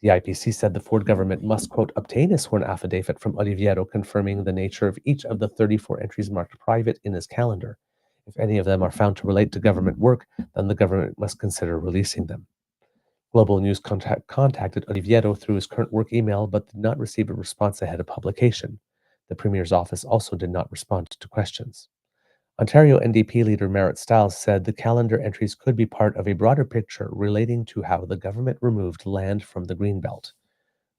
[SPEAKER 2] The IPC said the Ford government must, quote, obtain a sworn affidavit from Oliviero confirming the nature of each of the 34 entries marked private in his calendar. If any of them are found to relate to government work, then the government must consider releasing them. Global News contacted Oliviero through his current work email, but did not receive a response ahead of publication. The Premier's office also did not respond to questions. Ontario NDP leader Merritt Stiles said the calendar entries could be part of a broader picture relating to how the government removed land from the Greenbelt.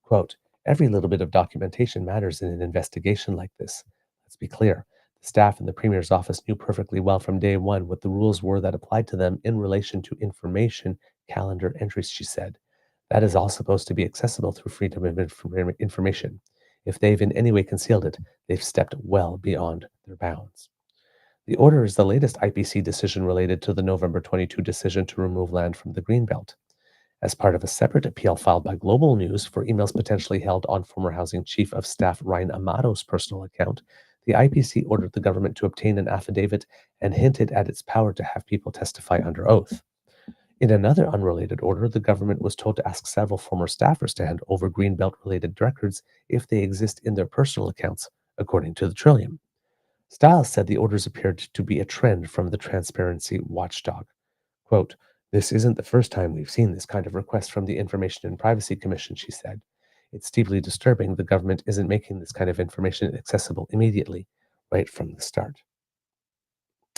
[SPEAKER 2] Quote, every little bit of documentation matters in an investigation like this. Let's be clear. The staff in the Premier's office knew perfectly well from day one what the rules were that applied to them in relation to information calendar entries, she said. That is all supposed to be accessible through Freedom of Information. If they've in any way concealed it, they've stepped well beyond their bounds. The order is the latest IPC decision related to the November 22 decision to remove land from the Greenbelt. As part of a separate appeal filed by Global News for emails potentially held on former Housing Chief of Staff Ryan Amato's personal account, the IPC ordered the government to obtain an affidavit and hinted at its power to have people testify under oath. In another unrelated order, the government was told to ask several former staffers to hand over Greenbelt-related records if they exist in their personal accounts, according to the Trillium. Stiles said the orders appeared to be a trend from the transparency watchdog. Quote, this isn't the first time we've seen this kind of request from the Information and Privacy Commission, she said. It's deeply disturbing the government isn't making this kind of information accessible immediately, right from the start.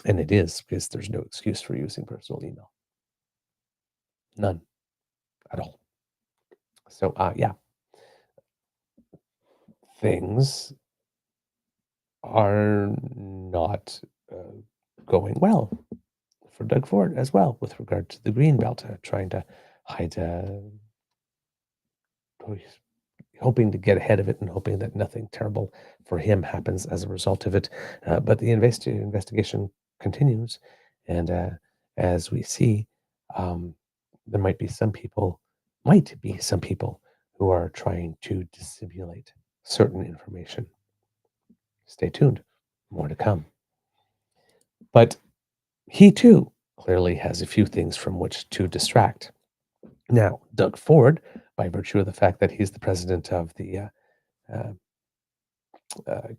[SPEAKER 2] And it is, because there's no excuse for using personal email. None at all. So, yeah. Things are not going well for Doug Ford as well with regard to the Greenbelt, trying to hide, hoping to get ahead of it and hoping that nothing terrible for him happens as a result of it. But the investigation continues, and as we see, there might be some people who are trying to dissimulate certain information. Stay tuned. More to come. But he too clearly has a few things from which to distract. Now, Doug Ford, by virtue of the fact that he's the president of the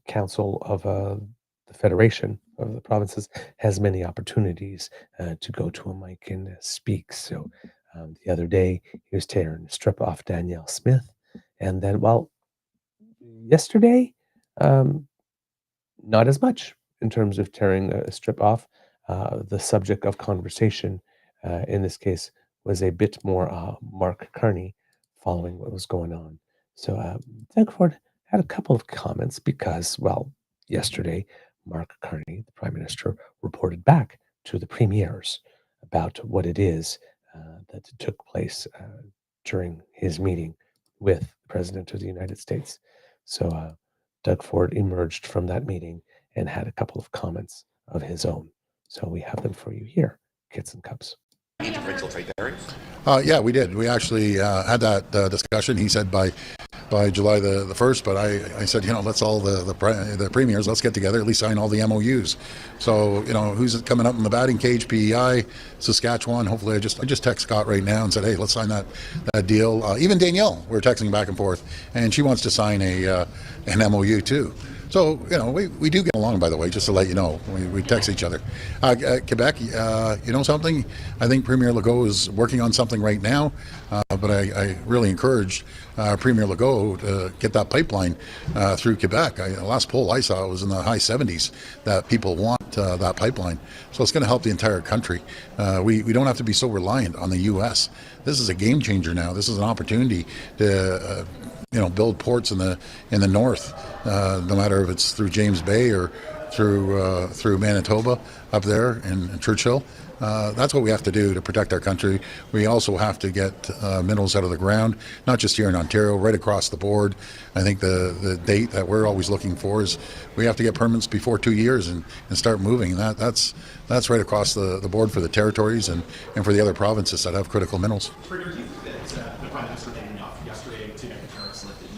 [SPEAKER 2] Council of the Federation of the Provinces, has many opportunities to go to a mic and speak. So the other day, he was tearing a strip off Danielle Smith. And then, yesterday, not as much in terms of tearing a strip off. The subject of conversation in this case was a bit more Mark Carney following what was going on. So Doug Ford had a couple of comments because, yesterday, Mark Carney, the Prime Minister, reported back to the premiers about what it is that took place during his meeting with the President of the United States. So Doug Ford emerged from that meeting and had a couple of comments of his own. So we have them for you here, kits and cups.
[SPEAKER 12] Differential trade barriers?
[SPEAKER 11] Yeah, we did. We actually had that discussion. He said by July the 1st, but I said, let's all the premiers, let's get together, at least sign all the MOUs. So, who's coming up in the batting cage? PEI, Saskatchewan. Hopefully, I just text Scott right now and said, hey, let's sign that deal. Even Danielle, we're texting back and forth, and she wants to sign an MOU too. So, we do get along, by the way, just to let you know. We text each other. Quebec, something? I think Premier Legault is working on something right now, but I really encouraged Premier Legault to get that pipeline through Quebec. The last poll I saw was in the high 70s that people want that pipeline. So it's going to help the entire country. We don't have to be so reliant on the U.S. This is a game changer now. This is an opportunity to build ports in the north, no matter if it's through James Bay or through Manitoba up there in Churchill. That's what we have to do to protect our country. We also have to get minerals out of the ground, not just here in Ontario, right across the board. I think the date that we're always looking for is we have to get permits before 2 years and start moving. That's right across the board for the territories and for the other provinces that have critical minerals.
[SPEAKER 12] Do you think that the Prime Minister did enough yesterday to get the tariffs lifted?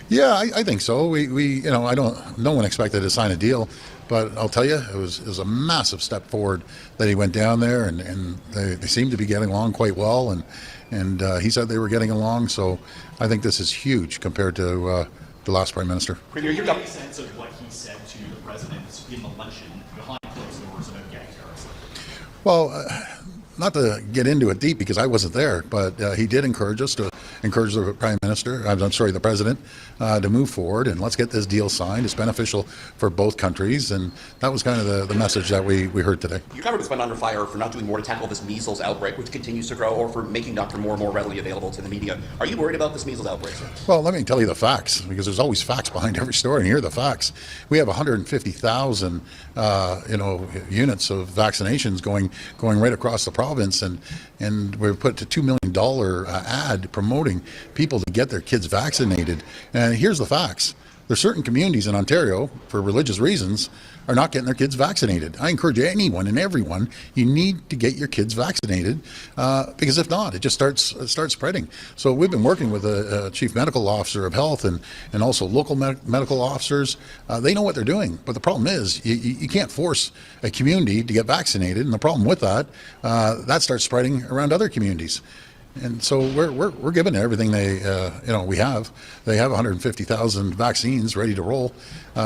[SPEAKER 11] Yeah, I think so. No one expected to sign a deal, but I'll tell you, it was a massive step forward that he went down there, and they seemed to be getting along quite well, and he said they were getting along. So I think this is huge compared to the last Prime Minister.
[SPEAKER 12] Premier, you got a sense of what he said to the President in the luncheon behind closed doors about getting tariffs lifted?
[SPEAKER 11] Well, not to get into it deep because I wasn't there, but he did encourage us to encourage the the President, to move forward and let's get this deal signed. It's beneficial for both countries, and that was kind of the message that we heard today.
[SPEAKER 12] Your government's been under fire for not doing more to tackle this measles outbreak, which continues to grow, or for making doctor more and more readily available to the media. Are you worried about this measles outbreak, sir?
[SPEAKER 11] Well, let me tell you the facts, because there's always facts behind every story, and here are the facts. We have 150,000 units of vaccinations going right across the province, and we've put a $2 million ad promoting people to get their kids vaccinated. And here's the facts. There's certain communities in Ontario, for religious reasons, are not getting their kids vaccinated. I encourage anyone and everyone, you need to get your kids vaccinated, because if not, it just starts spreading. So we've been working with a chief medical officer of health and also local medical officers. They know what they're doing, but the problem is you can't force a community to get vaccinated, and the problem with that starts spreading around other communities. And so we're giving everything we have. They have 150,000 vaccines ready to roll.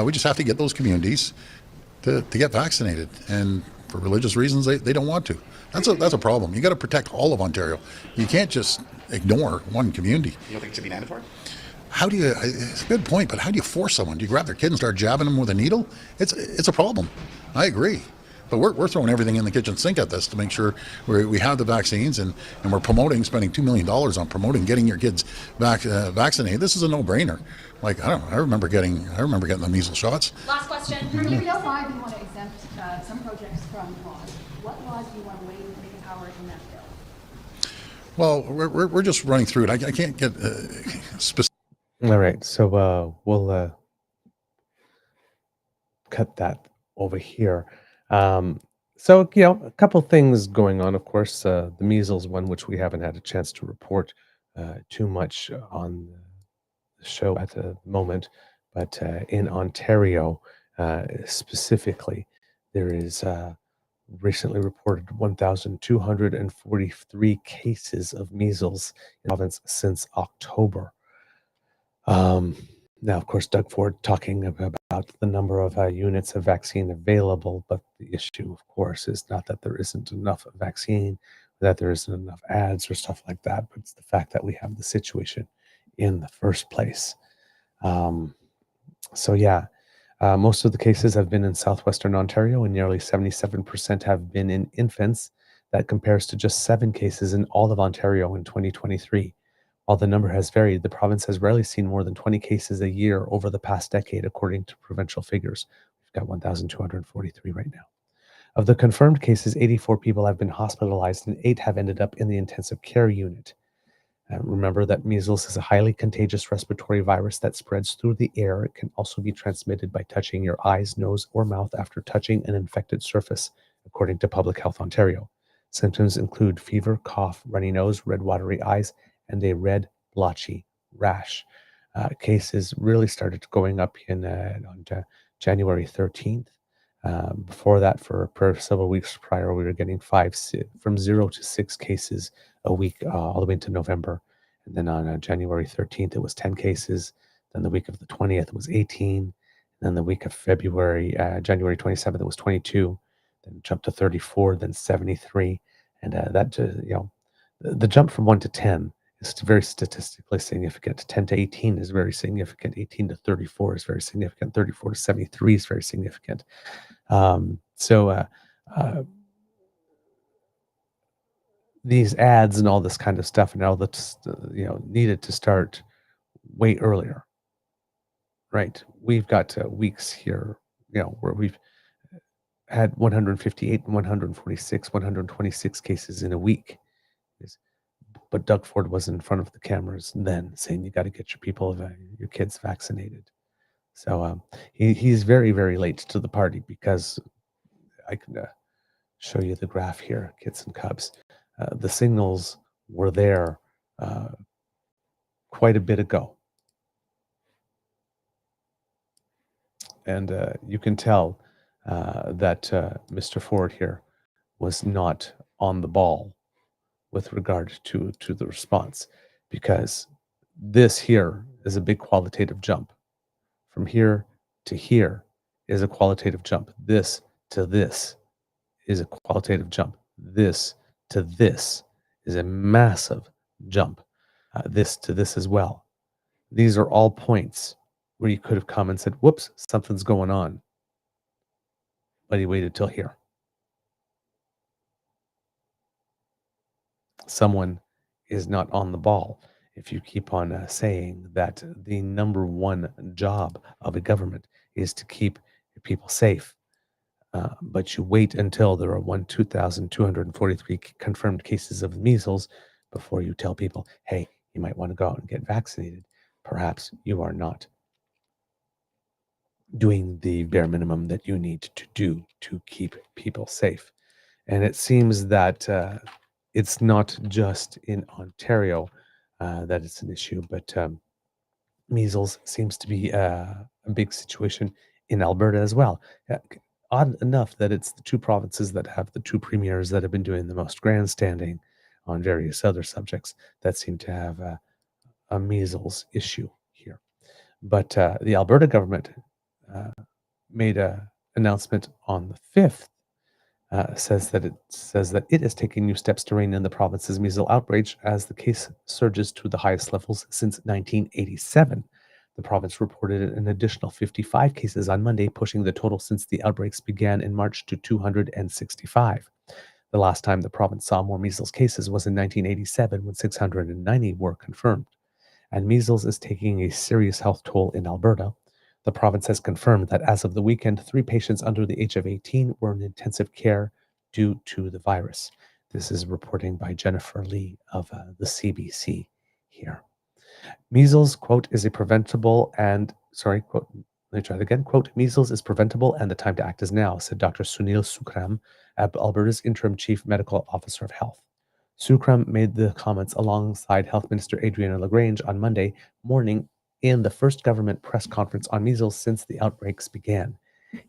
[SPEAKER 11] We just have to get those communities to get vaccinated, and for religious reasons they don't want to. That's a problem. You got to protect all of Ontario. You can't just ignore one community.
[SPEAKER 12] You don't think it should be mandatory?
[SPEAKER 11] It's a good point, but how do you force someone? Do you grab their kid and start jabbing them with a needle? It's a problem. I agree. But we're throwing everything in the kitchen sink at this to make sure we have the vaccines, and we're spending $2 million on promoting getting your kids vaccinated. This is a no-brainer. Like, I remember getting the measles shots.
[SPEAKER 13] Last question. Premier, you outlined you want to exempt some projects from laws. What laws do you want to waive and make empowered in that bill?
[SPEAKER 11] Well, we're just running through it. I can't get specific.
[SPEAKER 2] All right, so we'll cut that over here. So, a couple things going on, of course, the measles one, which we haven't had a chance to report too much on the show at the moment, but in Ontario specifically, there is recently reported 1,243 cases of measles in the province since October. Now, of course, Doug Ford talking about the number of units of vaccine available, but the issue, of course, is not that there isn't enough vaccine, that there isn't enough ads or stuff like that, but it's the fact that we have the situation in the first place. Most of the cases have been in southwestern Ontario, and nearly 77% have been in infants. That compares to just 7 cases in all of Ontario in 2023. While the number has varied, the province has rarely seen more than 20 cases a year over the past decade, according to provincial figures. We've got 1,243 right now. Of the confirmed cases, 84 people have been hospitalized and 8 have ended up in the intensive care unit. Remember that measles is a highly contagious respiratory virus that spreads through the air. It can also be transmitted by touching your eyes, nose, or mouth after touching an infected surface, according to Public Health Ontario. Symptoms include fever, cough, runny nose, red watery eyes, and a red blotchy rash. Cases really started going up on January 13th. Before that, for several weeks prior, we were getting from 0 to 6 cases a week, all the way into November. And then on January 13th, it was 10 cases. Then the week of the 20th, it was 18. And then the week of January 27th, it was 22. Then it jumped to 34, then 73. And the jump from 1 to 10 is very statistically significant. 10 to 18 is very significant. 18 to 34 is very significant. 34 to 73 is very significant. These ads and all this kind of stuff, and all that's needed to start way earlier, right? We've got weeks here, where we've had 158 and 146, 126 cases in a week. But Doug Ford was in front of the cameras then saying you got to get your kids vaccinated. So he's very, very late to the party, because I can show you the graph here, kids and cubs. The signals were there quite a bit ago. And you can tell that Mr. Ford here was not on the ball with regard to the response, because this here is a big qualitative jump. From here to here is a qualitative jump. This to this is a qualitative jump. This to this is a massive jump. This to this as well. These are all points where you could have come and said, whoops, something's going on. But he waited till here. Someone is not on the ball if you keep on saying that the number one job of a government is to keep people safe. But you wait until there are 2,243 confirmed cases of measles before you tell people, hey, you might want to go out and get vaccinated. Perhaps you are not doing the bare minimum that you need to do to keep people safe. And it seems that it's not just in Ontario that it's an issue, but measles seems to be a big situation in Alberta as well. Odd enough that it's the two provinces that have the two premiers that have been doing the most grandstanding on various other subjects that seem to have a measles issue here. But the Alberta government made an announcement on the 5th. Says that it is taking new steps to rein in the province's measles outbreak as the case surges to the highest levels since 1987. The province reported an additional 55 cases on Monday, pushing the total since the outbreaks began in March to 265. The last time the province saw more measles cases was in 1987, when 690 were confirmed. And measles is taking a serious health toll in Alberta. The province has confirmed that as of the weekend, 3 patients under the age of 18 were in intensive care due to the virus. This is reporting by Jennifer Lee of the CBC here. Measles, quote, is a preventable and, quote, let me try that again, quote, measles is preventable and the time to act is now, said Dr. Sunil Sukram, Alberta's interim chief medical officer of health. Sukram made the comments alongside Health Minister Adriana LaGrange on Monday morning in the first government press conference on measles since the outbreaks began.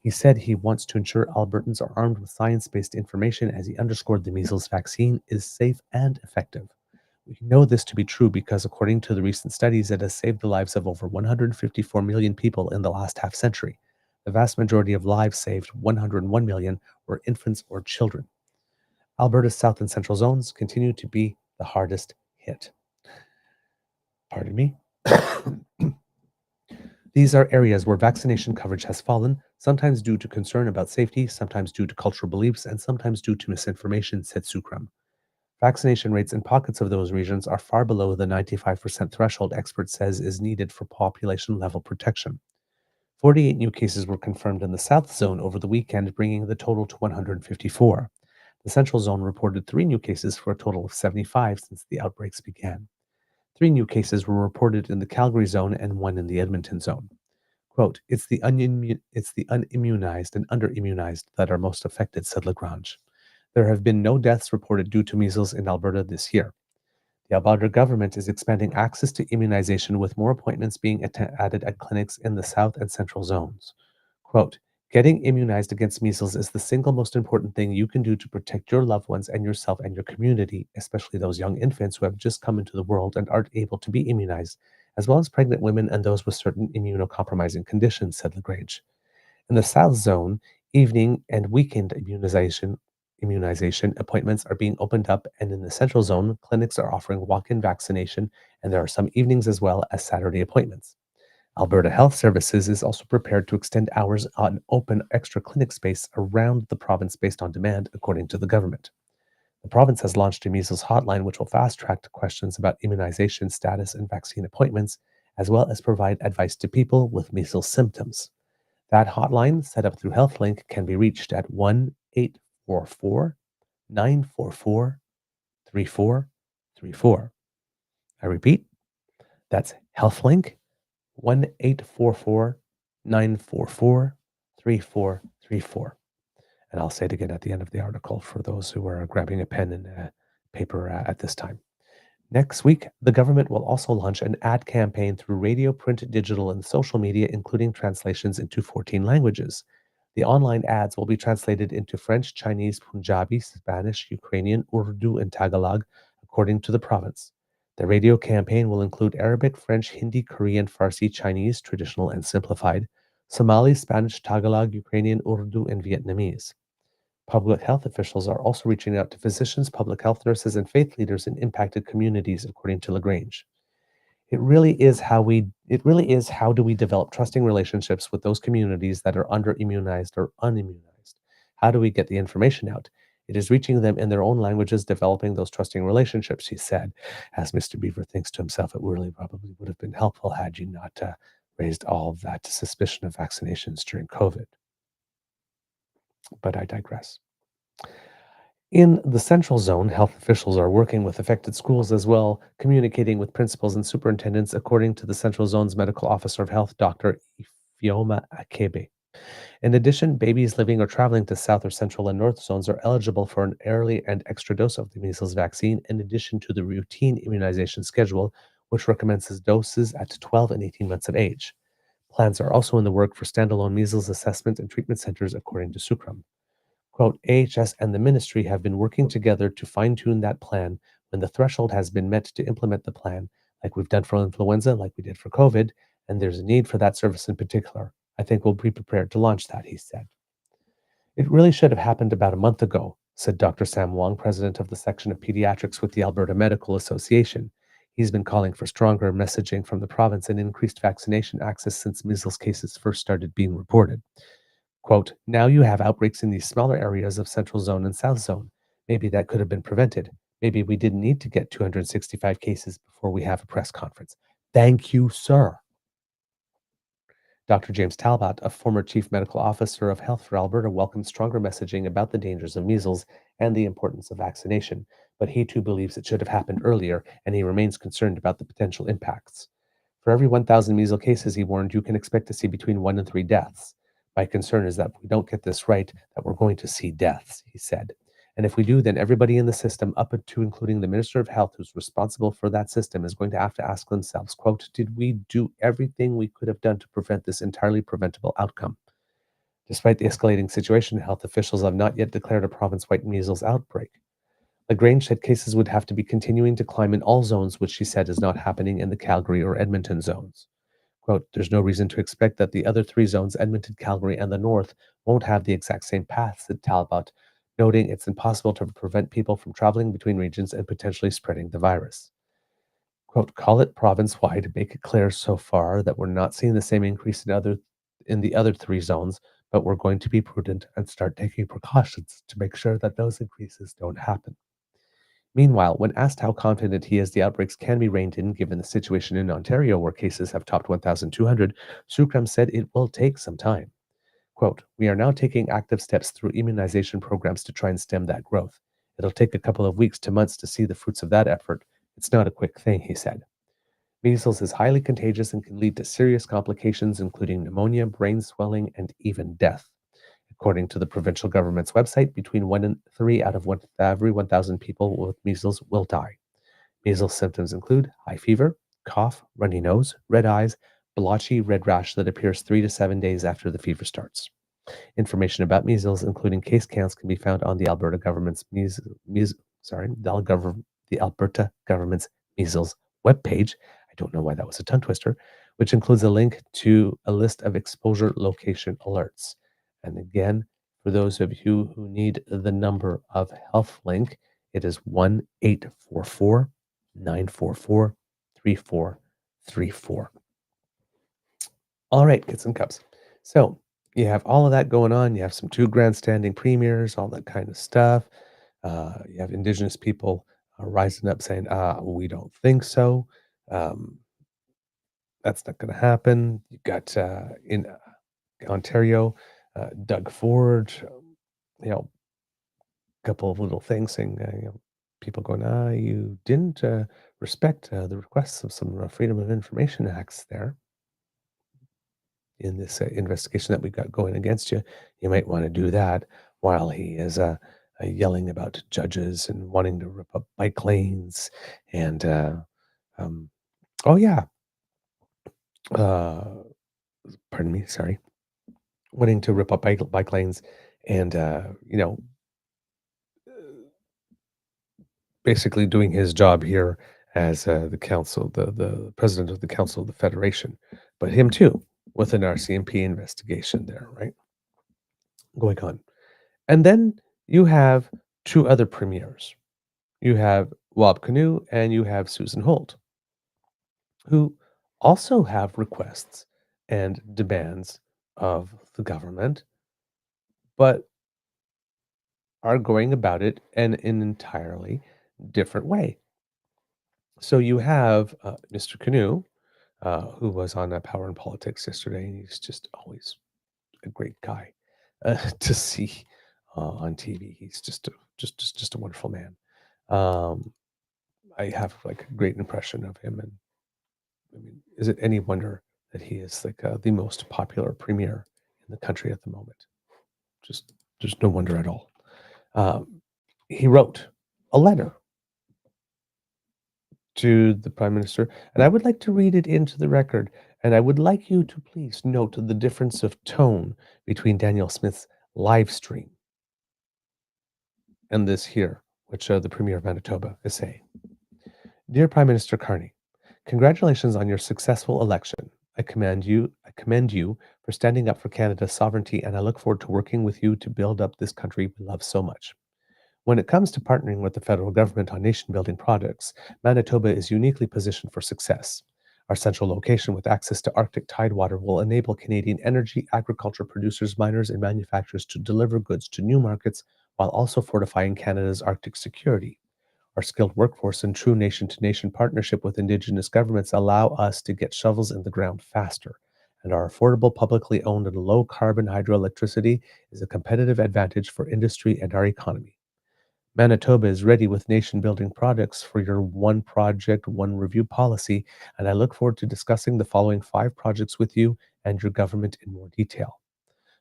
[SPEAKER 2] He said he wants to ensure Albertans are armed with science-based information, as he underscored the measles vaccine is safe and effective. We know this to be true because, according to the recent studies, it has saved the lives of over 154 million people in the last half century. The vast majority of lives saved, 101 million, were infants or children. Alberta's south and central zones continue to be the hardest hit. Pardon me. These are areas where vaccination coverage has fallen, sometimes due to concern about safety, sometimes due to cultural beliefs, and sometimes due to misinformation, said Sukram. Vaccination rates in pockets of those regions are far below the 95% threshold expert says is needed for population-level protection. 48 new cases were confirmed in the South Zone over the weekend, bringing the total to 154. The Central Zone reported 3 new cases for a total of 75 since the outbreaks began. 3 new cases were reported in the Calgary Zone and 1 in the Edmonton Zone. Quote, it's the unimmunized and underimmunized that are most affected, said Lagrange. There have been no deaths reported due to measles in Alberta this year. The Alberta government is expanding access to immunization with more appointments being added at clinics in the south and central zones. Quote, getting immunized against measles is the single most important thing you can do to protect your loved ones and yourself and your community, especially those young infants who have just come into the world and aren't able to be immunized, as well as pregnant women and those with certain immunocompromising conditions, said LaGrange. In the South Zone, evening and weekend immunization appointments are being opened up, and in the Central Zone, clinics are offering walk-in vaccination, and there are some evenings as well as Saturday appointments. Alberta Health Services is also prepared to extend hours on open extra clinic space around the province based on demand, according to the government. The province has launched a measles hotline, which will fast-track questions about immunization status and vaccine appointments, as well as provide advice to people with measles symptoms. That hotline, set up through HealthLink, can be reached at 1-844-944-3434. I repeat, that's HealthLink, 1-844-944-3434. And I'll say it again at the end of the article for those who are grabbing a pen and a paper at this time. Next week, the government will also launch an ad campaign through radio, print, digital, and social media, including translations into 14 languages. The online ads will be translated into French, Chinese, Punjabi, Spanish, Ukrainian, Urdu, and Tagalog, according to the province. The radio campaign will include Arabic, French, Hindi, Korean, Farsi, Chinese, traditional and simplified, Somali, Spanish, Tagalog, Ukrainian, Urdu, and Vietnamese. Public health officials are also reaching out to physicians, public health nurses, and faith leaders in impacted communities, according to LaGrange. It really is how do we develop trusting relationships with those communities that are under-immunized or unimmunized? How do we get the information out? It is reaching them in their own languages, developing those trusting relationships, he said. As Mr. Beaver thinks to himself, it really probably would have been helpful had you not raised all of that suspicion of vaccinations during COVID. But I digress. In the Central Zone, health officials are working with affected schools as well, communicating with principals and superintendents, according to the Central Zone's Medical Officer of Health, Dr. Ifioma Akebe. In addition, babies living or traveling to South or Central and North Zones are eligible for an early and extra dose of the measles vaccine, in addition to the routine immunization schedule, which recommends doses at 12 and 18 months of age. Plans are also in the work for standalone measles assessment and treatment centers, according to Sukram. Quote, AHS and the ministry have been working together to fine-tune that plan when the threshold has been met to implement the plan, like we've done for influenza, like we did for COVID, and there's a need for that service in particular. I think we'll be prepared to launch that, he said. It really should have happened about a month ago, said Dr. Sam Wong, president of the section of pediatrics with the Alberta Medical Association. He's been calling for stronger messaging from the province and increased vaccination access since measles cases first started being reported. Quote, now you have outbreaks in these smaller areas of Central Zone and South Zone. Maybe that could have been prevented. Maybe we didn't need to get 265 cases before we have a press conference. Thank you, sir. Dr. James Talbot, a former Chief Medical Officer of Health for Alberta, welcomes stronger messaging about the dangers of measles and the importance of vaccination, but he too believes it should have happened earlier, and he remains concerned about the potential impacts. For every 1,000 measles cases, he warned, you can expect to see between 1 and 3 deaths. My concern is that if we don't get this right, that we're going to see deaths, he said. And if we do, then everybody in the system, up to including the Minister of Health, who's responsible for that system, is going to have to ask themselves, quote, did we do everything we could have done to prevent this entirely preventable outcome? Despite the escalating situation, health officials have not yet declared a province-wide measles outbreak. LaGrange said cases would have to be continuing to climb in all zones, which she said is not happening in the Calgary or Edmonton zones. Quote, there's no reason to expect that the other 3 zones, Edmonton, Calgary, and the North, won't have the exact same path, said Talbot, noting it's impossible to prevent people from traveling between regions and potentially spreading the virus. Quote, call it province-wide, make it clear so far that we're not seeing the same increase in the other 3 zones, but we're going to be prudent and start taking precautions to make sure that those increases don't happen. Meanwhile, when asked how confident he is the outbreaks can be reined in given the situation in Ontario where cases have topped 1,200, Sukram said it will take some time. Quote, we are now taking active steps through immunization programs to try and stem that growth. It'll take a couple of weeks to months to see the fruits of that effort. It's not a quick thing, he said. Measles is highly contagious and can lead to serious complications, including pneumonia, brain swelling, and even death. According to the provincial government's website, between 1 and 3 out of every 1,000 people with measles will die. Measles symptoms include high fever, cough, runny nose, red eyes, blotchy red rash that appears 3 to 7 days after the fever starts. Information about measles, including case counts, can be found on the Alberta government's the Alberta government's measles webpage. I don't know why that was a tongue twister, which includes a link to a list of exposure location alerts. And again, for those of you who need the number of HealthLink, it is 1-844-944-3434. All right, kids and cubs. So you have all of that going on. You have some 2 grandstanding premiers, all that kind of stuff. You have Indigenous people rising up saying, we don't think so. That's not going to happen. You've got in Ontario, Doug Ford, a couple of little things saying, people going, you didn't respect the requests of some Freedom of Information Acts there in this investigation that we got going against you. You might want to do that while he is yelling about judges and wanting to rip up bike lanes and pardon me, sorry, wanting to rip up bike lanes and basically doing his job here as the council, the president of the Council of the Federation, but him too with an RCMP investigation there, right? Going on. And then you have 2 other premiers. You have Wab Kinew and you have Susan Holt, who also have requests and demands of the government, but are going about it in an entirely different way. So you have Mr. Kinew, who was on Power and Politics yesterday, and he's just always a great guy to see on TV. He's just a wonderful man. I have like a great impression of him, and I mean, is it any wonder that he is like the most popular premier in the country at the moment? Just there's no wonder at all. He wrote a letter to the Prime Minister, and I would like to read it into the record, and I would like you to please note the difference of tone between Daniel Smith's live stream and this here, which the Premier of Manitoba is saying. Dear Prime Minister Carney, congratulations on your successful election. I commend you for standing up for Canada's sovereignty, and I look forward to working with you to build up this country we love so much. When it comes to partnering with the federal government on nation-building projects, Manitoba is uniquely positioned for success. Our central location with access to Arctic tidewater will enable Canadian energy, agriculture producers, miners, and manufacturers to deliver goods to new markets while also fortifying Canada's Arctic security. Our skilled workforce and true nation-to-nation partnership with Indigenous governments allow us to get shovels in the ground faster, and our affordable, publicly owned, and low-carbon hydroelectricity is a competitive advantage for industry and our economy. Manitoba is ready with nation-building projects for your one project, one review policy, and I look forward to discussing the following 5 projects with you and your government in more detail.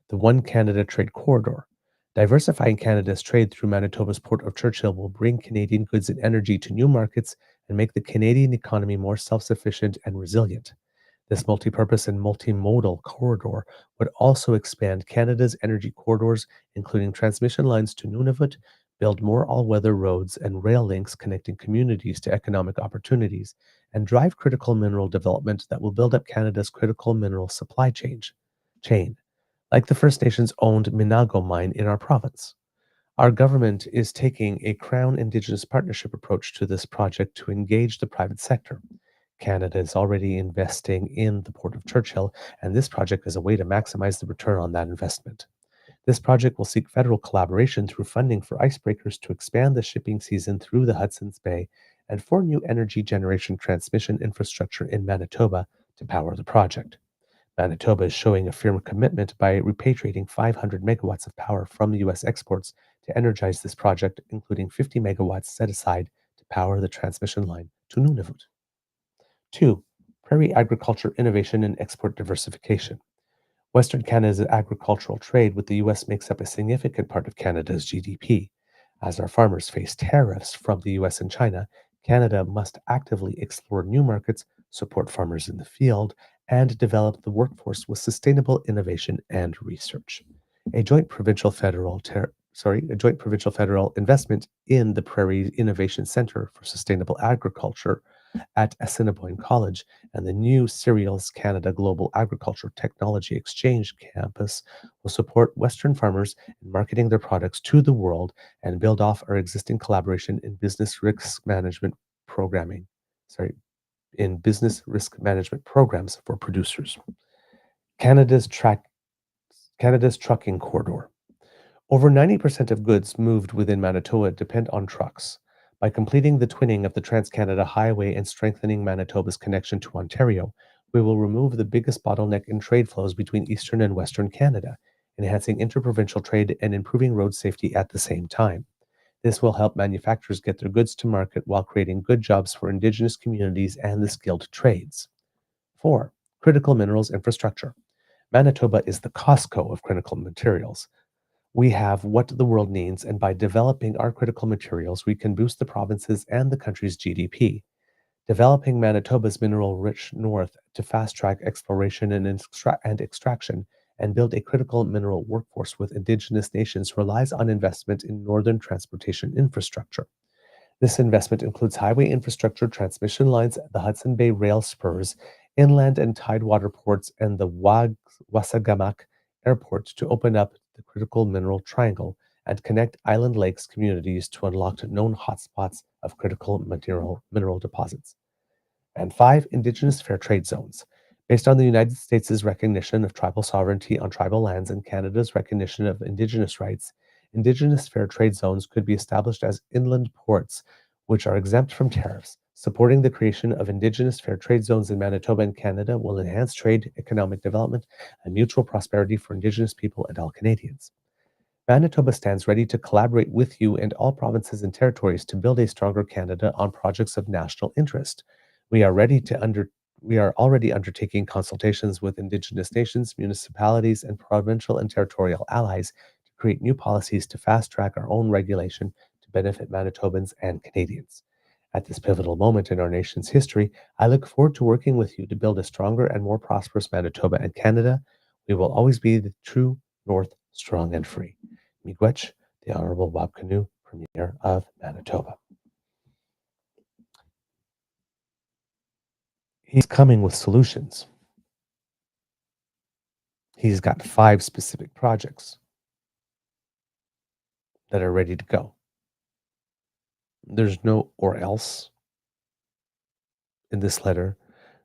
[SPEAKER 2] The One Canada Trade Corridor. Diversifying Canada's trade through Manitoba's Port of Churchill will bring Canadian goods and energy to new markets and make the Canadian economy more self-sufficient and resilient. This multi-purpose and multimodal corridor would also expand Canada's energy corridors, including transmission lines to Nunavut, build more all-weather roads and rail links connecting communities to economic opportunities, and drive critical mineral development that will build up Canada's critical mineral supply chain, like the First Nations-owned Minago mine in our province. Our government is taking a Crown Indigenous partnership approach to this project to engage the private sector. Canada is already investing in the Port of Churchill, and this project is a way to maximize the return on that investment. This project will seek federal collaboration through funding for icebreakers to expand the shipping season through the Hudson's Bay and for new energy generation transmission infrastructure in Manitoba to power the project. Manitoba is showing a firm commitment by repatriating 500 megawatts of power from U.S. exports to energize this project, including 50 megawatts set aside to power the transmission line to Nunavut. 2. Prairie agriculture innovation and export diversification. Western Canada's agricultural trade with the U.S. makes up a significant part of Canada's GDP. As our farmers face tariffs from the US and China, Canada must actively explore new markets, support farmers in the field, and develop the workforce with sustainable innovation and research. A joint provincial federal investment in the Prairie Innovation Center for Sustainable Agriculture at Assiniboine College and the new Cereals Canada Global Agriculture Technology Exchange campus will support Western farmers in marketing their products to the world and build off our existing collaboration in business risk management programming. In business risk management programs for producers. Canada's trucking corridor. Over 90% of goods moved within Manitoba depend on trucks. By completing the twinning of the Trans-Canada Highway and strengthening Manitoba's connection to Ontario, we will remove the biggest bottleneck in trade flows between Eastern and Western Canada, enhancing interprovincial trade and improving road safety at the same time. This will help manufacturers get their goods to market while creating good jobs for Indigenous communities and the skilled trades. 4. Critical minerals infrastructure. Manitoba is the Costco of critical materials. We have what the world needs, and by developing our critical materials, we can boost the province's and the country's GDP. Developing Manitoba's mineral-rich north to fast-track exploration and extraction and build a critical mineral workforce with Indigenous nations relies on investment in northern transportation infrastructure. This investment includes highway infrastructure, transmission lines, the Hudson Bay rail spurs, inland and tidewater ports, and the Wasagamak Airport to open up the critical mineral triangle and connect island lakes communities to unlocked known hotspots of critical mineral deposits. And 5, Indigenous Fair Trade Zones. Based on the United States' recognition of tribal sovereignty on tribal lands and Canada's recognition of Indigenous rights, Indigenous Fair Trade Zones could be established as inland ports, which are exempt from tariffs. Supporting the creation of Indigenous Fair Trade Zones in Manitoba and Canada will enhance trade, economic development, and mutual prosperity for Indigenous people and all Canadians. Manitoba stands ready to collaborate with you and all provinces and territories to build a stronger Canada on projects of national interest. We are already undertaking consultations with Indigenous nations, municipalities, and provincial and territorial allies to create new policies to fast-track our own regulation to benefit Manitobans and Canadians. At this pivotal moment in our nation's history, I look forward to working with you to build a stronger and more prosperous Manitoba and Canada. We will always be the true North, strong and free. Miigwech, the Honorable Bob Canoe, Premier of Manitoba. He's coming with solutions. He's got 5 specific projects that are ready to go. There's no or else in this letter.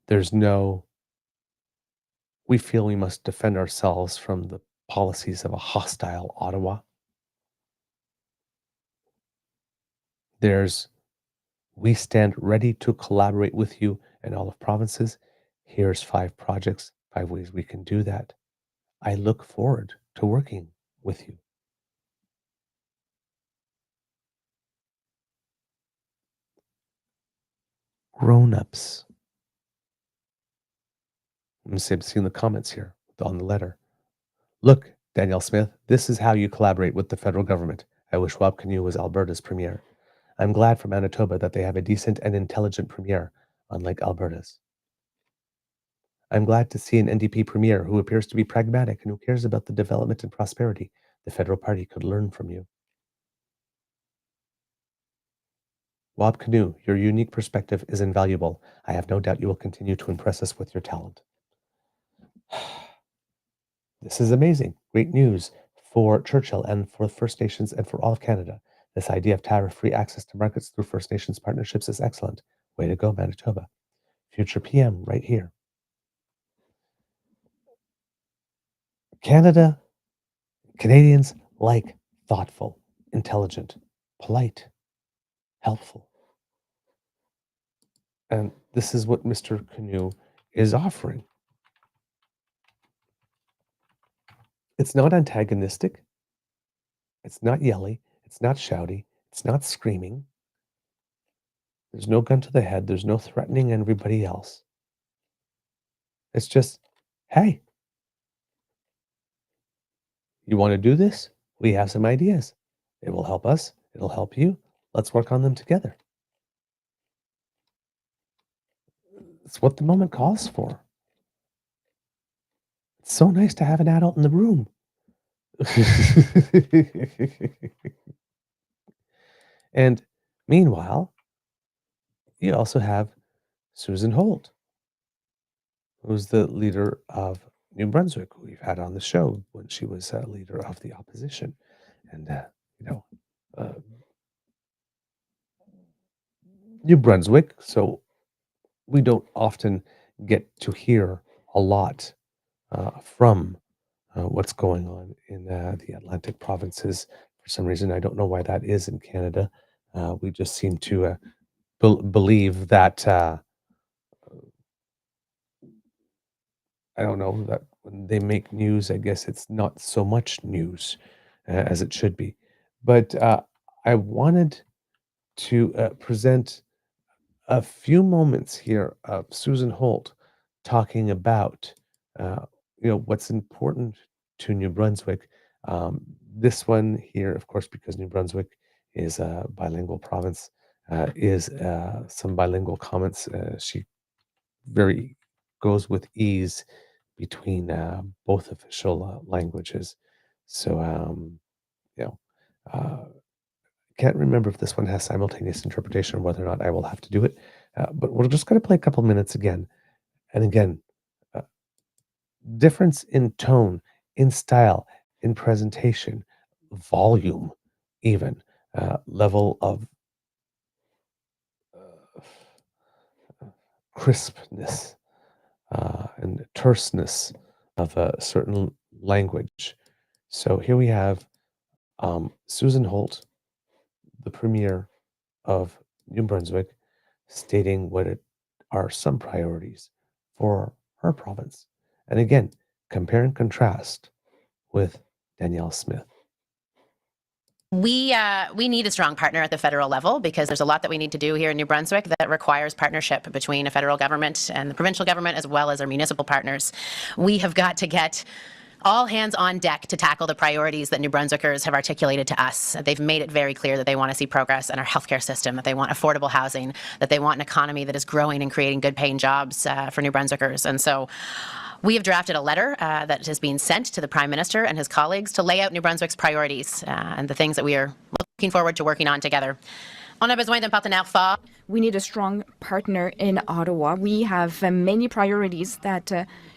[SPEAKER 2] There's no, we feel we must defend ourselves from the policies of a hostile Ottawa. There's, we stand ready to collaborate with you in all of provinces. Here's 5 projects, 5 ways we can do that. I look forward to working with you. Grown-ups. I'm seeing the comments here on the letter. Look, Danielle Smith, this is how you collaborate with the federal government. I wish Rob Canoe was Alberta's premier. I'm glad for Manitoba that they have a decent and intelligent premier, unlike Alberta's. I'm glad to see an NDP premier who appears to be pragmatic and who cares about the development and prosperity. The federal party could learn from you. Rob Canoe, your unique perspective is invaluable. I have no doubt you will continue to impress us with your talent. This is amazing. Great news for Churchill and for First Nations and for all of Canada. This idea of tariff-free access to markets through First Nations partnerships is excellent. Way to go, Manitoba. Future PM right here. Canadians like thoughtful, intelligent, polite, helpful. And this is what Mr. Canoe is offering. It's not antagonistic. It's not yelly. It's not shouty. It's not screaming. There's no gun to the head. There's no threatening everybody else. It's just, hey, You want to do this? We have some ideas. It will help us. It'll help you. Let's work on them together. It's what the moment calls for. It's so nice to have an adult in the room. And meanwhile, you also have Susan Holt, who's the leader of New Brunswick, who we've had on the show when she was leader of the opposition. And, New Brunswick, so we don't often get to hear a lot from what's going on in the Atlantic provinces. For some reason, I don't know why that is in Canada. We just seem to believe that, I don't know, that when they make news, I guess it's not so much news as it should be. But I wanted to present a few moments here of Susan Holt talking about, what's important to New Brunswick. This one here, of course, because New Brunswick is a bilingual province, is some bilingual comments. She very goes with ease between both official languages. So, can't remember if this one has simultaneous interpretation or whether or not I will have to do it. But we're just going to play a couple minutes again. And again, difference in tone, in style, in presentation, volume, even level of crispness and terseness of a certain language. So here we have Susan Holt, the Premier of New Brunswick, stating what are some priorities for her province. And again, compare and contrast with Danielle Smith.
[SPEAKER 14] We need a strong partner at the federal level because there's a lot that we need to do here in New Brunswick that requires partnership between a federal government and the provincial government as well as our municipal partners. We have got to get all hands on deck to tackle the priorities that New Brunswickers have articulated to us. They've made it very clear that they want to see progress in our healthcare system, that they want affordable housing, that they want an economy that is growing and creating good paying jobs for New Brunswickers. And so we have drafted a letter that has been sent to the Prime Minister and his colleagues to lay out New Brunswick's priorities and the things that we are looking forward to working on together. On a besoin d'un partenaire fort.
[SPEAKER 15] We need a strong partner in Ottawa. We have many priorities that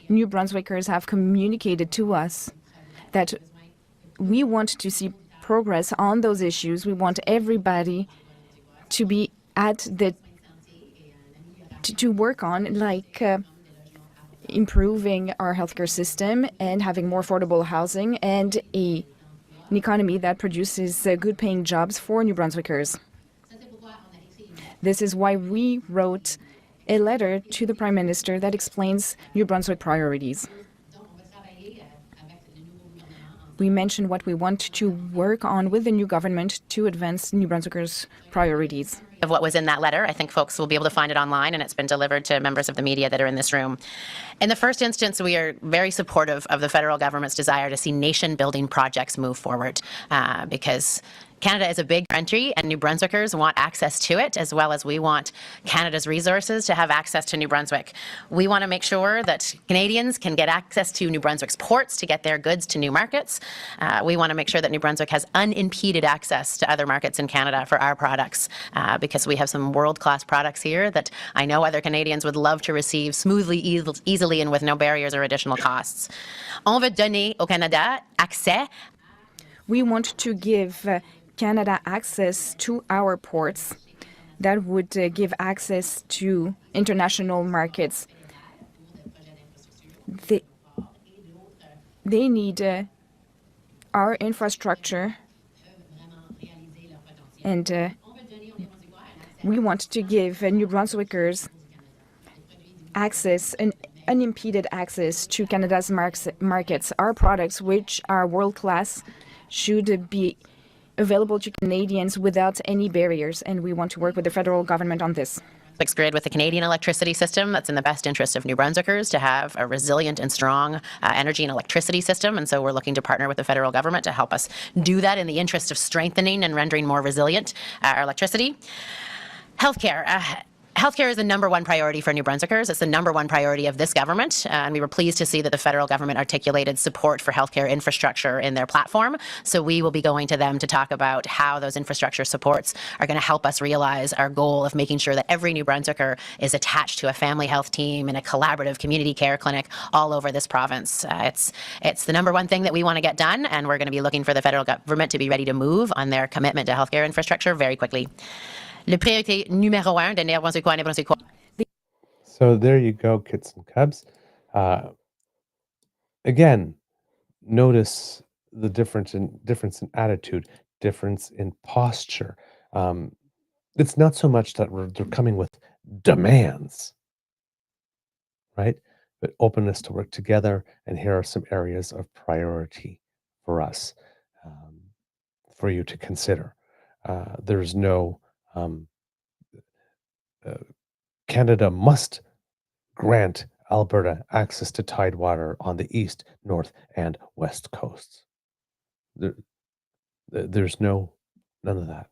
[SPEAKER 15] New Brunswickers have communicated to us, that we want to see progress on those issues. We want everybody to be at the to work on, like improving our healthcare system and having more affordable housing and an economy that produces good paying jobs for New Brunswickers. This is why we wrote a letter to the Prime Minister that explains New Brunswick priorities. We mentioned what we want to work on with the new government to advance New Brunswickers' priorities.
[SPEAKER 14] Of what was in that letter. I think folks will be able to find it online, and it's been delivered to members of the media that are in this room. In the first instance, we are very supportive of the federal government's desire to see nation-building projects move forward because Canada is a big country and New Brunswickers want access to it, as well as we want Canada's resources to have access to New Brunswick. We want to make sure that Canadians can get access to New Brunswick's ports to get their goods to new markets. We want to make sure that New Brunswick has unimpeded access to other markets in Canada for our products because we have some world-class products here that I know other Canadians would love to receive smoothly, easily, and with no barriers or additional costs. On veut donner au Canada accès.
[SPEAKER 15] We want to give Canada access to our ports that would give access to international markets. They need our infrastructure, and we want to give New Brunswickers access, an unimpeded access to Canada's markets. Our products, which are world-class, should be available to Canadians without any barriers, and we want to work with the federal government on this.
[SPEAKER 14] fixed grid with the Canadian electricity system. That's in the best interest of New Brunswickers to have a resilient and strong energy and electricity system. And so we're looking to partner with the federal government to help us do that in the interest of strengthening and rendering more resilient our electricity. Healthcare. Healthcare is the number one priority for New Brunswickers. It's the number one priority of this government, and we were pleased to see that the federal government articulated support for healthcare infrastructure in their platform. So we will be going to them to talk about how those infrastructure supports are going to help us realize our goal of making sure that every New Brunswicker is attached to a family health team and a collaborative community care clinic all over this province. It's the number one thing that we want to get done, and we're going to be looking for the federal government to be ready to move on their commitment to healthcare infrastructure very quickly. Le priorité numéro 1 de Néo-Brunswickois et Néo-Brunswickois.
[SPEAKER 2] So there you go, kits and cubs. Again, notice the difference in attitude, difference in posture. It's not so much that they're coming with demands, right? But openness to work together. And here are some areas of priority for us, for you to consider. There's no Canada must grant Alberta access to tidewater on the east, north, and west coasts. There's none of that.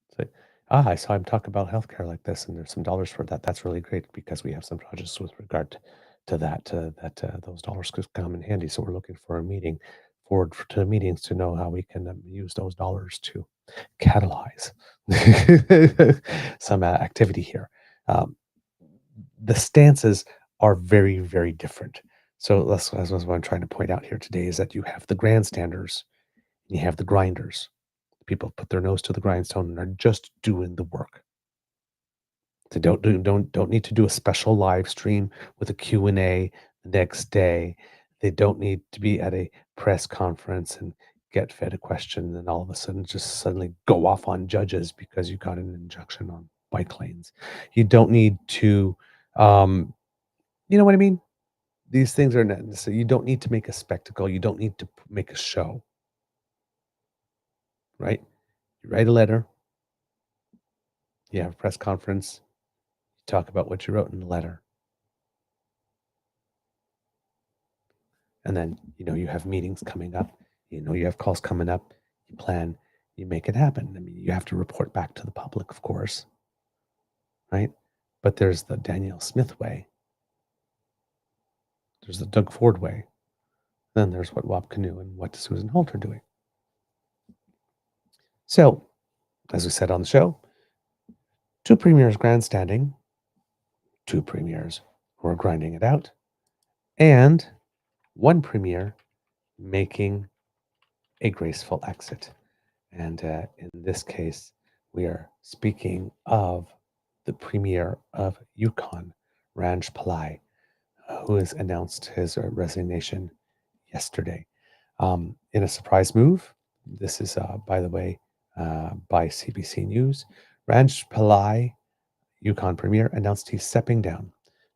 [SPEAKER 2] It's like, I saw him talk about healthcare like this, and there's some dollars for that. That's really great because we have some projects with regard to that. Those dollars could come in handy. So we're looking for a meeting, forward to meetings to know how we can use those dollars to catalyze some activity here. The stances are very, very different. So that's what I'm trying to point out here today is that you have the grandstanders and you have the grinders. People put their nose to the grindstone and are just doing the work. They don't need to do a special live stream with a Q&A the next day. They don't need to be at a press conference and get fed a question and then all of a sudden just suddenly go off on judges because you got an injunction on bike lanes. You don't need to, you know what I mean? These things are not, so you don't need to make a spectacle. You don't need to make a show, right? You write a letter, you have a press conference, you talk about what you wrote in the letter. And then, you have meetings coming up, you have calls coming up, you plan, you make it happen. I mean, you have to report back to the public, of course, right? But there's the Danielle Smith way. There's the Doug Ford way. Then there's what Wab Canoe and what Susan Holt are doing. So, as we said on the show, 2 premiers grandstanding, 2 premiers who are grinding it out, and 1 premier making a graceful exit. And in this case, we are speaking of the Premier of Yukon, Ranj Pillai, who has announced his resignation yesterday. In a surprise move, this is, by the way, by CBC News, Ranj Pillai, Yukon Premier, announced he's stepping down.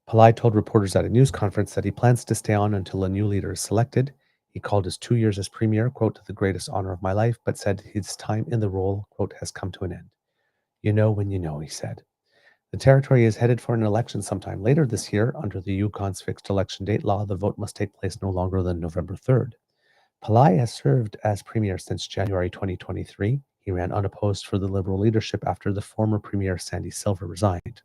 [SPEAKER 2] Pillai told reporters at a news conference that he plans to stay on until a new leader is selected. He called his 2 years as Premier, quote, the greatest honor of my life, but said his time in the role, quote, has come to an end. You know when you know, he said. The territory is headed for an election sometime later this year. Under the Yukon's fixed election date law, the vote must take place no longer than November 3rd. Pillai has served as Premier since January 2023. He ran unopposed for the Liberal leadership after the former Premier Sandy Silver resigned.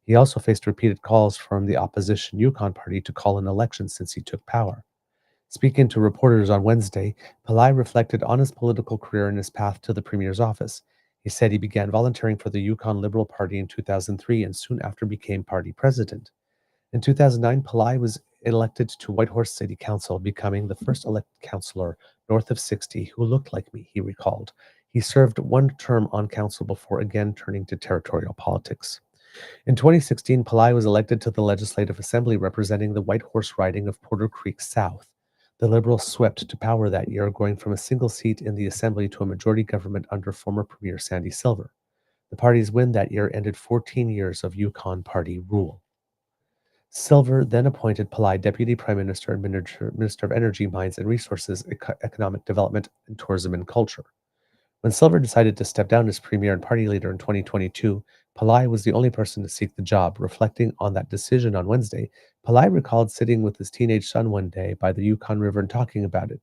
[SPEAKER 2] He also faced repeated calls from the opposition Yukon Party to call an election since he took power. Speaking to reporters on Wednesday, Pillai reflected on his political career and his path to the Premier's office. He said he began volunteering for the Yukon Liberal Party in 2003 and soon after became party president. In 2009, Pillai was elected to Whitehorse City Council, becoming the first elected councillor north of 60 who looked like me, he recalled. He served 1 term on council before again turning to territorial politics. In 2016, Pillai was elected to the Legislative Assembly representing the Whitehorse riding of Porter Creek South. The Liberals swept to power that year, going from a single seat in the Assembly to a majority government under former Premier Sandy Silver. The party's win that year ended 14 years of Yukon Party rule. Silver then appointed Pillai Deputy Prime Minister and Minister of Energy, Mines and Resources, Economic Development, and Tourism and Culture. When Silver decided to step down as premier and party leader in 2022, Pillai was the only person to seek the job. Reflecting on that decision on Wednesday, Pillai recalled sitting with his teenage son one day by the Yukon River and talking about it.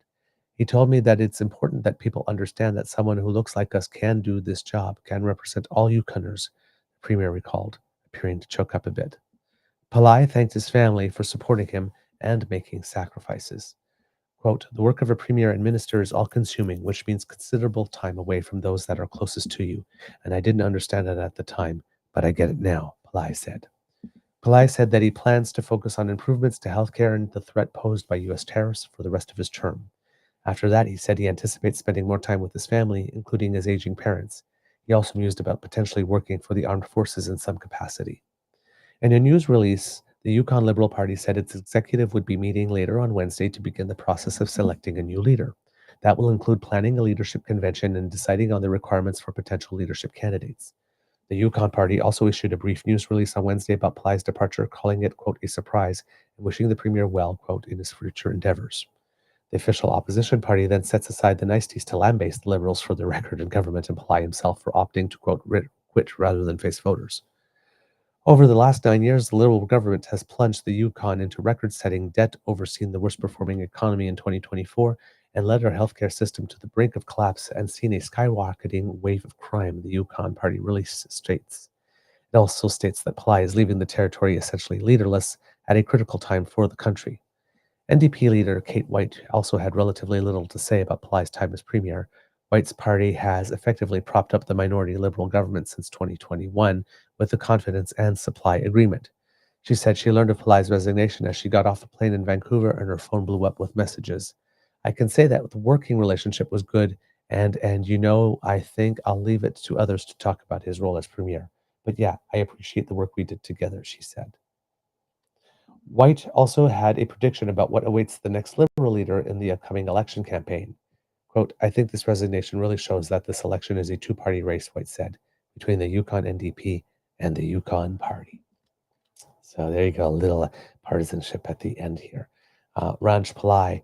[SPEAKER 2] He told me that it's important that people understand that someone who looks like us can do this job, can represent all Yukoners, the premier recalled, appearing to choke up a bit. Pillai thanked his family for supporting him and making sacrifices. Quote, the work of a premier and minister is all-consuming, which means considerable time away from those that are closest to you. And I didn't understand it at the time, but I get it now, Pillai said. Pillai said that he plans to focus on improvements to healthcare and the threat posed by U.S. tariffs for the rest of his term. After that, he said he anticipates spending more time with his family, including his aging parents. He also mused about potentially working for the armed forces in some capacity. In a news release, the Yukon Liberal Party said its executive would be meeting later on Wednesday to begin the process of selecting a new leader. That will include planning a leadership convention and deciding on the requirements for potential leadership candidates. The Yukon Party also issued a brief news release on Wednesday about Pillai's departure, calling it, quote, a surprise, and wishing the premier well, quote, in his future endeavors. The official opposition party then sets aside the niceties to lambaste the Liberals for their record in government and Pillai himself for opting to, quote, quit rather than face voters. Over the last 9 years, the Liberal government has plunged the Yukon into record-setting debt, overseen the worst-performing economy in 2024, and led our healthcare system to the brink of collapse and seen a skyrocketing wave of crime, the Yukon Party release states. It also states that Pillai is leaving the territory essentially leaderless at a critical time for the country. NDP leader Kate White also had relatively little to say about Pillai's time as premier. White's party has effectively propped up the minority Liberal government since 2021 with the Confidence and Supply Agreement. She said she learned of Pillai's resignation as she got off a plane in Vancouver and her phone blew up with messages. I can say that the working relationship was good, and I think I'll leave it to others to talk about his role as premier. But yeah, I appreciate the work we did together, she said. White also had a prediction about what awaits the next Liberal leader in the upcoming election campaign. Quote, I think this resignation really shows that this election is a two-party race, White said, between the Yukon NDP and the Yukon Party. So there you go, a little partisanship at the end here. Ranj Pillai,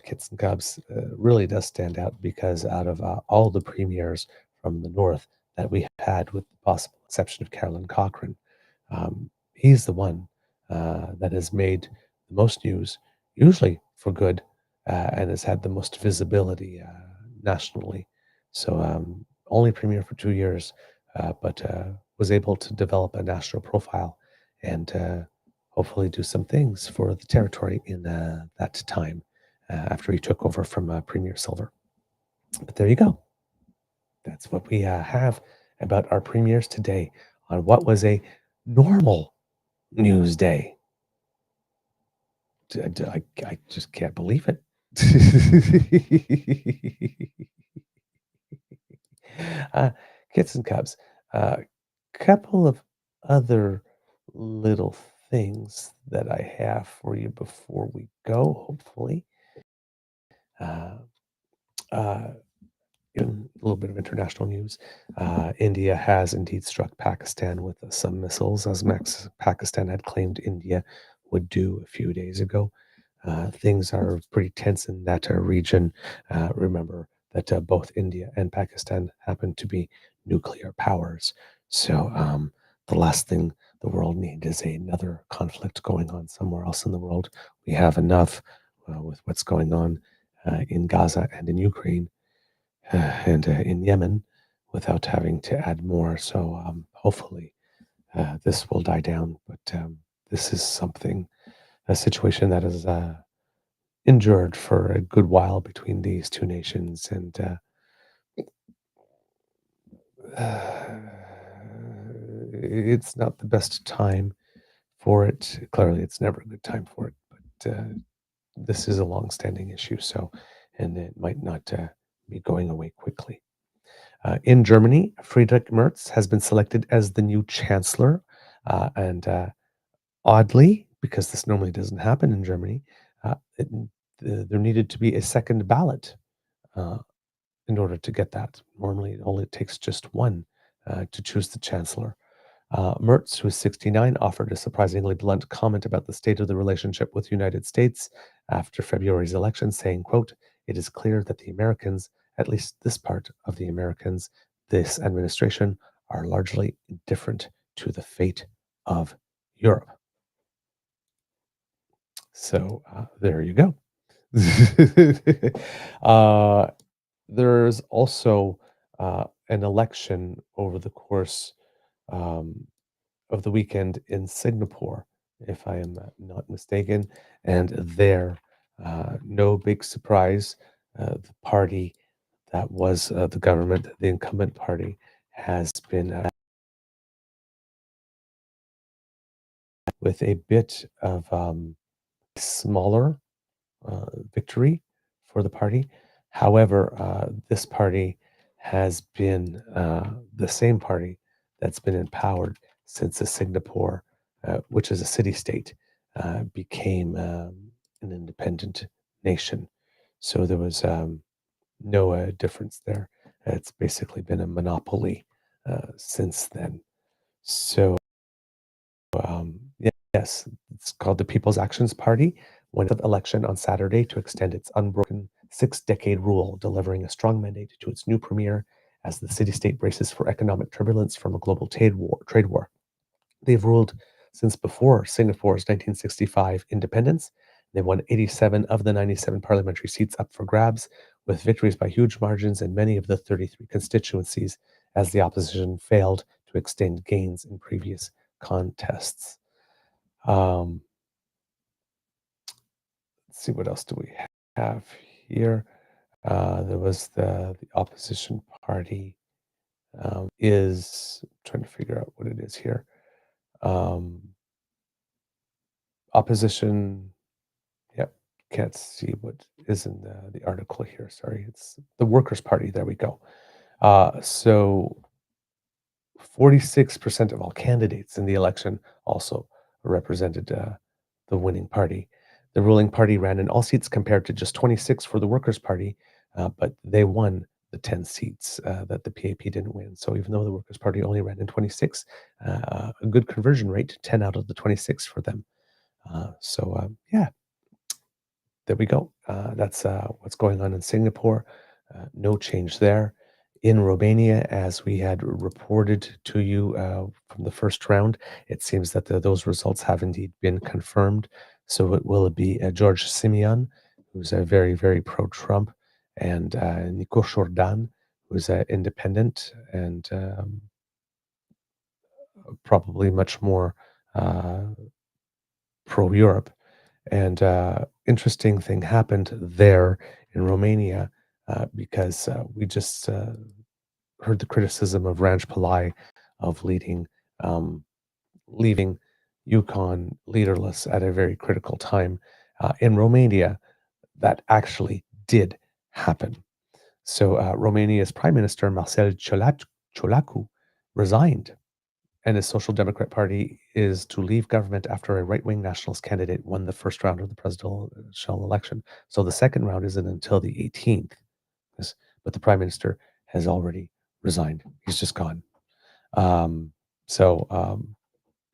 [SPEAKER 2] Kits and Cubs, really does stand out because out of all the premiers from the north that we had, with the possible exception of Carolyn Cochrane, he's the one that has made the most news, usually for good, and has had the most visibility nationally. So only premier for 2 years, but was able to develop a national profile and hopefully do some things for the territory in that time after he took over from Premier Silver. But there you go. That's what we have about our premiers today on what was a normal news day. I just can't believe it. Kits and Cubs. Couple of other little things that I have for you before we go, hopefully. In a little bit of international news, India has indeed struck Pakistan with some missiles, as Pakistan had claimed India would do a few days ago. Things are pretty tense in that region. Remember that both India and Pakistan happen to be nuclear powers. So the last thing the world needs is another conflict going on somewhere else in the world. We have enough with what's going on in Gaza and in Ukraine and in Yemen without having to add more. So hopefully this will die down. But this is a situation that has endured for a good while between these two nations, and it's not the best time for it. Clearly, it's never a good time for it, but this is a long-standing issue, and it might not be going away quickly. In Germany, Friedrich Merz has been selected as the new chancellor, and oddly, because this normally doesn't happen in Germany, there needed to be a second ballot in order to get that. Normally, it only takes just one to choose the chancellor. Merz, who is 69, offered a surprisingly blunt comment about the state of the relationship with the United States after February's election, saying, quote, it is clear that the Americans, at least this part of the Americans, this administration, are largely indifferent to the fate of Europe. So there you go. There's also an election over the course of the weekend in Singapore, if I am not mistaken. And there, no big surprise, the party that was the government, the incumbent party, has been with a bit of smaller victory for the party. However, this party has been the same party that's been in power since Singapore, which is a city-state, became an independent nation. So there was no difference there. It's basically been a monopoly since then. So yes, it's called the People's Actions Party. Won the election on Saturday to extend its unbroken 6-decade rule, delivering a strong mandate to its new premier as the city-state braces for economic turbulence from a global trade war. They've ruled since before Singapore's 1965 independence. They won 87 of the 97 parliamentary seats up for grabs, with victories by huge margins in many of the 33 constituencies, as the opposition failed to extend gains in previous contests. Let's see, what else do we have here? There was the opposition party is trying to figure out what it is here. Opposition, yep, can't see what is in the article here. Sorry, it's the Workers' Party. There we go. So 46% of all candidates in the election also represented the winning party. The ruling party ran in all seats compared to just 26 for the Workers' Party, but they won the 10 seats that the PAP didn't win. So even though the Workers' Party only ran in 26, a good conversion rate, 10 out of the 26 for them. Yeah, there we go. That's what's going on in Singapore. No change there. In Romania, as we had reported to you from the first round, it seems that those results have indeed been confirmed. So it will be George Simeon, who's very, very pro-Trump, and Nico Jordan, who's independent and probably much more pro-Europe. And interesting thing happened there in Romania because we just heard the criticism of Ranj Pillai of leaving Yukon leaderless at a very critical time. In Romania, that actually did happen. So Romania's Prime Minister Marcel Ciolacu resigned, and his Social Democrat Party is to leave government after a right-wing nationalist candidate won the first round of the presidential election. So the second round isn't until the 18th. But the Prime Minister has already resigned. He's just gone.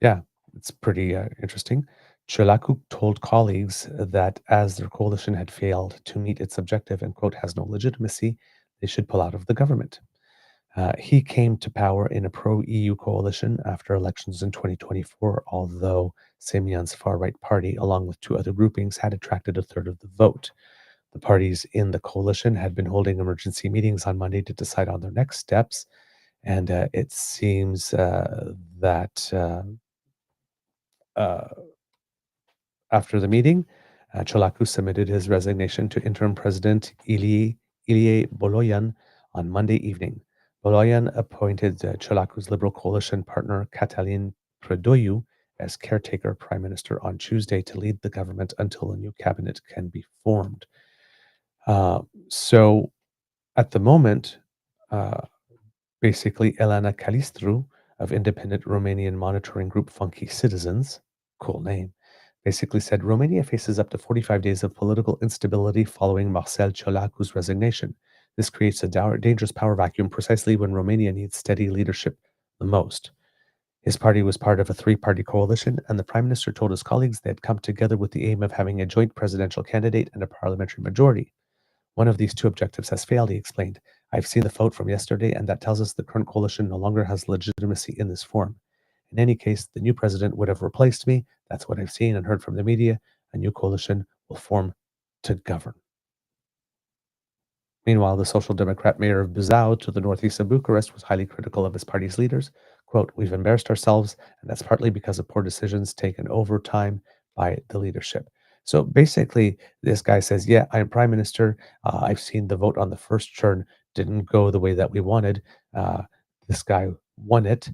[SPEAKER 2] Yeah, it's pretty interesting. Ciolacu told colleagues that as their coalition had failed to meet its objective and, quote, has no legitimacy, they should pull out of the government. He came to power in a pro-EU coalition after elections in 2024, although Simeon's far-right party, along with two other groupings, had attracted a third of the vote. The parties in the coalition had been holding emergency meetings on Monday to decide on their next steps, and it seems that after the meeting, Ciolacu submitted his resignation to interim president Ilie Boloyan on Monday evening. Boloyan appointed Ciolacu's Liberal coalition partner Cătălin Predoiu as caretaker prime minister on Tuesday to lead the government until a new cabinet can be formed. So at the moment, basically Elena Calistru of independent Romanian monitoring group Funky Citizens, cool name, basically said Romania faces up to 45 days of political instability following Marcel Ciolacu's resignation. This creates a dangerous power vacuum precisely when Romania needs steady leadership the most. His party was part of a three-party coalition, and the prime minister told his colleagues they had come together with the aim of having a joint presidential candidate and a parliamentary majority. One of these two objectives has failed, he explained. I've seen the vote from yesterday, and that tells us the current coalition no longer has legitimacy in this form. In any case, the new president would have replaced me. That's what I've seen and heard from the media. A new coalition will form to govern. Meanwhile, the Social Democrat mayor of Buzău, to the northeast of Bucharest, was highly critical of his party's leaders. Quote, we've embarrassed ourselves, and that's partly because of poor decisions taken over time by the leadership. So basically, this guy says, yeah, I'm prime minister. I've seen the vote on the first turn didn't go the way that we wanted. This guy won it.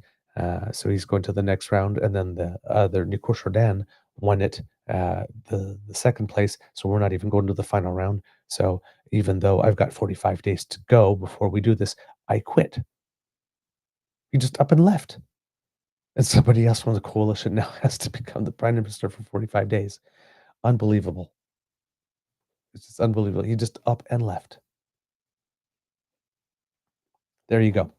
[SPEAKER 2] So he's going to the next round. And then the other, Nico Jordan, won it, the second place. So we're not even going to the final round. So even though I've got 45 days to go before we do this, I quit. He just up and left. And somebody else from the coalition now has to become the prime minister for 45 days. Unbelievable. It's just unbelievable. He just up and left. There you go.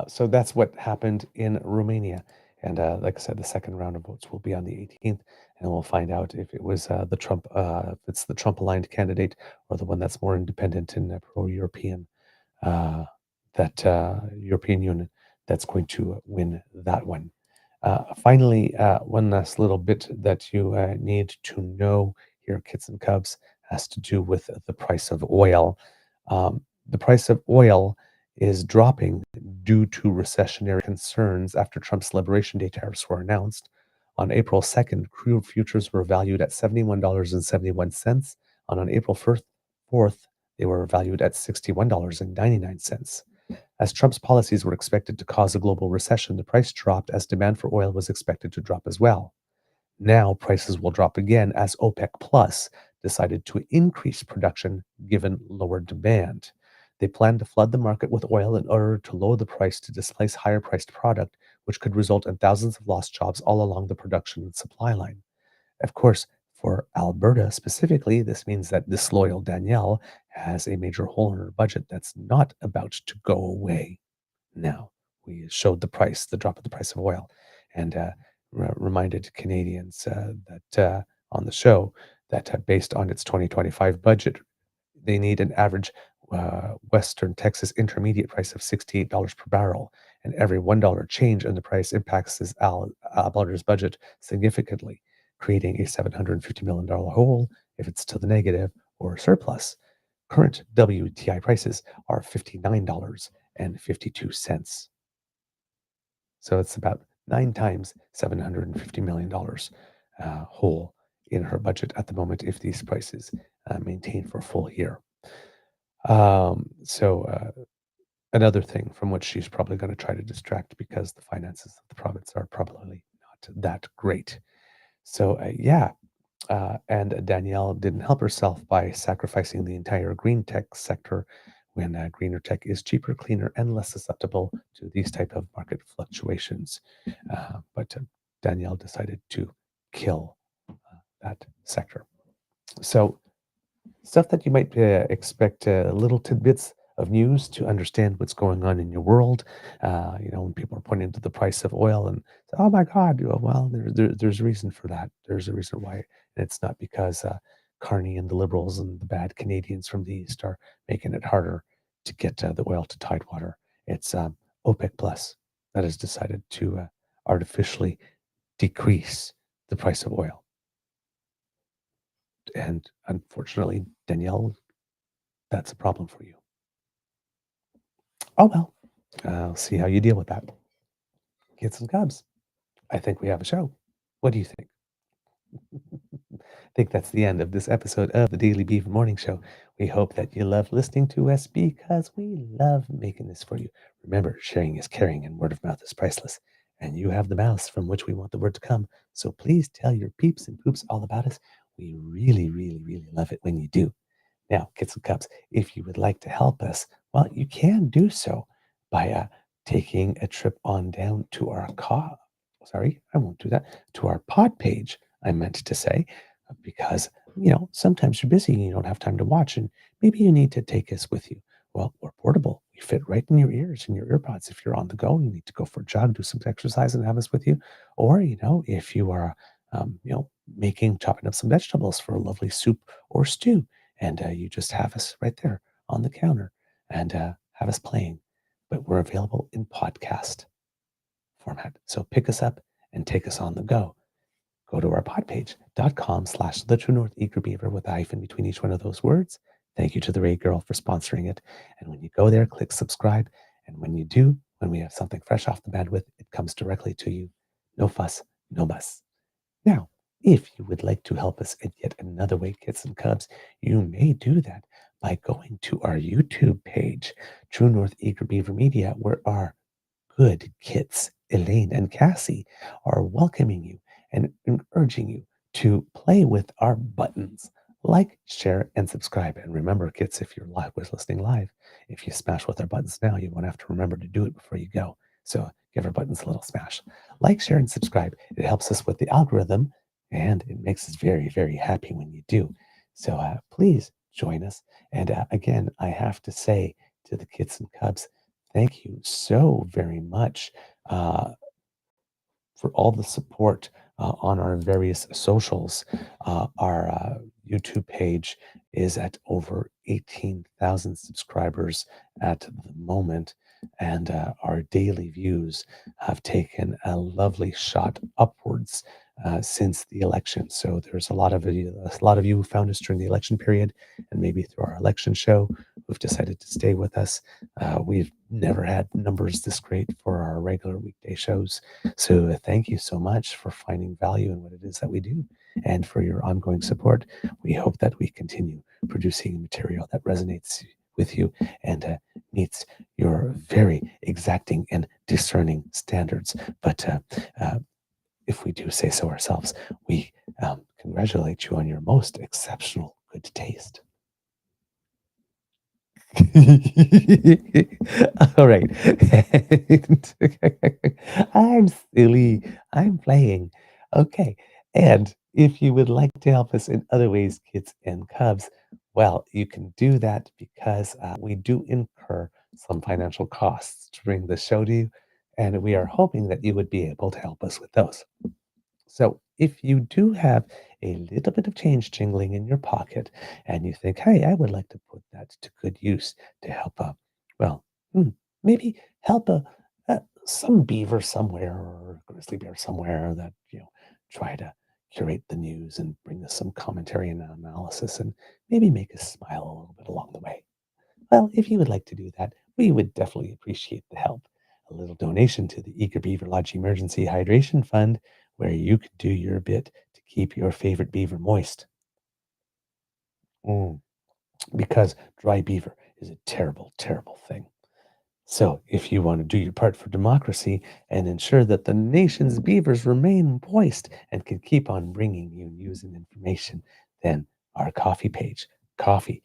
[SPEAKER 2] So that's what happened in Romania. And like I said, the second round of votes will be on the 18th, and we'll find out if it was the Trump, if it's the Trump-aligned candidate or the one that's more independent and pro-European, European Union that's going to win that one. Finally, one last little bit that you need to know here, kids and cubs, has to do with the price of oil. The price of oil is dropping due to recessionary concerns after Trump's Liberation Day tariffs were announced. On April 2nd, crude futures were valued at $71.71, and on April 4th, they were valued at $61.99. As Trump's policies were expected to cause a global recession, the price dropped as demand for oil was expected to drop as well. Now prices will drop again as OPEC Plus decided to increase production given lower demand. They plan to flood the market with oil in order to lower the price to displace higher priced product, which could result in thousands of lost jobs all along the production and supply line. Of course, for Alberta specifically, this means that disloyal Danielle has a major hole in her budget that's not about to go away. Now, we showed the price, the drop of the price of oil, and reminded Canadians that on the show that based on its 2025 budget, they need an average Western Texas intermediate price of $68 per barrel, and every $1 change in the price impacts Alberta's budget significantly, creating a $750 million hole if it's to the negative or surplus. Current WTI prices are $59.52. So it's about 9 times $750 million hole in her budget at the moment if these prices maintain for a full year. Another thing from which she's probably going to try to distract because the finances of the province are probably not that great. And Danielle didn't help herself by sacrificing the entire green tech sector when greener tech is cheaper, cleaner, and less susceptible to these type of market fluctuations. But Danielle decided to kill that sector. So stuff that you might expect little tidbits of news to understand what's going on in your world. When people are pointing to the price of oil and say, oh my God, well, there's a reason for that. There's a reason why. And it's not because Carney and the Liberals and the bad Canadians from the East are making it harder to get the oil to Tidewater. It's OPEC Plus that has decided to artificially decrease the price of oil. And unfortunately, Danielle, that's a problem for you. Oh, well, I'll see how you deal with that. Kids and cubs, I think we have a show. What do you think? I think that's the end of this episode of the Daily Beaver Morning Show. We hope that you love listening to us because we love making this for you. Remember, sharing is caring and word of mouth is priceless. And you have the mouths from which we want the word to come. So please tell your peeps and poops all about us. We really, really, really love it when you do. Now, kids and cubs, if you would like to help us, well, you can do so by taking a trip on down to our to our pod page, I meant to say, because, sometimes you're busy and you don't have time to watch, and maybe you need to take us with you. Well, we're portable. We fit right in your ears and your earpods. If you're on the go, you need to go for a jog, do some exercise and have us with you. Or, if you are, chopping up some vegetables for a lovely soup or stew, and you just have us right there on the counter and have us playing. But we're available in podcast format. So pick us up and take us on the go. Go to our podpage.com/the True North Eager Beaver with a hyphen between each one of those words. Thank you to the Ray Girl for sponsoring it. And when you go there, click subscribe. And when you do, when we have something fresh off the bandwidth, it comes directly to you. No fuss, no muss. Now, if you would like to help us in yet another way, Kits and Cubs, you may do that by going to our YouTube page, True North Eager Beaver Media, where our good kits, Elaine and Cassie, are welcoming you and urging you to play with our buttons. Like, share, and subscribe. And remember, kits, if you're listening live, if you smash with our buttons now, you won't have to remember to do it before you go. So give our buttons a little smash. Like, share, and subscribe. It helps us with the algorithm, and it makes us very, very happy when you do. So please join us. And again, I have to say to the Kits and Cubs, thank you so very much for all the support on our various socials. Our YouTube page is at over 18,000 subscribers at the moment, and our daily views have taken a lovely shot upwards since the election. So there's a lot of you who found us during the election period, and maybe through our election show, who've decided to stay with us. We've never had numbers this great for our regular weekday shows. So thank you so much for finding value in what it is that we do and for your ongoing support. We hope that we continue producing material that resonates with you and meets your very exacting and discerning standards. But if we do say so ourselves, we congratulate you on your most exceptional good taste. All right. I'm silly. I'm playing. Okay. And if you would like to help us in other ways, Kids and Cubs, well, you can do that because we do incur some financial costs to bring the show to you. And we are hoping that you would be able to help us with those. So if you do have a little bit of change jingling in your pocket and you think, hey, I would like to put that to good use to help maybe help some beaver somewhere or a grizzly bear somewhere that, try to curate the news and bring us some commentary and analysis and maybe make us smile a little bit along the way. Well, if you would like to do that, we would definitely appreciate the help. A little donation to the Eager Beaver Lodge Emergency Hydration Fund, where you can do your bit to keep your favorite beaver moist. Because dry beaver is a terrible, terrible thing. So if you want to do your part for democracy and ensure that the nation's beavers remain moist and can keep on bringing you news and information, then our coffee page, coffee,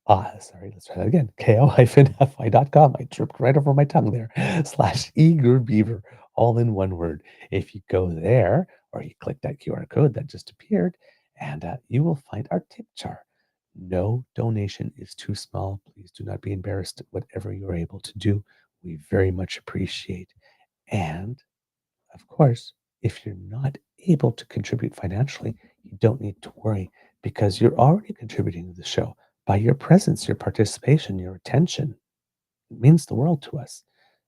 [SPEAKER 2] let's try that again. ko-fi.com. I tripped right over my tongue there. /eagerbeaver, all in one word. If you go there, or you click that QR code that just appeared, and you will find our tip jar. No donation is too small. Please do not be embarrassed at whatever you're able to do. We very much appreciate. And of course, if you're not able to contribute financially, you don't need to worry because you're already contributing to the show by your presence, your participation, your attention. It means the world to us.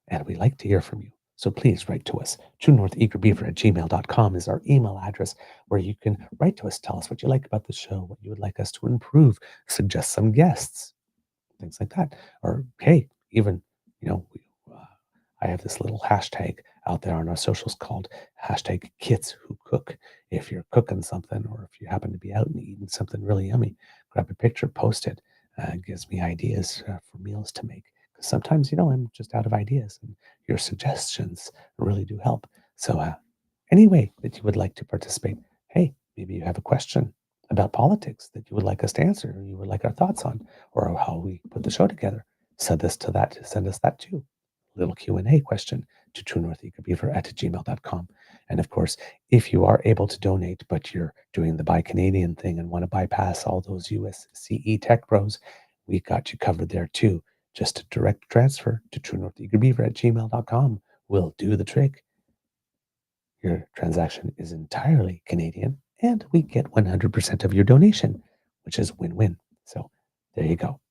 [SPEAKER 2] And we like to hear from you. So please write to us. truenortheagerbeaver@gmail.com is our email address where you can write to us, tell us what you like about the show, what you would like us to improve, suggest some guests, things like that. Or, hey, even, I have this little hashtag out there on our socials called hashtag Kits Who Cook. If you're cooking something or if you happen to be out and eating something really yummy, grab a picture, post it. It gives me ideas for meals to make. Because sometimes, I'm just out of ideas and your suggestions really do help. So any way that you would like to participate, hey, maybe you have a question about politics that you would like us to answer or you would like our thoughts on or how we put the show together, send us that too. Little Q&A question to truenortheagerbeaver@gmail.com. And of course, if you are able to donate, but you're doing the Buy Canadian thing and want to bypass all those USCE tech bros, we got you covered there too. Just a direct transfer to truenortheagerbeaver@gmail.com will do the trick. Your transaction is entirely Canadian, and we get 100% of your donation, which is win-win. So there you go.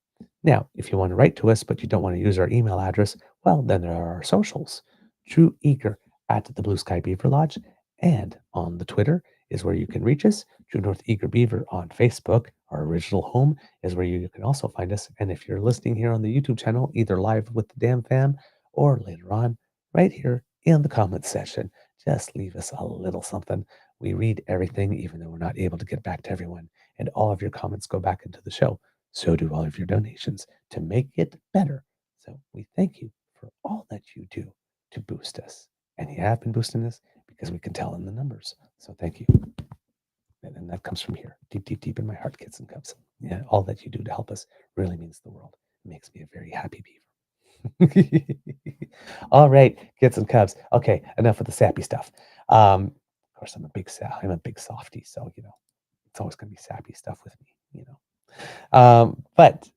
[SPEAKER 2] Now, if you want to write to us, but you don't want to use our email address, well, then there are our socials. True Eager at the Blue Sky Beaver Lodge, and on the Twitter is where you can reach us. True North Eager Beaver on Facebook. Our original home is where you can also find us. And if you're listening here on the YouTube channel, either live with the Damn Fam or later on, right here in the comments section, just leave us a little something. We read everything, even though we're not able to get back to everyone. And all of your comments go back into the show. So do all of your donations to make it better. So we thank you for all that you do to boost us. And you have been boosting us because we can tell in the numbers. So thank you. And that comes from here, deep, deep, deep in my heart, kids and cubs. Yeah, all that you do to help us really means the world. It makes me a very happy beaver. All right, kids and cubs. Okay, enough of the sappy stuff. Of course, I'm a big softie, so it's always going to be sappy stuff with me, But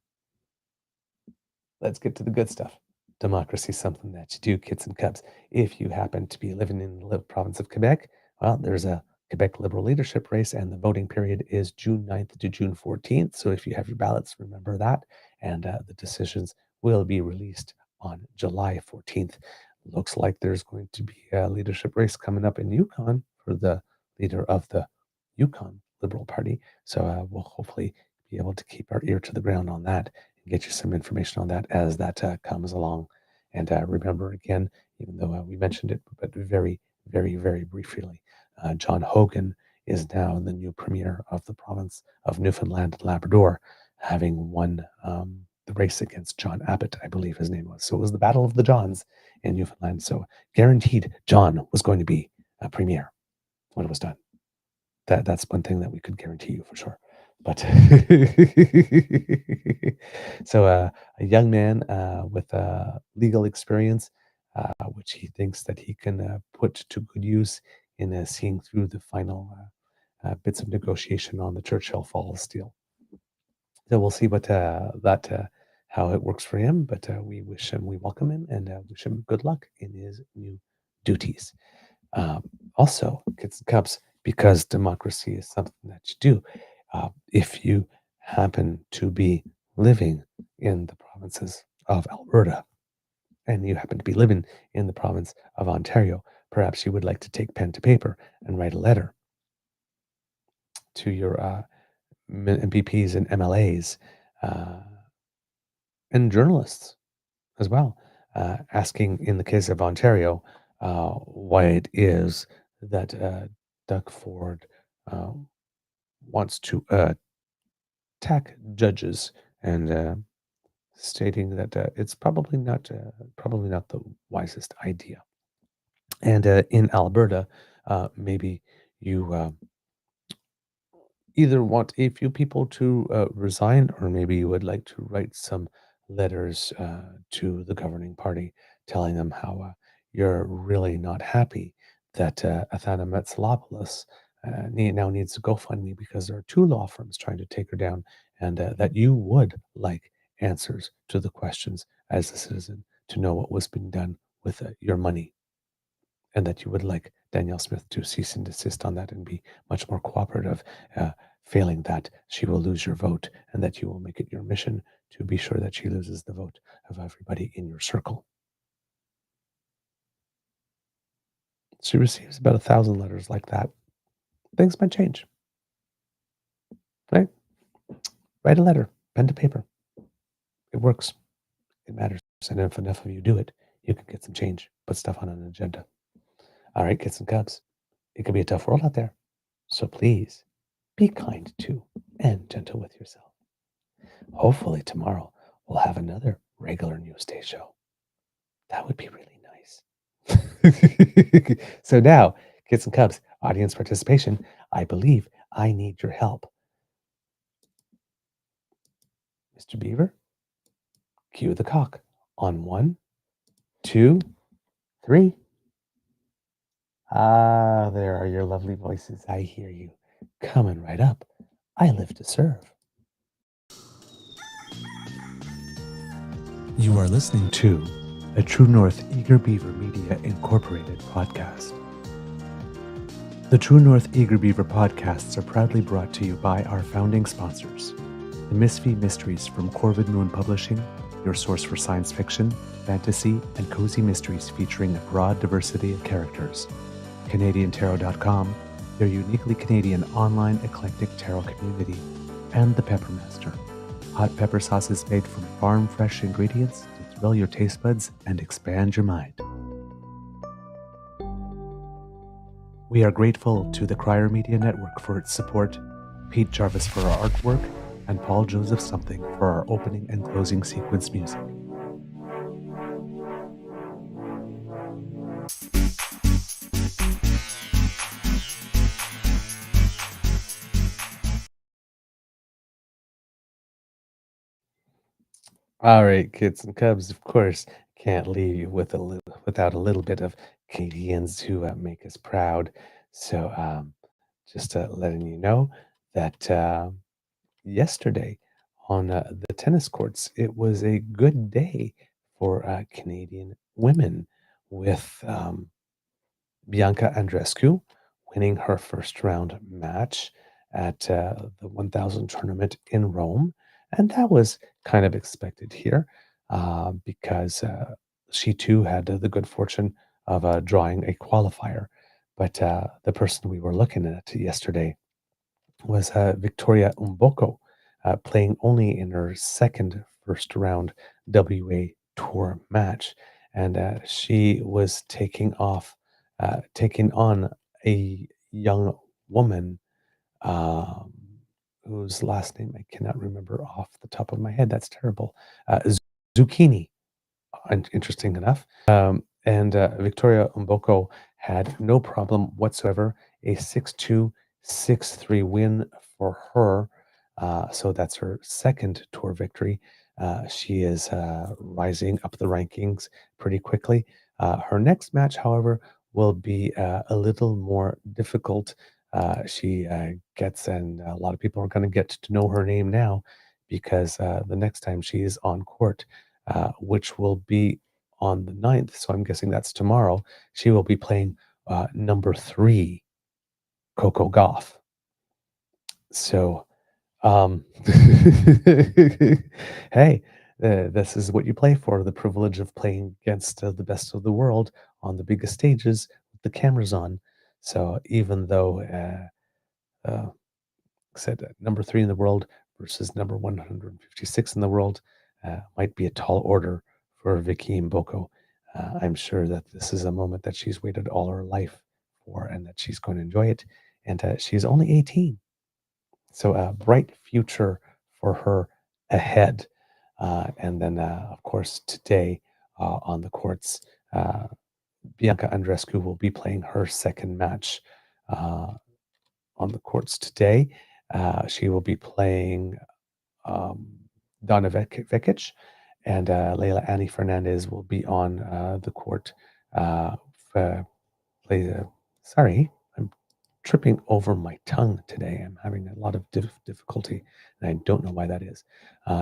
[SPEAKER 2] let's get to the good stuff. Democracy is something that you do, kids and cubs. If you happen to be living in the province of Quebec, well, there's a Quebec Liberal leadership race, and the voting period is June 9th to June 14th. So if you have your ballots, remember that. And the decisions will be released on July 14th. Looks like there's going to be a leadership race coming up in Yukon for the leader of the Yukon Liberal Party. So we'll hopefully be able to keep our ear to the ground on that and get you some information on that as that comes along. And remember again, even though we mentioned it, but very, very, very briefly, John Hogan is now the new premier of the province of Newfoundland and Labrador, having won the race against John Abbott, I believe his name was. So it was the Battle of the Johns in Newfoundland. So guaranteed John was going to be a premier when it was done. That's one thing that we could guarantee you for sure. But so a young man with legal experience, which he thinks that he can put to good use in seeing through the final bits of negotiation on the Churchill Falls deal. So we'll see what how it works for him. But we welcome him and wish him good luck in his new duties. Also, kids and cubs, because democracy is something that you do. If you happen to be living in the provinces of Alberta and you happen to be living in the province of Ontario, perhaps you would like to take pen to paper and write a letter to your MPPs and MLAs and journalists as well, asking, in the case of Ontario, why it is that Doug Ford wants to attack judges and stating that it's probably not the wisest idea. And in Alberta, maybe you either want a few people to resign, or maybe you would like to write some letters to the governing party telling them how you're really not happy that Athana Metsalopoulos now needs to GoFundMe because there are two law firms trying to take her down, and that you would like answers to the questions as a citizen to know what was being done with your money, and that you would like Danielle Smith to cease and desist on that and be much more cooperative. Failing that, she will lose your vote, and that you will make it your mission to be sure that she loses the vote of everybody in your circle. She receives about 1,000 letters like that. Things might change. Right? Write a letter, pen to paper. It works. It matters. And if enough of you do it, you can get some change, put stuff on an agenda. All right, kids and cubs. It can be a tough world out there. So please, be kind to and gentle with yourself. Hopefully tomorrow we'll have another regular Newsday show. That would be really nice. So now, kids and cubs, audience participation, I believe I need your help. Mr. Beaver, cue the cock on 1, 2, 3. Ah, there are your lovely voices. I hear you. Coming right up. I live to serve. You are listening to a True North Eager Beaver Media Incorporated podcast. The True North Eager Beaver podcasts are proudly brought to you by our founding sponsors. The Misfit Mysteries from Corvid Moon Publishing, your source for science fiction, fantasy, and cozy mysteries featuring a broad diversity of characters. CanadianTarot.com, their uniquely Canadian online eclectic tarot community. And The Peppermaster, hot pepper sauces made from farm-fresh ingredients to thrill your taste buds and expand your mind. We are grateful to the Crier Media Network for its support, Pete Jarvis for our artwork, and Paul Joseph Something for our opening and closing sequence music. All right, kids and cubs, of course, can't leave you with without a little bit of Canadians who make us proud. So, just letting you know that yesterday on the tennis courts, it was a good day for Canadian women with Bianca Andreescu winning her first round match at the 1000 tournament in Rome. And that was kind of expected here because she too had the good fortune of drawing a qualifier. But the person we were looking at yesterday was Victoria Mboko, playing only in her second first round WA Tour match. And she was taking on a young woman whose last name I cannot remember off the top of my head. That's terrible. Zucchini, interesting enough. And Victoria Mboko had no problem whatsoever. A 6-2, 6-3 win for her. So that's her second tour victory. She is rising up the rankings pretty quickly. Her next match, however, will be a little more difficult. She gets, and a lot of people are going to get to know her name now because the next time she is on court, which will be on the 9th, so I'm guessing that's tomorrow, she will be playing number 3, Coco Gauff. So, hey, this is what you play for, the privilege of playing against the best of the world on the biggest stages with the cameras on. So even though, said number 3 in the world versus number 156 in the world might be a tall order for Vicky Mboko. I'm sure that this is a moment that she's waited all her life for and that she's going to enjoy it. And she's only 18. So a bright future for her ahead. And then, of course, today on the courts, Bianca Andreescu will be playing her second match on the courts today. She will be playing Donna Vekic, and Leila Annie Fernandez will be on the court. Sorry, I'm tripping over my tongue today. I'm having a lot of difficulty, and I don't know why that is.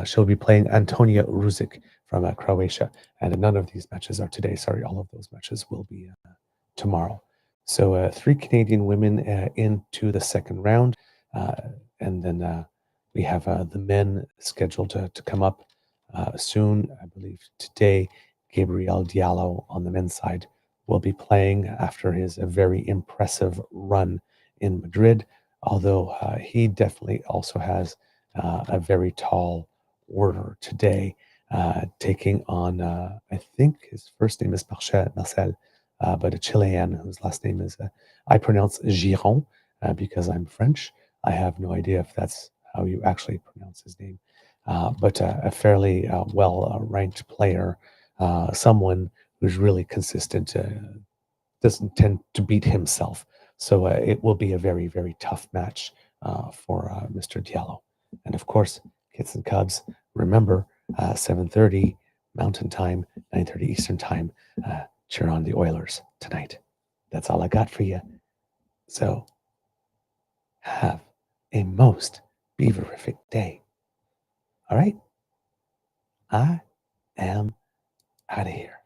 [SPEAKER 2] She'll be playing Antonia Ruzic from Croatia, and none of these matches are today. Sorry, all of those matches will be tomorrow. So 3 Canadian women into the second round, and then we have the men scheduled to come up soon. I believe today, Gabriel Diallo on the men's side will be playing after his very impressive run in Madrid, although he definitely also has a very tall order today, taking on, I think his first name is Marcel, but a Chilean whose last name is, I pronounce Giron because I'm French. I have no idea if that's how you actually pronounce his name, but a fairly well-ranked player, someone who's really consistent, doesn't tend to beat himself. So it will be a very, very tough match for Mr. Diallo. And of course, kids and cubs, remember, 7:30 Mountain Time, 9:30 Eastern Time, cheer on the Oilers tonight. That's all I got for you. So have a most beaverific day. All right? I am out of here.